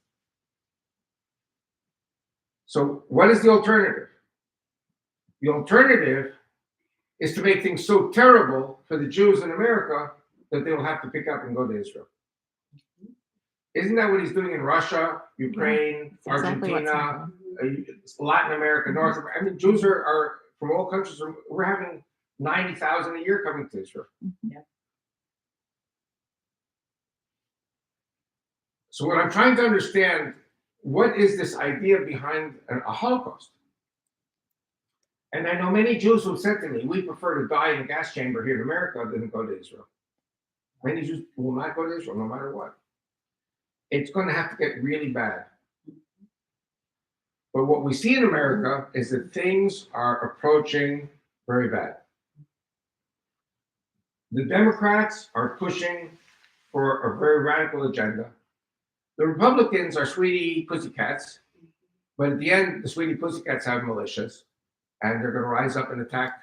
So what is the alternative? The alternative is to make things so terrible for the Jews in America that they will have to pick up and go to Israel. Isn't that what he's doing in Russia, Ukraine, That's exactly what's Argentina, happening. Latin America, North America? Jews are from all countries. We're having 90,000 a year coming to Israel. Mhm. So what I'm trying to understand, what is this idea behind a Holocaust? And I know many Jews who said to me, we prefer to die in a gas chamber here in America than go to Israel. Many Jews will not go to Israel no matter what. It's going to have to get really bad. But what we see in America is that things are approaching very bad. The Democrats are pushing for a very radical agenda. The Republicans are sweetie pussycats, but at the end, the sweetie pussycats have militias, and they're going to rise up and attack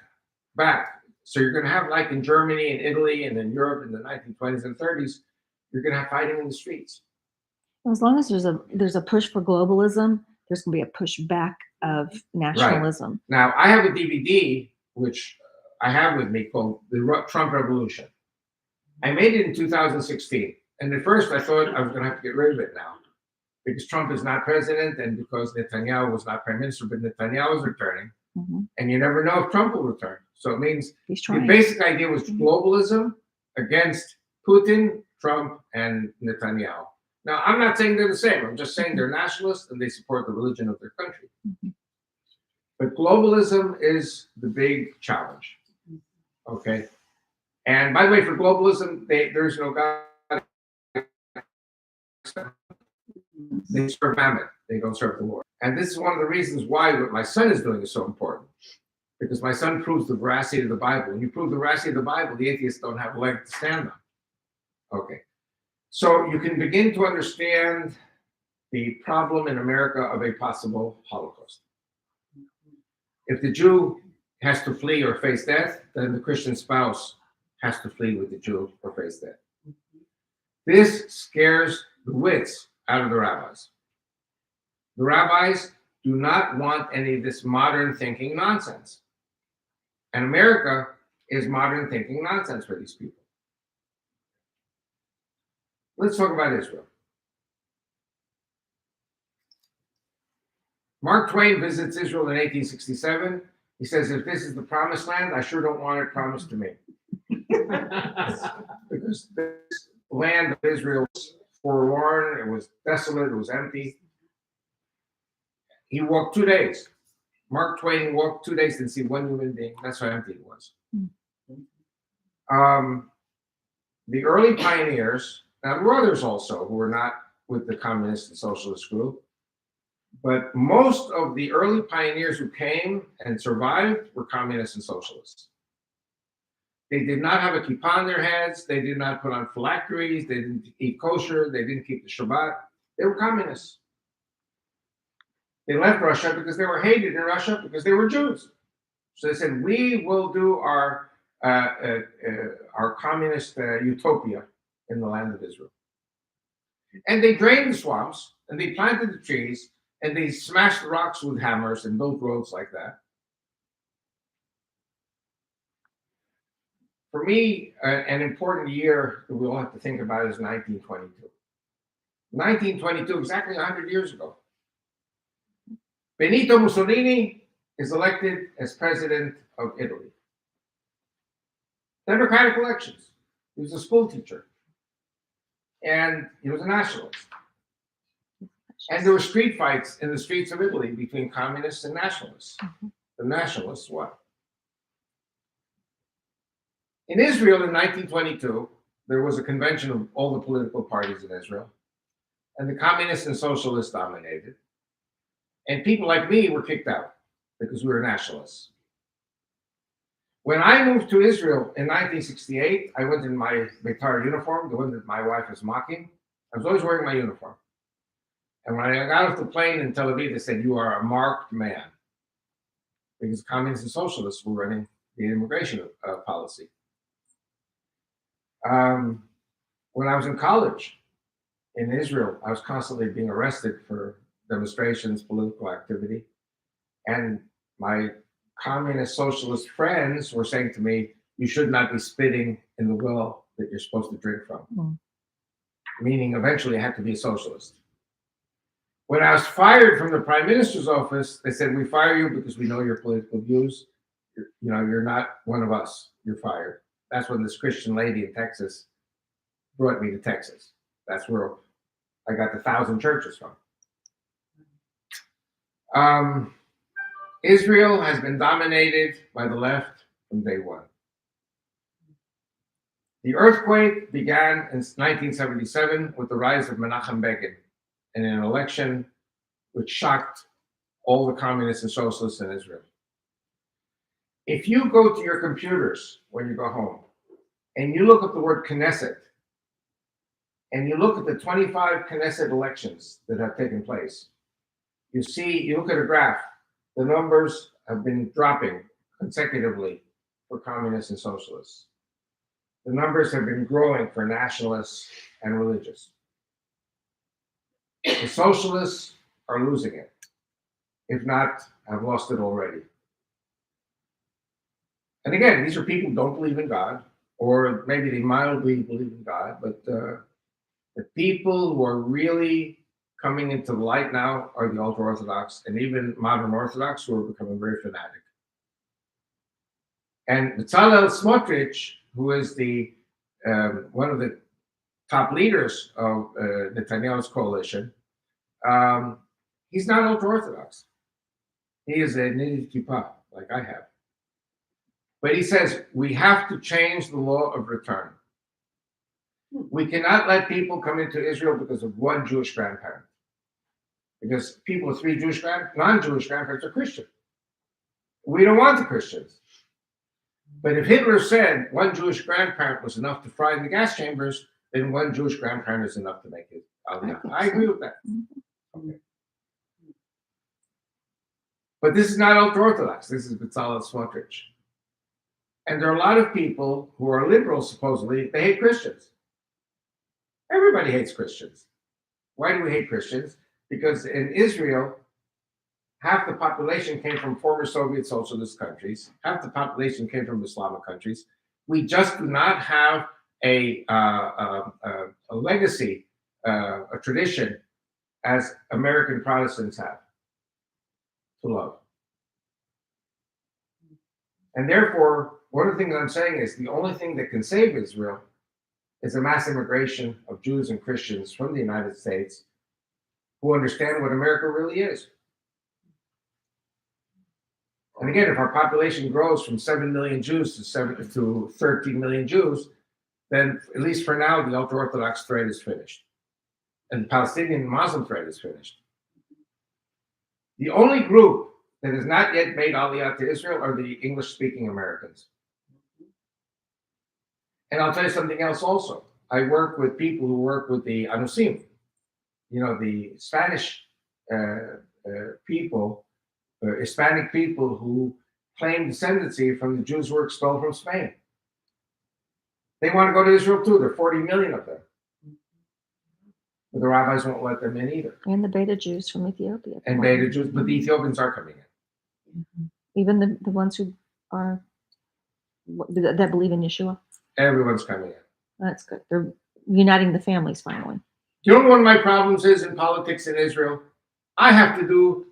back. So you're going to have, like in Germany and Italy and in Europe in the 1920s and 30s, you're going to have fighting in the streets. As long as there's a push for globalism, there's going to be a push back of nationalism. Now, I have a DVD, which I have with me, called The Trump Revolution. I made it in 2016. And at first I thought I was going to have to get rid of it now because Trump is not president and because Netanyahu was not prime minister, but Netanyahu is returning. Mm-hmm. And you never know if Trump will return. So it means He's the trying. basic idea was globalism against Putin, Trump, and Netanyahu. Now, I'm not saying they're the same. I'm just saying they're nationalists and they support the religion of their country. Mm-hmm. But globalism is the big challenge. Okay? And by the way, for globalism, there's no God. They serve Mammon. They don't serve the Lord. And this is one of the reasons why what my son is doing is so important. Because my son proves the veracity of the Bible. When you prove the veracity of the Bible, the atheists don't have a leg to stand on. Okay. So you can begin to understand the problem in America of a possible Holocaust. If the Jew has to flee or face death, then the Christian spouse has to flee with the Jew or face death. This scares the wits out of the rabbis. The rabbis do not want any of this modern thinking nonsense. And America is modern thinking nonsense for these people. Let's talk about Israel. Mark Twain visits Israel in 1867. He says, if this is the promised land, I sure don't want it promised to me. Because this land of Israel was forlorn, it was desolate, it was empty. He walked 2 days. Mark Twain walked 2 days and see one human being. That's how empty it was. The early pioneers, now there were others also who were not with the communist and socialist group, but most of the early pioneers who came and survived were communists and socialists. They did not have a kippah on their heads. They did not put on phylacteries. They didn't eat kosher. They didn't keep the Shabbat. They were communists. They left Russia because they were hated in Russia because they were Jews. So they said, we will do our communist utopia in the land of Israel. And they drained the swamps, and they planted the trees, and they smashed the rocks with hammers and built roads like that. For me, an important year that we all have to think about is 1922. 1922, exactly 100 years ago. Benito Mussolini is elected as president of Italy. Democratic elections. He was a school teacher. And he was a nationalist. And there were street fights in the streets of Italy between communists and nationalists. The nationalists won. In Israel in 1922, there was a convention of all the political parties in Israel. And the communists and socialists dominated. And people like me were kicked out because we were nationalists. When I moved to Israel in 1968, I went in my Beitar uniform, the one that my wife is mocking. I was always wearing my uniform. And when I got off the plane in Tel Aviv, they said, you are a marked man. Because communists and socialists were running the immigration policy. When I was in college in Israel, I was constantly being arrested for demonstrations, political activity. And my communist socialist friends were saying to me, you should not be spitting in the well that you're supposed to drink from. Meaning eventually I had to be a socialist. When I was fired from the prime minister's office, they said, we fire you because we know your political views. You're not one of us, you're fired. That's when this Christian lady in Texas brought me to Texas. That's where I got the 1,000 churches from. Israel has been dominated by the left from day one. The earthquake began in 1977 with the rise of Menachem Begin in an election which shocked all the communists and socialists in Israel. If you go to your computers when you go home and you look up the word Knesset and you look at the 25 Knesset elections that have taken place, you look at a graph, the numbers have been dropping consecutively for communists and socialists. The numbers have been growing for nationalists and religious. The socialists are losing it, if not have lost it already. And again, these are people who don't believe in God, or maybe they mildly believe in God, but the people who are really coming into the light now are the ultra-Orthodox and even modern Orthodox who are becoming very fanatic. And Bezalel Smotrich, who is the one of the top leaders of Netanyahu's coalition, he's not ultra-Orthodox. He is a Nidid Kippah, like I have. But he says, we have to change the law of return. We cannot let people come into Israel because of one Jewish grandparent. Because people with three non-Jewish grandparents are Christian. We don't want the Christians. But if Hitler said one Jewish grandparent was enough to fry in the gas chambers, then one Jewish grandparent is enough to make it. I agree with that. Okay. But this is not ultra-Orthodox. This is Bezalel Smotrich. And there are a lot of people who are liberals, supposedly, they hate Christians. Everybody hates Christians. Why do we hate Christians? Because in Israel, half the population came from former Soviet socialist countries. Half the population came from Islamic countries. We just do not have a legacy, a tradition, as American Protestants have to love. And therefore, one of the things I'm saying is the only thing that can save Israel is a mass immigration of Jews and Christians from the United States who understand what America really is. And again, if our population grows from 7 million Jews to 13 million Jews, then at least for now, the ultra-Orthodox threat is finished. And the Palestinian Muslim threat is finished. The only group that has not yet made Aliyah to Israel are the English-speaking Americans. And I'll tell you something else also. I work with people who work with the Anusim, the Spanish people, Hispanic people who claim descendancy from the Jews who were expelled from Spain. They want to go to Israel too. There are 40 million of them. But the rabbis won't let them in either. And the Beta Jews from Ethiopia. And Beta Jews, but the Ethiopians are coming in. Even the ones who are that believe in Yeshua. Everyone's coming in. That's good. They're uniting the families finally. You know what one of my problems is in politics in Israel? I have to do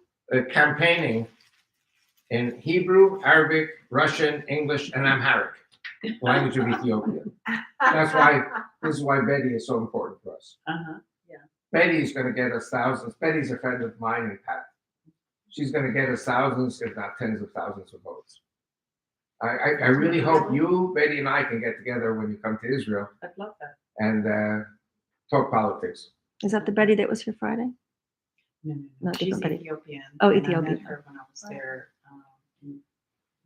campaigning in Hebrew, Arabic, Russian, English, and Amharic, language of Ethiopia. This is why Betty is so important for us. Betty is going to get us thousands. Betty's a friend of mine and Pat. She's going to get us thousands, if not tens of thousands of votes. I really hope you, Betty, and I can get together when you come to Israel. I'd love that. And talk politics. Is that the Betty that was here Friday? No, She's different Betty. Ethiopian. Oh, and Ethiopian. I met her when I was there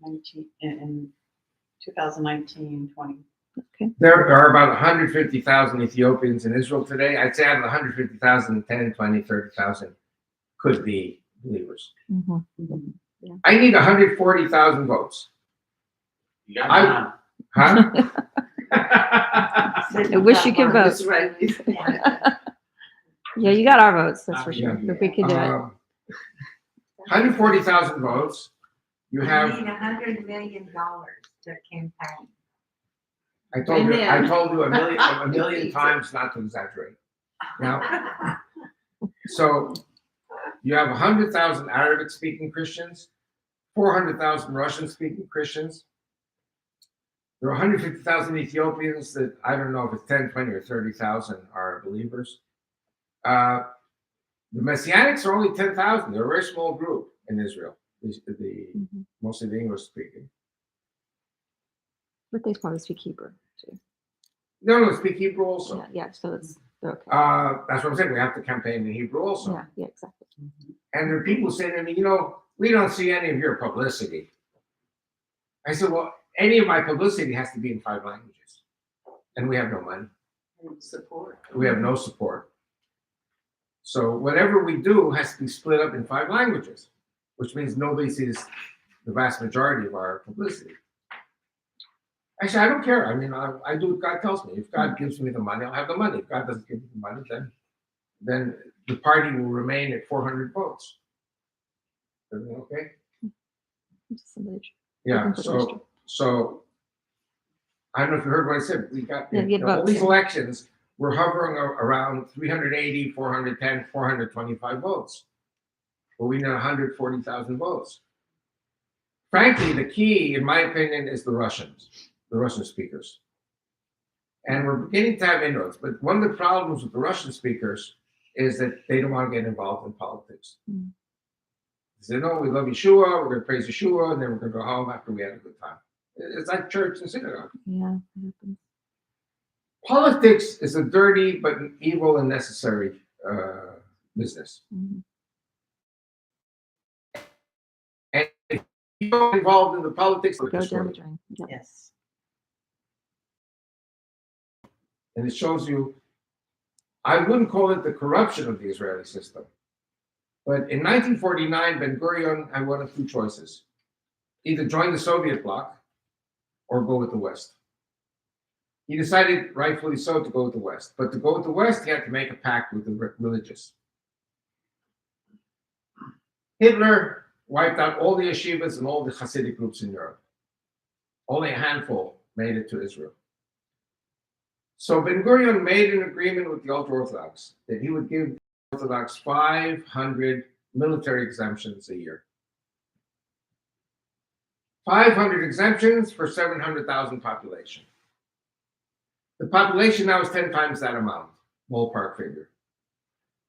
in 2019, 20. Okay. There are about 150,000 Ethiopians in Israel today. I'd say out of the 150,000, 10, 20, 30,000 could be believers. Mm-hmm. I need 140,000 votes. You got Huh? I wish you could vote. Right. Yeah, you got our votes, that's for sure. If we could do it. 140,000 votes. You We have. need $100 million to campaign. I told you a million, a Amen. million times not to exaggerate. Now, so you have 100,000 Arabic-speaking Christians, 400,000 Russian-speaking Christians. There are 150,000 Ethiopians that I don't know if it's 10, 20, or 30,000 are believers. The Messianics are only 10,000. They're a very small group in Israel. Mhm. mostly the English speaking. But they probably speak Hebrew too. No, speak Hebrew also. Yeah, yeah. So it's they're okay. That's what I'm saying. We have to campaign in Hebrew also. Yeah, yeah, exactly. And there are people saying to me, we don't see any of your publicity. I said, well, any of my publicity has to be in 5 languages. And we have no money. Support. We have no support. So whatever we do has to be split up in 5 languages, which means nobody sees the vast majority of our publicity. Actually, I don't care. I mean, I do what God tells me. If God gives me the money, I'll have the money. If God doesn't give me the money, then the party will remain at 400 votes. Everything okay? Somebody- Yeah. Looking for the history. So I don't know if you heard what I said. We got Yeah, you had all votes, these yeah. elections. We're hovering around 380, 410, 425 votes. But we need 140,000 votes. Frankly, the key, in my opinion, is the Russian speakers. And we're beginning to have inroads. But one of the problems with the Russian speakers is that they don't want to get involved in politics. Mm. They say, no, we love Yeshua, we're going to praise Yeshua, and then we're going to go home after we had a good time. It's like church and synagogue. Yeah, it happens. Politics is a dirty but evil and necessary business. Mhm. And if you don't get involved in the politics, Go it's down the destroyed. drain. Yep. Yes. And it shows you, I wouldn't call it the corruption of the Israeli system. But in 1949, Ben Gurion had one of 2 choices. Either join the Soviet bloc or go with the West. He decided, rightfully so, to go with the West. But to go with the West, he had to make a pact with the religious. Hitler wiped out all the yeshivas and all the Hasidic groups in Europe. Only a handful made it to Israel. So Ben Gurion made an agreement with the ultra-Orthodox that he would give the Orthodox 500 military exemptions a year. 500 exemptions for 700,000 population. The population now is 10 times that amount, ballpark figure.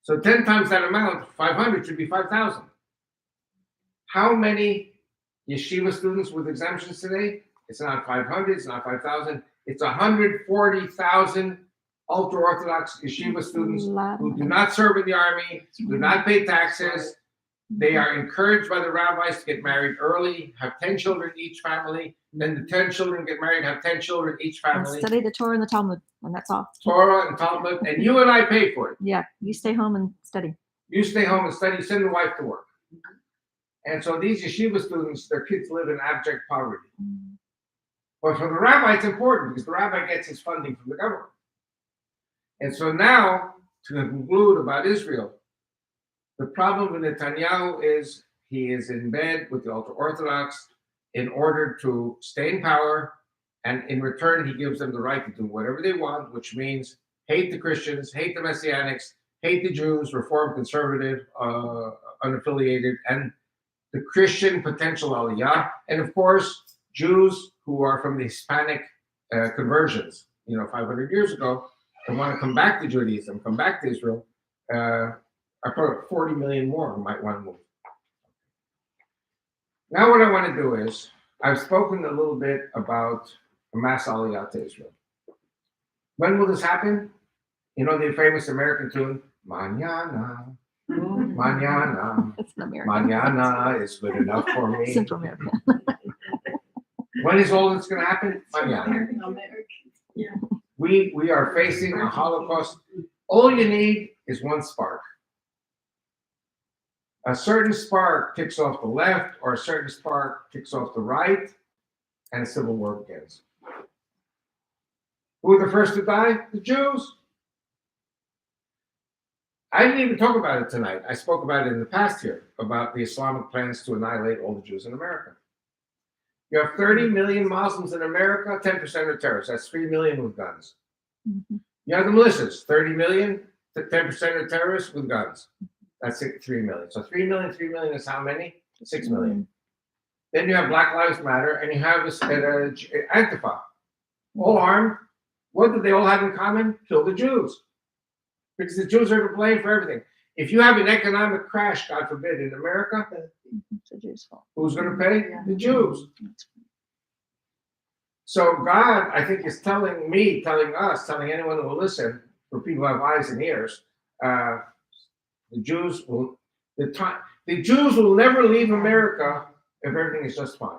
So 10 times that amount, 500 should be 5,000. How many yeshiva students with exemptions today? It's not 500, it's not 5,000. It's 140,000 ultra-Orthodox yeshiva students who do not serve in the army, do not pay taxes. They are encouraged by the rabbis to get married early, have 10 children each family. Then the 10 children get married, have 10 children each And family. study the Torah and the Talmud, and that's all. Torah and Talmud, and you and I pay for it. Yeah, you stay home and study. You stay home and study, send the wife to work. And so these yeshiva students, their kids live in abject poverty. Mm. But for the rabbi, it's important because the rabbi gets his funding from the government. And so now, to conclude about Israel, the problem with Netanyahu is he is in bed with the ultra-Orthodox in order to stay in power, and in return, he gives them the right to do whatever they want, which means hate the Christians, hate the Messianics, hate the Jews, Reform, Conservative, unaffiliated, and the Christian potential Aliyah, and of course, Jews who are from the Hispanic conversions, 500 years ago, and want to come back to Judaism, come back to Israel. I put 40 million more who might want to move. Now what I want to do is, I've spoken a little bit about a mass Aliyah to Israel. When will this happen? You know the famous American tune, Mañana, Mañana, It's an American. Mañana is good enough for me. Central America. When is all this going to happen? Mañana. We are facing a Holocaust. All you need is one spark. A certain spark kicks off the left, or a certain spark kicks off the right, and a civil war begins. Who are the first to die? The Jews. I didn't even talk about it tonight. I spoke about it in the past here, about the Islamic plans to annihilate all the Jews in America. You have 30 million Muslims in America, 10% are terrorists. That's 3 million with guns. Mhm. You have the militias, 30 million, 10% are terrorists with guns. That's 3 million. So 3 million is how many? 6 million. Then you have Black Lives Matter, and you have Antifa, all armed. What do they all have in common? Kill the Jews. Because the Jews are to blame for everything. If you have an economic crash, God forbid, in America, It's the Jews' fault. who's going to pay? Yeah. The Jews. So God, I think, is telling me, telling us, telling anyone who will listen, for people who have eyes and ears, the Jews will never leave America if everything is just fine.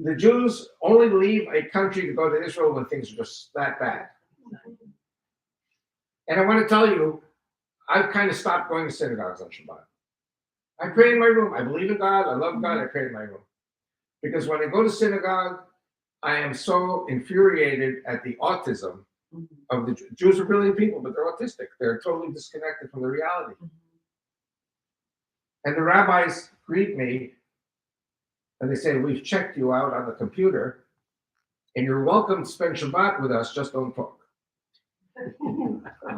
The Jews only leave a country to go to Israel when things are just that bad. And I want to tell you, I've kind of stopped going to synagogues on Shabbat. I pray in my room. I believe in God. I love God. I pray in my room. Because when I go to synagogue, I am so infuriated at the autism of the Jews are brilliant people, but they're autistic. They're totally disconnected from the reality. And the rabbis greet me and they say, we've checked you out on the computer and you're welcome to spend Shabbat with us, just don't talk.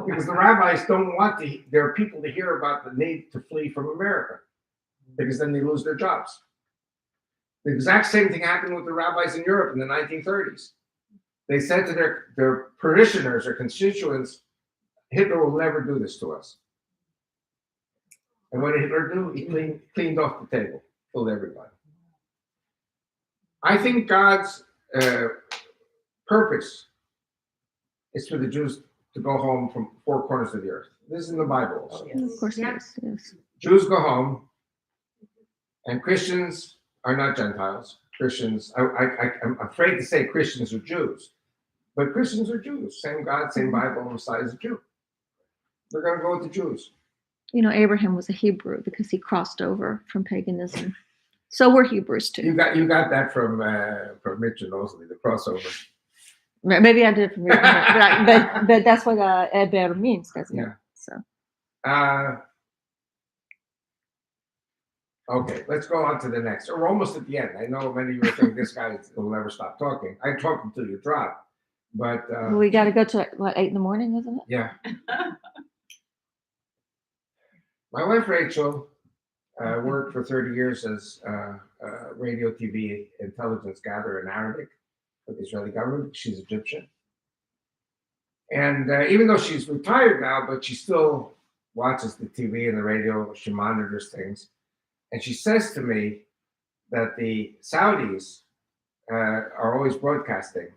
Because the rabbis don't want their people to hear about the need to flee from America, because then they lose their jobs. The exact same thing happened with the rabbis in Europe in the 1930s. They said to their parishioners or constituents, Hitler will never do this to us. And what did Hitler do? He cleaned off the table, killed everybody. I think God's purpose is for the Jews to go home from four corners of the earth. This is in the Bible also. Of course it Yeah. is. Yes. Jews go home, and Christians are not Gentiles. Christians, I'm afraid to say Christians are Jews, but Christians are Jews. Same God, same Bible, Messiah is a Jew. They're going to go with the Jews. You know, Abraham was a Hebrew because he crossed over from paganism. So we're Hebrews You too. got that from Mitch and Mosley, the crossover. Maybe I did it from but that's what Eber means, doesn't it? Yeah. So Okay, let's go on to the next. We're almost at the end. I know many of you are thinking this guy will never stop talking. I talk until you drop, but we got to go to what 8 a.m, isn't it? yeah. My wife Rachel worked for 30 years as radio, TV, intelligence gatherer in Arabic for the Israeli government. She's Egyptian. And even though she's retired now, but she still watches the TV and the radio. She monitors things. And she says to me that the Saudis are always broadcasting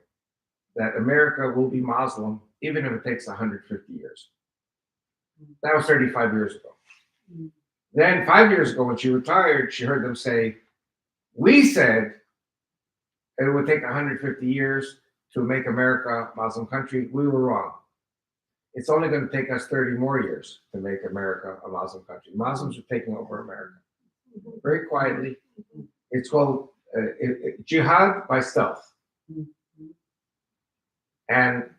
that America will be Muslim even if it takes 150 years. That was 35 years ago. Then 5 years ago, when she retired, she heard them say, we said it would take 150 years to make America a Muslim country. We were wrong. It's only going to take us 30 more years to make America a Muslim country. Muslims are taking over America very quietly. It's called jihad by stealth. And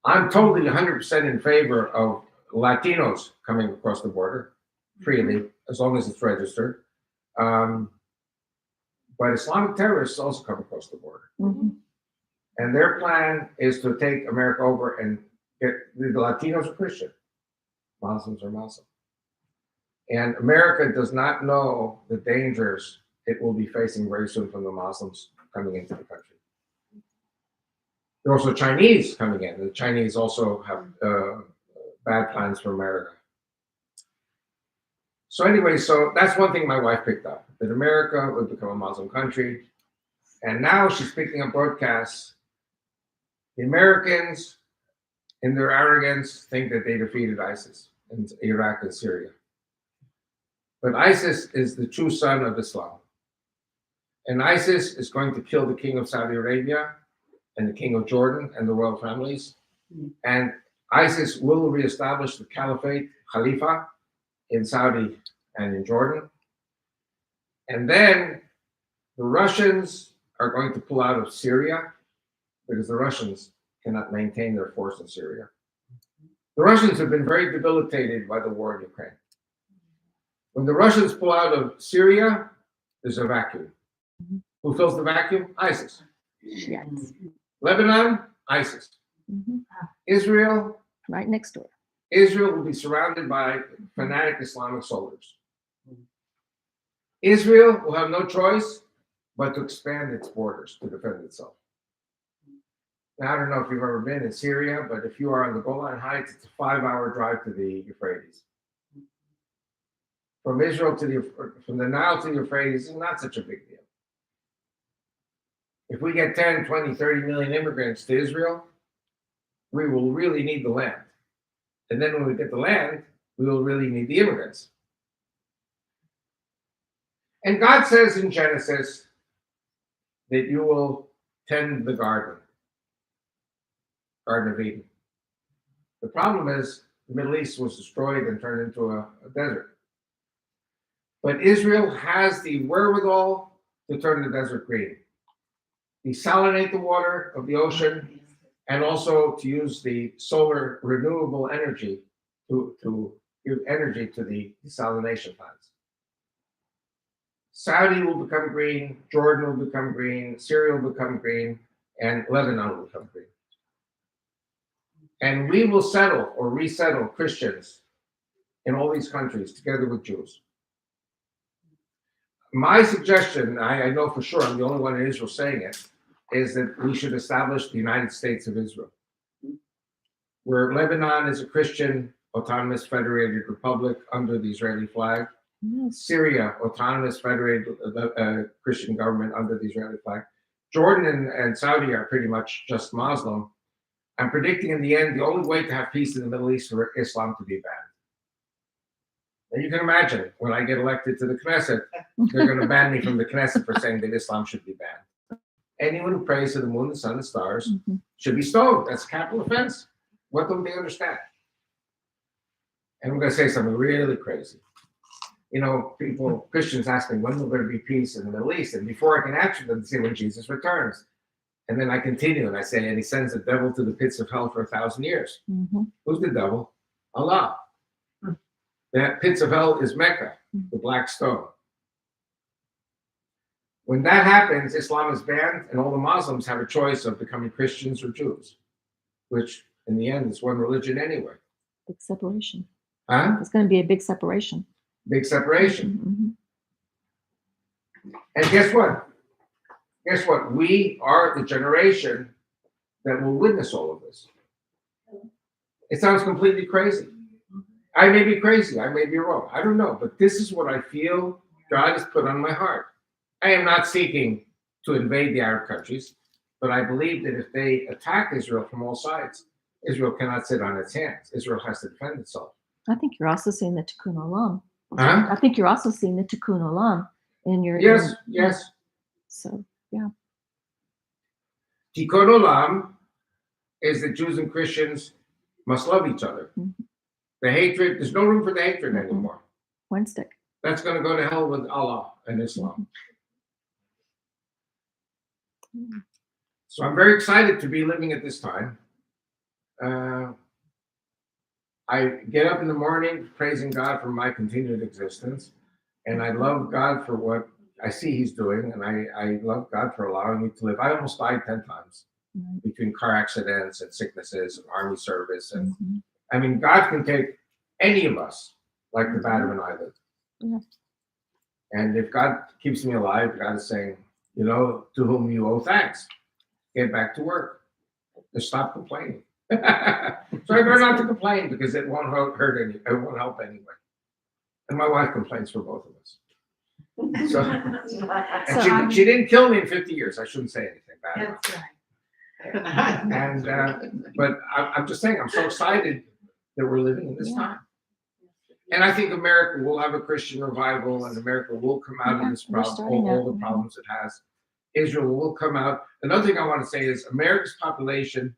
I'm totally 100% in favor of Latinos coming across the border freely, as long as it's registered. But Islamic terrorists also come across the border. Mhm. And their plan is to take America over and get the Latinos are Christian, Muslims are Muslim. And America does not know the dangers it will be facing very soon from the Muslims coming into the country. There are also Chinese coming in. The Chinese also have bad plans for America. So anyway, so that's one thing my wife picked up, that America would become a Muslim country. And now she's picking up broadcasts. The Americans, in their arrogance, think that they defeated ISIS in Iraq and Syria. But ISIS is the true son of Islam. And ISIS is going to kill the king of Saudi Arabia and the king of Jordan and the royal families. And ISIS will reestablish the caliphate, Khalifa, in Saudi and in Jordan. And then the Russians are going to pull out of Syria because the Russians cannot maintain their force in Syria. The Russians have been very debilitated by the war in Ukraine. When the Russians pull out of Syria, there's a vacuum. Who fills the vacuum? ISIS. Yes. Lebanon, ISIS. Mhm. Israel, Right next door. Israel will be surrounded by fanatic Islamic soldiers. Israel will have no choice but to expand its borders to defend itself. Now, I don't know if you've ever been in Syria, but if you are on the Golan Heights, it's a 5-hour drive to the Euphrates. from Israel from the Nile to the Euphrates is not such a big deal. If we get 10, 20, 30 million immigrants to Israel, we will really need the land. And then when we get the land, we will really need the immigrants. And God says in Genesis that you will tend the Garden of Eden. The problem is the Middle East was destroyed and turned into a desert. But Israel has the wherewithal to turn the desert green, desalinate the water of the ocean, and also to use the solar renewable energy to give energy to the desalination plants. Saudi will become green, Jordan will become green, Syria will become green, and Lebanon will become green. And we will settle or resettle Christians in all these countries together with Jews. My suggestion, I know for sure I'm the only one in Israel saying it, is that we should establish the United States of Israel, where Lebanon is a Christian autonomous federated republic under the Israeli flag. Syria, autonomous federated Christian government under the Israeli flag. Jordan and Saudi are pretty much just Muslim. I'm predicting in the end, the only way to have peace in the Middle East is for Islam to be banned. And you can imagine, when I get elected to the Knesset, they're going to ban me from the Knesset for saying that Islam should be banned. Anyone who prays to the moon, the sun, and stars should be stoned. That's a capital offense. What don't they understand? And I'm going to say something really crazy. You know, Christians ask me, when will there be peace in the Middle East? And before I can answer them, they say, when Jesus returns. And then I continue and I say, and he sends the devil to the pits of hell for 1,000 years. Who's the devil? Allah. The pits of hell is Mecca, the black stone. When that happens, Islam is banned, and all the Muslims have a choice of becoming Christians or Jews, which in the end is one religion anyway. Big separation. Huh? It's going to be a big separation. Big separation. And guess what? Guess what? We are the generation that will witness all of this. It sounds completely crazy. I may be crazy. I may be wrong. I don't know. But this is what I feel God has put on my heart. I am not seeking to invade the Arab countries, but I believe that if they attack Israel from all sides, Israel cannot sit on its hands. Israel has to defend itself. I think you're also seeing the Tikkun Olam. Huh? I think you're also seeing the Tikkun Olam in your. Yes, yes. So, yeah. Tikkun Olam is that Jews and Christians must love each other. The hatred, there's no room for the hatred anymore. One stick. That's going to go to hell with Allah and Islam. So I'm very excited to be living at this time. I get up in the morning praising God for my continued existence. And I love God for what I see he's doing. And I love God for allowing me to live. I almost died 10 times between car accidents and sicknesses and army service. And I mean, God can take any of us like the bat of an eyelid. And if God keeps me alive, God is saying, you know, to whom you owe thanks. Get back to work. Just stop complaining. So I better not to complain because it won't it won't help anyway. And my wife complains for both of us. So, and she didn't kill me in 50 years. I shouldn't say anything bad. That's right. And but I'm just saying, I'm so excited that we're living in this time. And I think America will have a Christian revival, and America will come out of this problem, all the problems it has. Israel will come out. Another thing I want to say is America's population,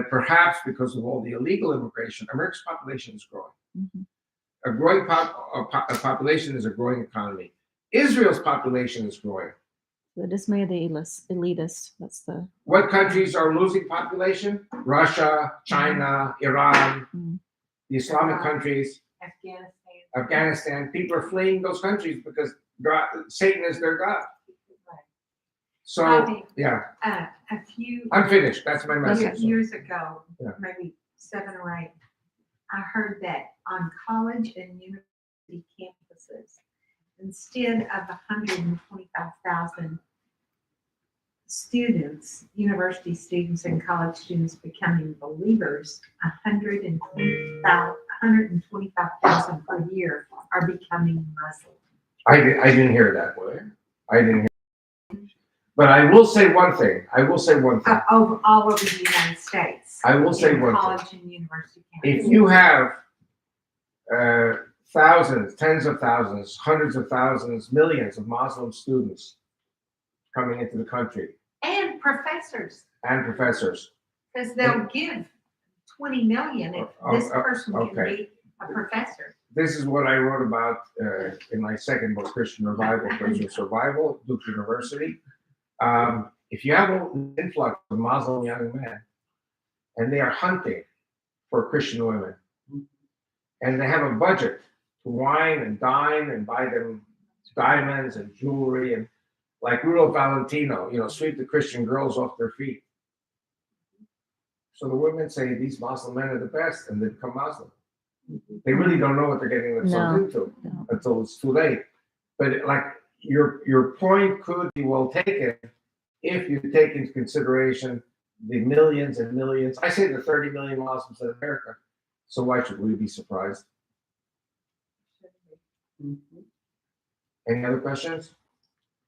perhaps because of all the illegal immigration, America's population is growing. A growing population is a growing economy. Israel's population is growing. The dismay of the elitists. That's the. What countries are losing population? Russia, China, Iran, the Islamic countries, Afghanistan. People are fleeing those countries because Satan is their God. So, yeah. A few I'm finished. That's my message. years ago, Yeah. maybe 7 or 8, I heard that on college and university campuses, instead of 125,000 students, university students and college students becoming believers, 125,000 per year are becoming Muslim. I didn't hear that way. I didn't hear. But I will say one thing. All over the United States. I will say in one thing. college and university If campuses. you have thousands, tens of thousands, hundreds of thousands, millions of Muslim students coming into the country And professors, and professors, because they'll give 20 million if this person can okay. be a professor. this is what I wrote about in my second book, Christian Revival, Christian Survival, Duke University. If you have an influx of Muslim young men, and they are hunting for Christian women, and they have a budget to wine and dine and buy them diamonds and jewelry, and like Rudolph Valentino, sweep the Christian girls off their feet. So the women say these Muslim men are the best, and they become Muslim. They really don't know what they're getting themselves into until it's too late. But your point could be well taken if you take into consideration the millions and millions. I say the 30 million Muslims in America. So why should we be surprised? Any other questions?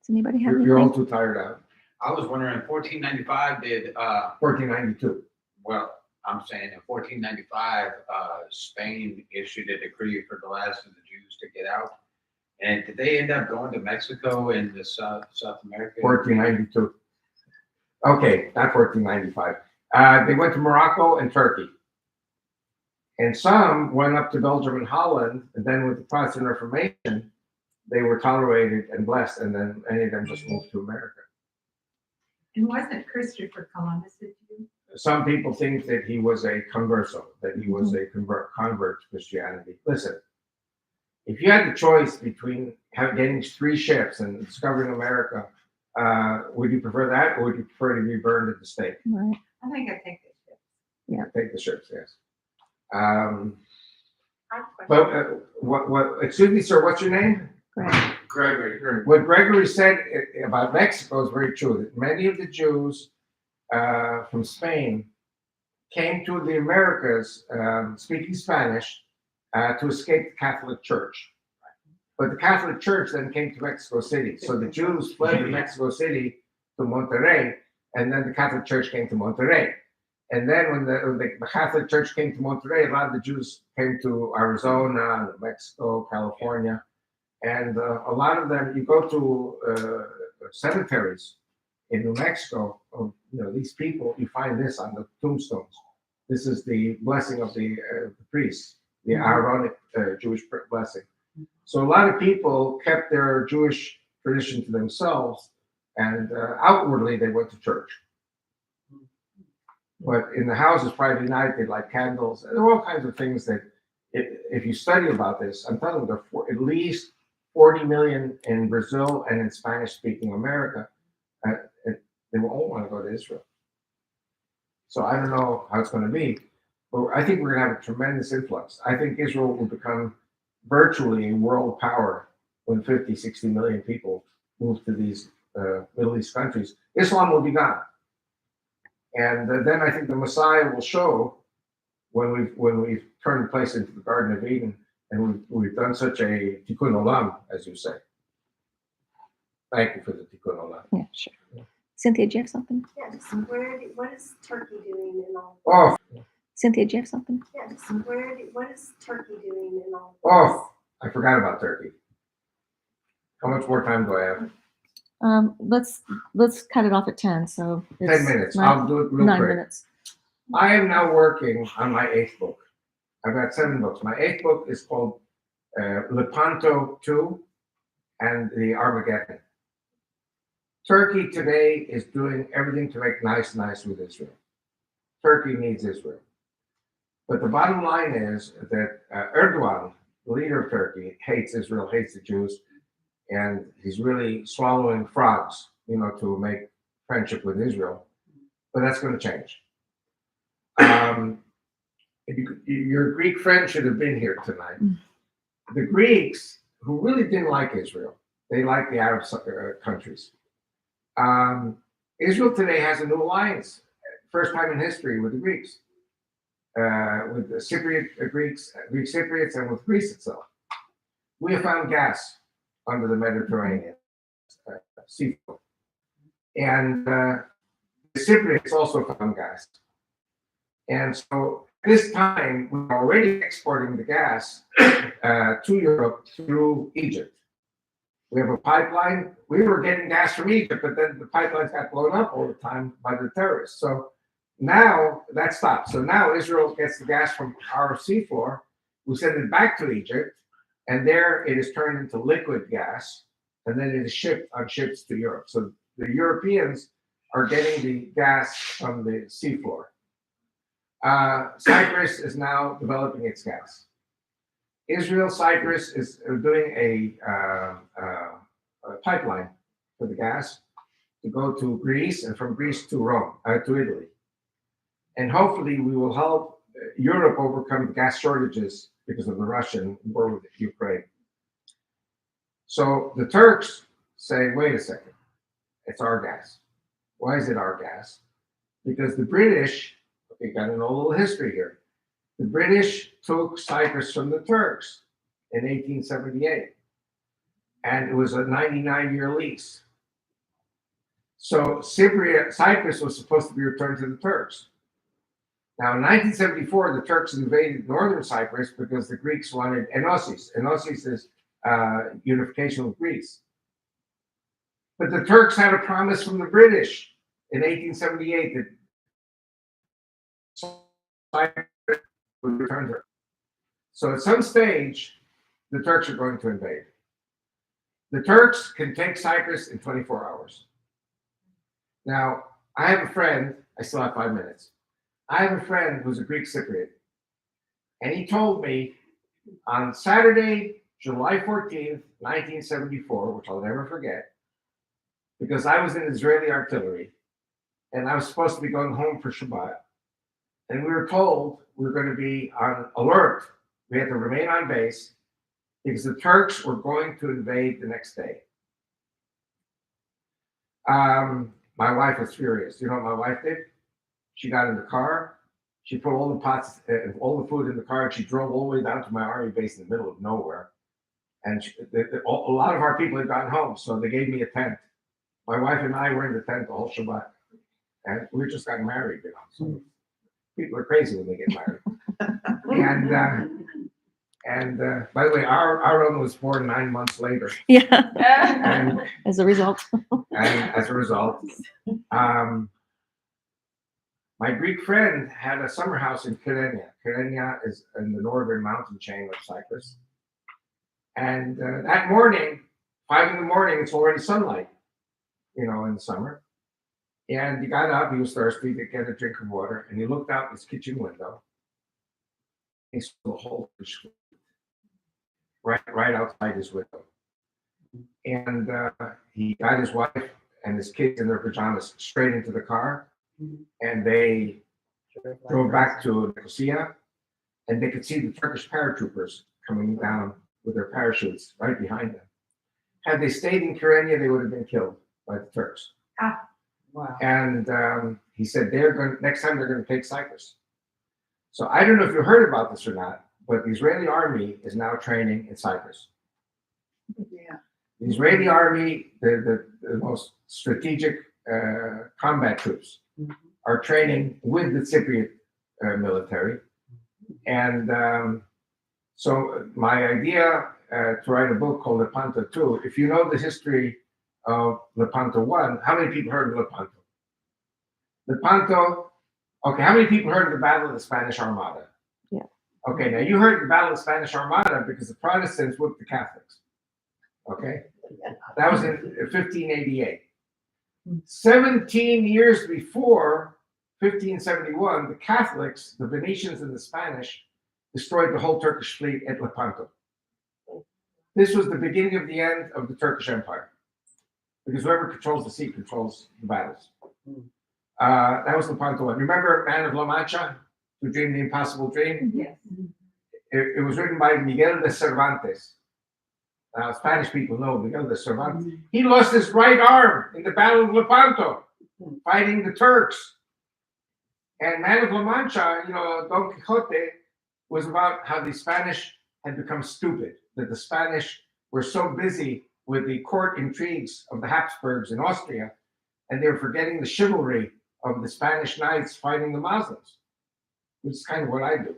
Does anybody have You're all anything? too tired out. I was wondering, in 1495 did, 1492. well, I'm saying in 1495, Spain issued a decree for the last of the Jews to get out. And did they end up going to Mexico and the South America? 1492. Okay, not 1495. They went to Morocco and Turkey. And some went up to Belgium and Holland, and then with the Protestant Reformation, they were tolerated and blessed, and then any of them just moved to America. And wasn't Christopher Columbus a Jew? Some people think that he was a converso, that he was a convert to Christianity. Listen, if you had the choice between getting 3 ships and discovering America, would you prefer that, or would you prefer to be burned at the stake? Right. I think I take this. Take the ships, yes. I have a But question. excuse me, sir, what's your name? Right. Gregory. What Gregory said about Mexico is very true. That many of the Jews from Spain came to the Americas speaking Spanish to escape the Catholic Church. But the Catholic Church then came to Mexico City. So the Jews fled to Mexico City to Monterrey, and then the Catholic Church came to Monterrey. And then when the Catholic Church came to Monterrey, a lot of the Jews came to Arizona, New Mexico, California. And a lot of them, you go to cemeteries in New Mexico, these people, you find this on the tombstones. This is the blessing of the priests, the Aaronic Jewish blessing. So a lot of people kept their Jewish tradition to themselves, and outwardly they went to church. But in the houses Friday night, they light candles. There are all kinds of things that, if you study about this, I'm telling you, there are at least 40 million in Brazil and in Spanish-speaking America. They will all want to go to Israel. So I don't know how it's going to be, but I think we're going to have a tremendous influx. I think Israel will become virtually a world power when 50, 60 million people move to these Middle East countries. Islam will be gone. And then I think the Messiah will show when we've turned the place into the Garden of Eden, and we've done such a tikkun olam, as you say. Thank you for the tikkun olam. Yeah, sure. Cynthia, do you have something? Yeah, just what is Turkey doing in all? Oh, Cynthia, do you have something? Yeah, just what is Turkey doing in all? oh, I forgot about Turkey. How much more time do I have? Let's cut it off at 10. So 10 minutes. nine- I'll do it real 9 quick. minutes. I am now working on my 8th book. I've got 7 books. My 8th book is called Lepanto 2 and the Armageddon. Turkey today is doing everything to make nice with Israel. Turkey needs Israel. But the bottom line is that Erdogan, the leader of Turkey, hates Israel, hates the Jews, and he's really swallowing frogs, to make friendship with Israel. But that's going to change. Your Greek friend should have been here tonight. The Greeks, who really didn't like Israel, they liked the Arab countries. Israel today has a new alliance, first time in history, with the Greeks, with the Greek Cypriots, and with Greece itself. We have found gas under the Mediterranean seafloor, and the Cypriots also found gas. And so this time, we're already exporting the gas to Europe through Egypt. We have a pipeline. We were getting gas from Egypt, but then the pipelines got blown up all the time by the terrorists. So now that stopped. So now Israel gets the gas from our seafloor. We send it back to Egypt, and there it is turned into liquid gas, and then it is shipped on ships to Europe. So the Europeans are getting the gas from the seafloor. Cyprus is now developing its gas. Israel, Cyprus is doing a pipeline for the gas to go to Greece, and from Greece to Rome, to Italy. And hopefully we will help Europe overcome the gas shortages because of the Russian war with Ukraine. So the Turks say, wait a second, it's our gas. Why is it our gas? Because the British, okay, got a little history here. The British took Cyprus from the Turks in 1878, and it was a 99-year lease. So Cyprus was supposed to be returned to the Turks. Now, in 1974, the Turks invaded northern Cyprus because the Greeks wanted enosis. Enosis is unification with Greece. But the Turks had a promise from the British in 1878 that Cyprus would return to her. So at some stage, the Turks are going to invade. The Turks can take Cyprus in 24 hours. Now, I have a friend, I still have 5 minutes. I have a friend who's a Greek Cypriot, and he told me on Saturday, July 14th, 1974, which I'll never forget, because I was in Israeli artillery, and I was supposed to be going home for Shabbat. And we were told we were going to be on alert. We had to remain on base because the Turks were going to invade the next day. My wife was furious. You know what my wife did? She got in the car. She put all the pots, all the food in the car, and she drove all the way down to my army base in the middle of nowhere. And a lot of our people had gone home, so they gave me a tent. My wife and I were in the tent the whole Shabbat, and we just got married, you know. So people are crazy when they get married. And by the way, our own was born 9 months later. Yeah. And, As a result. and as a result, my Greek friend had a summer house in Kyrenia. Kyrenia is in the northern mountain chain of Cyprus. And that morning, 5 in the morning, it's already sunlight, you know, in the summer. And he got up, he was thirsty to get a drink of water, and he looked out his kitchen window. He saw the whole fish right outside his window. And he got his wife and his kids in their pajamas straight into the car, and they drove back to Nicosia, and they could see the Turkish paratroopers coming down with their parachutes right behind them. Had they stayed in Kyrenia, they would have been killed by the Turks. Wow. And he said next time they're going to take Cyprus. So I don't know if you heard about this or not, but the Israeli army is now training in Cyprus. Yeah. The Israeli army, the most strategic combat troops, are training with the Cypriot military. And so my idea to write a book called Lepanto 2, if you know the history of Lepanto 1, how many people heard of Lepanto? Lepanto, okay, how many people heard of the Battle of the Spanish Armada? Yeah. Okay, now you heard the Battle of the Spanish Armada because the Protestants whooped the Catholics. Okay? That was in 1588. 17 years before 1571, the Catholics, the Venetians and the Spanish, destroyed the whole Turkish fleet at Lepanto. This was the beginning of the end of the Turkish Empire, because whoever controls the sea controls the battles. That was Lepanto 1. Remember Man of La Mancha, who dreamed the impossible dream? Yes. It was written by Miguel de Cervantes. Spanish people know Miguel de Cervantes. He lost his right arm in the Battle of Lepanto. fighting the Turks. And Man of La Mancha, Don Quixote, was about how the Spanish had become stupid, that the Spanish were so busy with the court intrigues of the Habsburgs in Austria, and they were forgetting the chivalry of the Spanish knights fighting the Muslims, which is kind of what I do.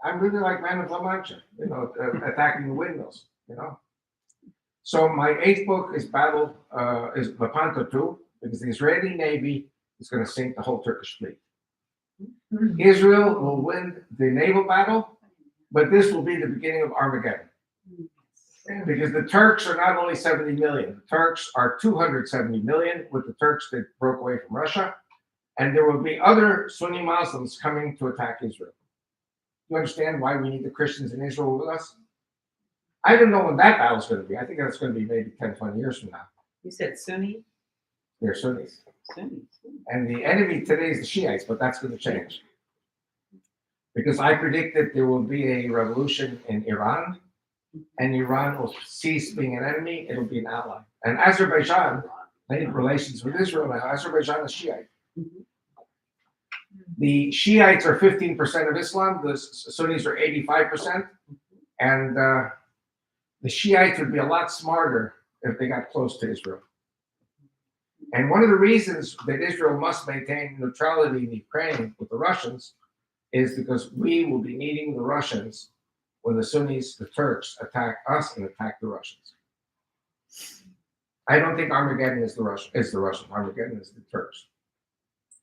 I'm really like Man of La Mancha, attacking the windmills, So my 8th book is is Lepanto 2, because the Israeli Navy is going to sink the whole Turkish fleet. Israel will win the naval battle, but this will be the beginning of Armageddon. Because the Turks are not only 70 million, the Turks are 270 million with the Turks that broke away from Russia, and there will be other Sunni Muslims coming to attack Israel. You understand why we need the Christians in Israel with us? I don't know when that battle's going to be. I think that's going to be maybe 10, 20 years from now. You said Sunni? They're Sunnis. Sunni. And the enemy today is the Shiites, but that's going to change. Because I predict that there will be a revolution in Iran, and Iran will cease being an enemy, it'll be an ally. And Azerbaijan, they have relations with Israel now. Azerbaijan is Shiite. The Shiites are 15% of Islam, the Sunnis are 85%, and the Shiites would be a lot smarter if they got close to Israel. And one of the reasons that Israel must maintain neutrality in Ukraine with the Russians is because we will be needing the Russians when the Sunnis, the Turks, attack us and attack the Russians. I don't think Armageddon is the Russian. Armageddon is the Turks,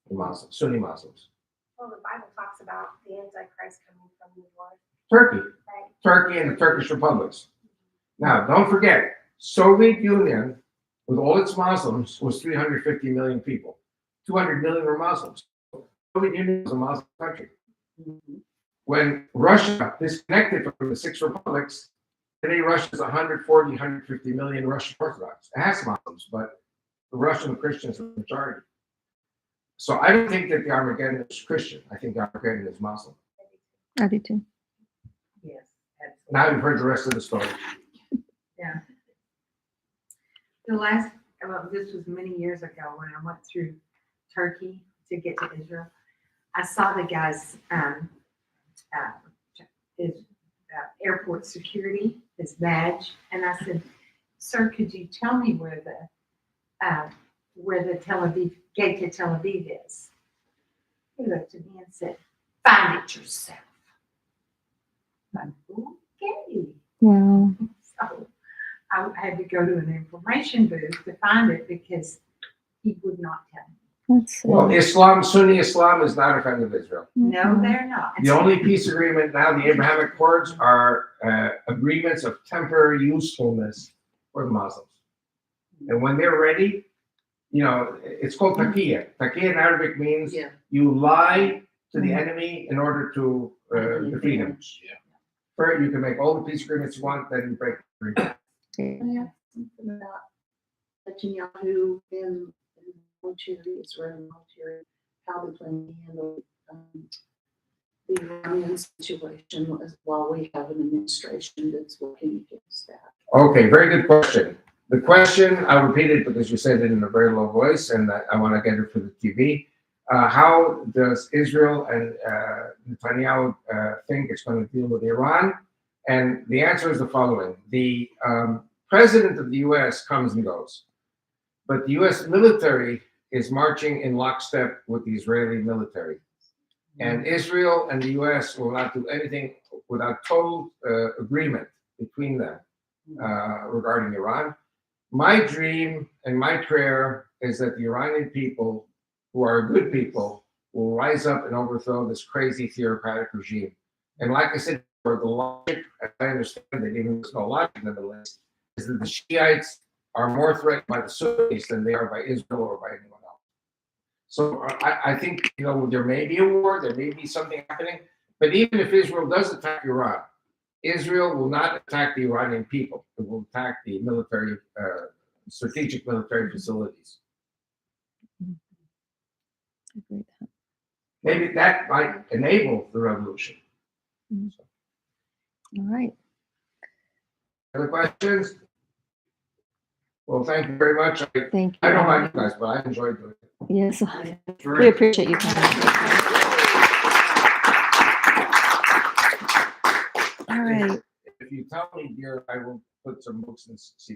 the Muslims, Sunni Muslims. Well, the Bible talks about the Antichrist coming from the north. Turkey, Right. Turkey and the Turkish republics. Now, don't forget, Soviet Union, with all its Muslims, was 350 million people. 200 million were Muslims. Soviet Union was a Muslim country. When Russia disconnected from the 6 republics, today Russia is 140, 150 million Russian Orthodox. It has Muslims, but the Russian Christians are the majority. So I don't think that the Armageddon is Christian. I think the Armageddon is Muslim. I do too. Yes. Now you've heard the rest of the story. Yeah. This was many years ago when I went through Turkey to get to Israel. I saw the guy's his airport security, his badge, and I said, "Sir, could you tell me where the Tel Aviv gate to Tel Aviv is?" He looked at me and said, "Find it yourself." I'm like, okay. Wow. So I had to go to an information booth to find it because he would not tell me. That's Well, Sunni Islam is not a friend of Israel. No, they're not. The only peace agreement now, the Abrahamic Accords, are agreements of temporary usefulness for the Muslims. And when they're ready, it's called taqiyya. Taqiyya in Arabic means you lie to the enemy in order to defeat him. Yeah. First, you can make all the peace agreements you want, then you break the agreement. I have something about Netanyahu and military, Israeli military, how they plan to handle the Iranian situation while we have an administration that's working against that. Okay, very good question. The question, I'll repeat it because you said it in a very low voice, and I want to get it for the TV. How does Israel and Netanyahu think it's going to deal with Iran? And the answer is the following. The president of the U.S. comes and goes, but the U.S. military is marching in lockstep with the Israeli military. And Israel and the U.S. will not do anything without total agreement between them regarding Iran. My dream and my prayer is that the Iranian people, who are good people, will rise up and overthrow this crazy theocratic regime. And like I said, for the logic, as I understand it, even there's no logic in the list, is that the Shiites are more threatened by the Sunnis than they are by Israel or by anyone else. So I think, there may be a war, there may be something happening, but even if Israel does attack Iran, Israel will not attack the Iranian people. It will attack the military, strategic military facilities. I agree with that. Maybe that might enable the revolution. All right. Other questions? Well, thank you very much. Thank you. I don't know about you guys, but I enjoyed doing it. Yes, we appreciate you coming. All right. If you tell me, dear, I will put some books and see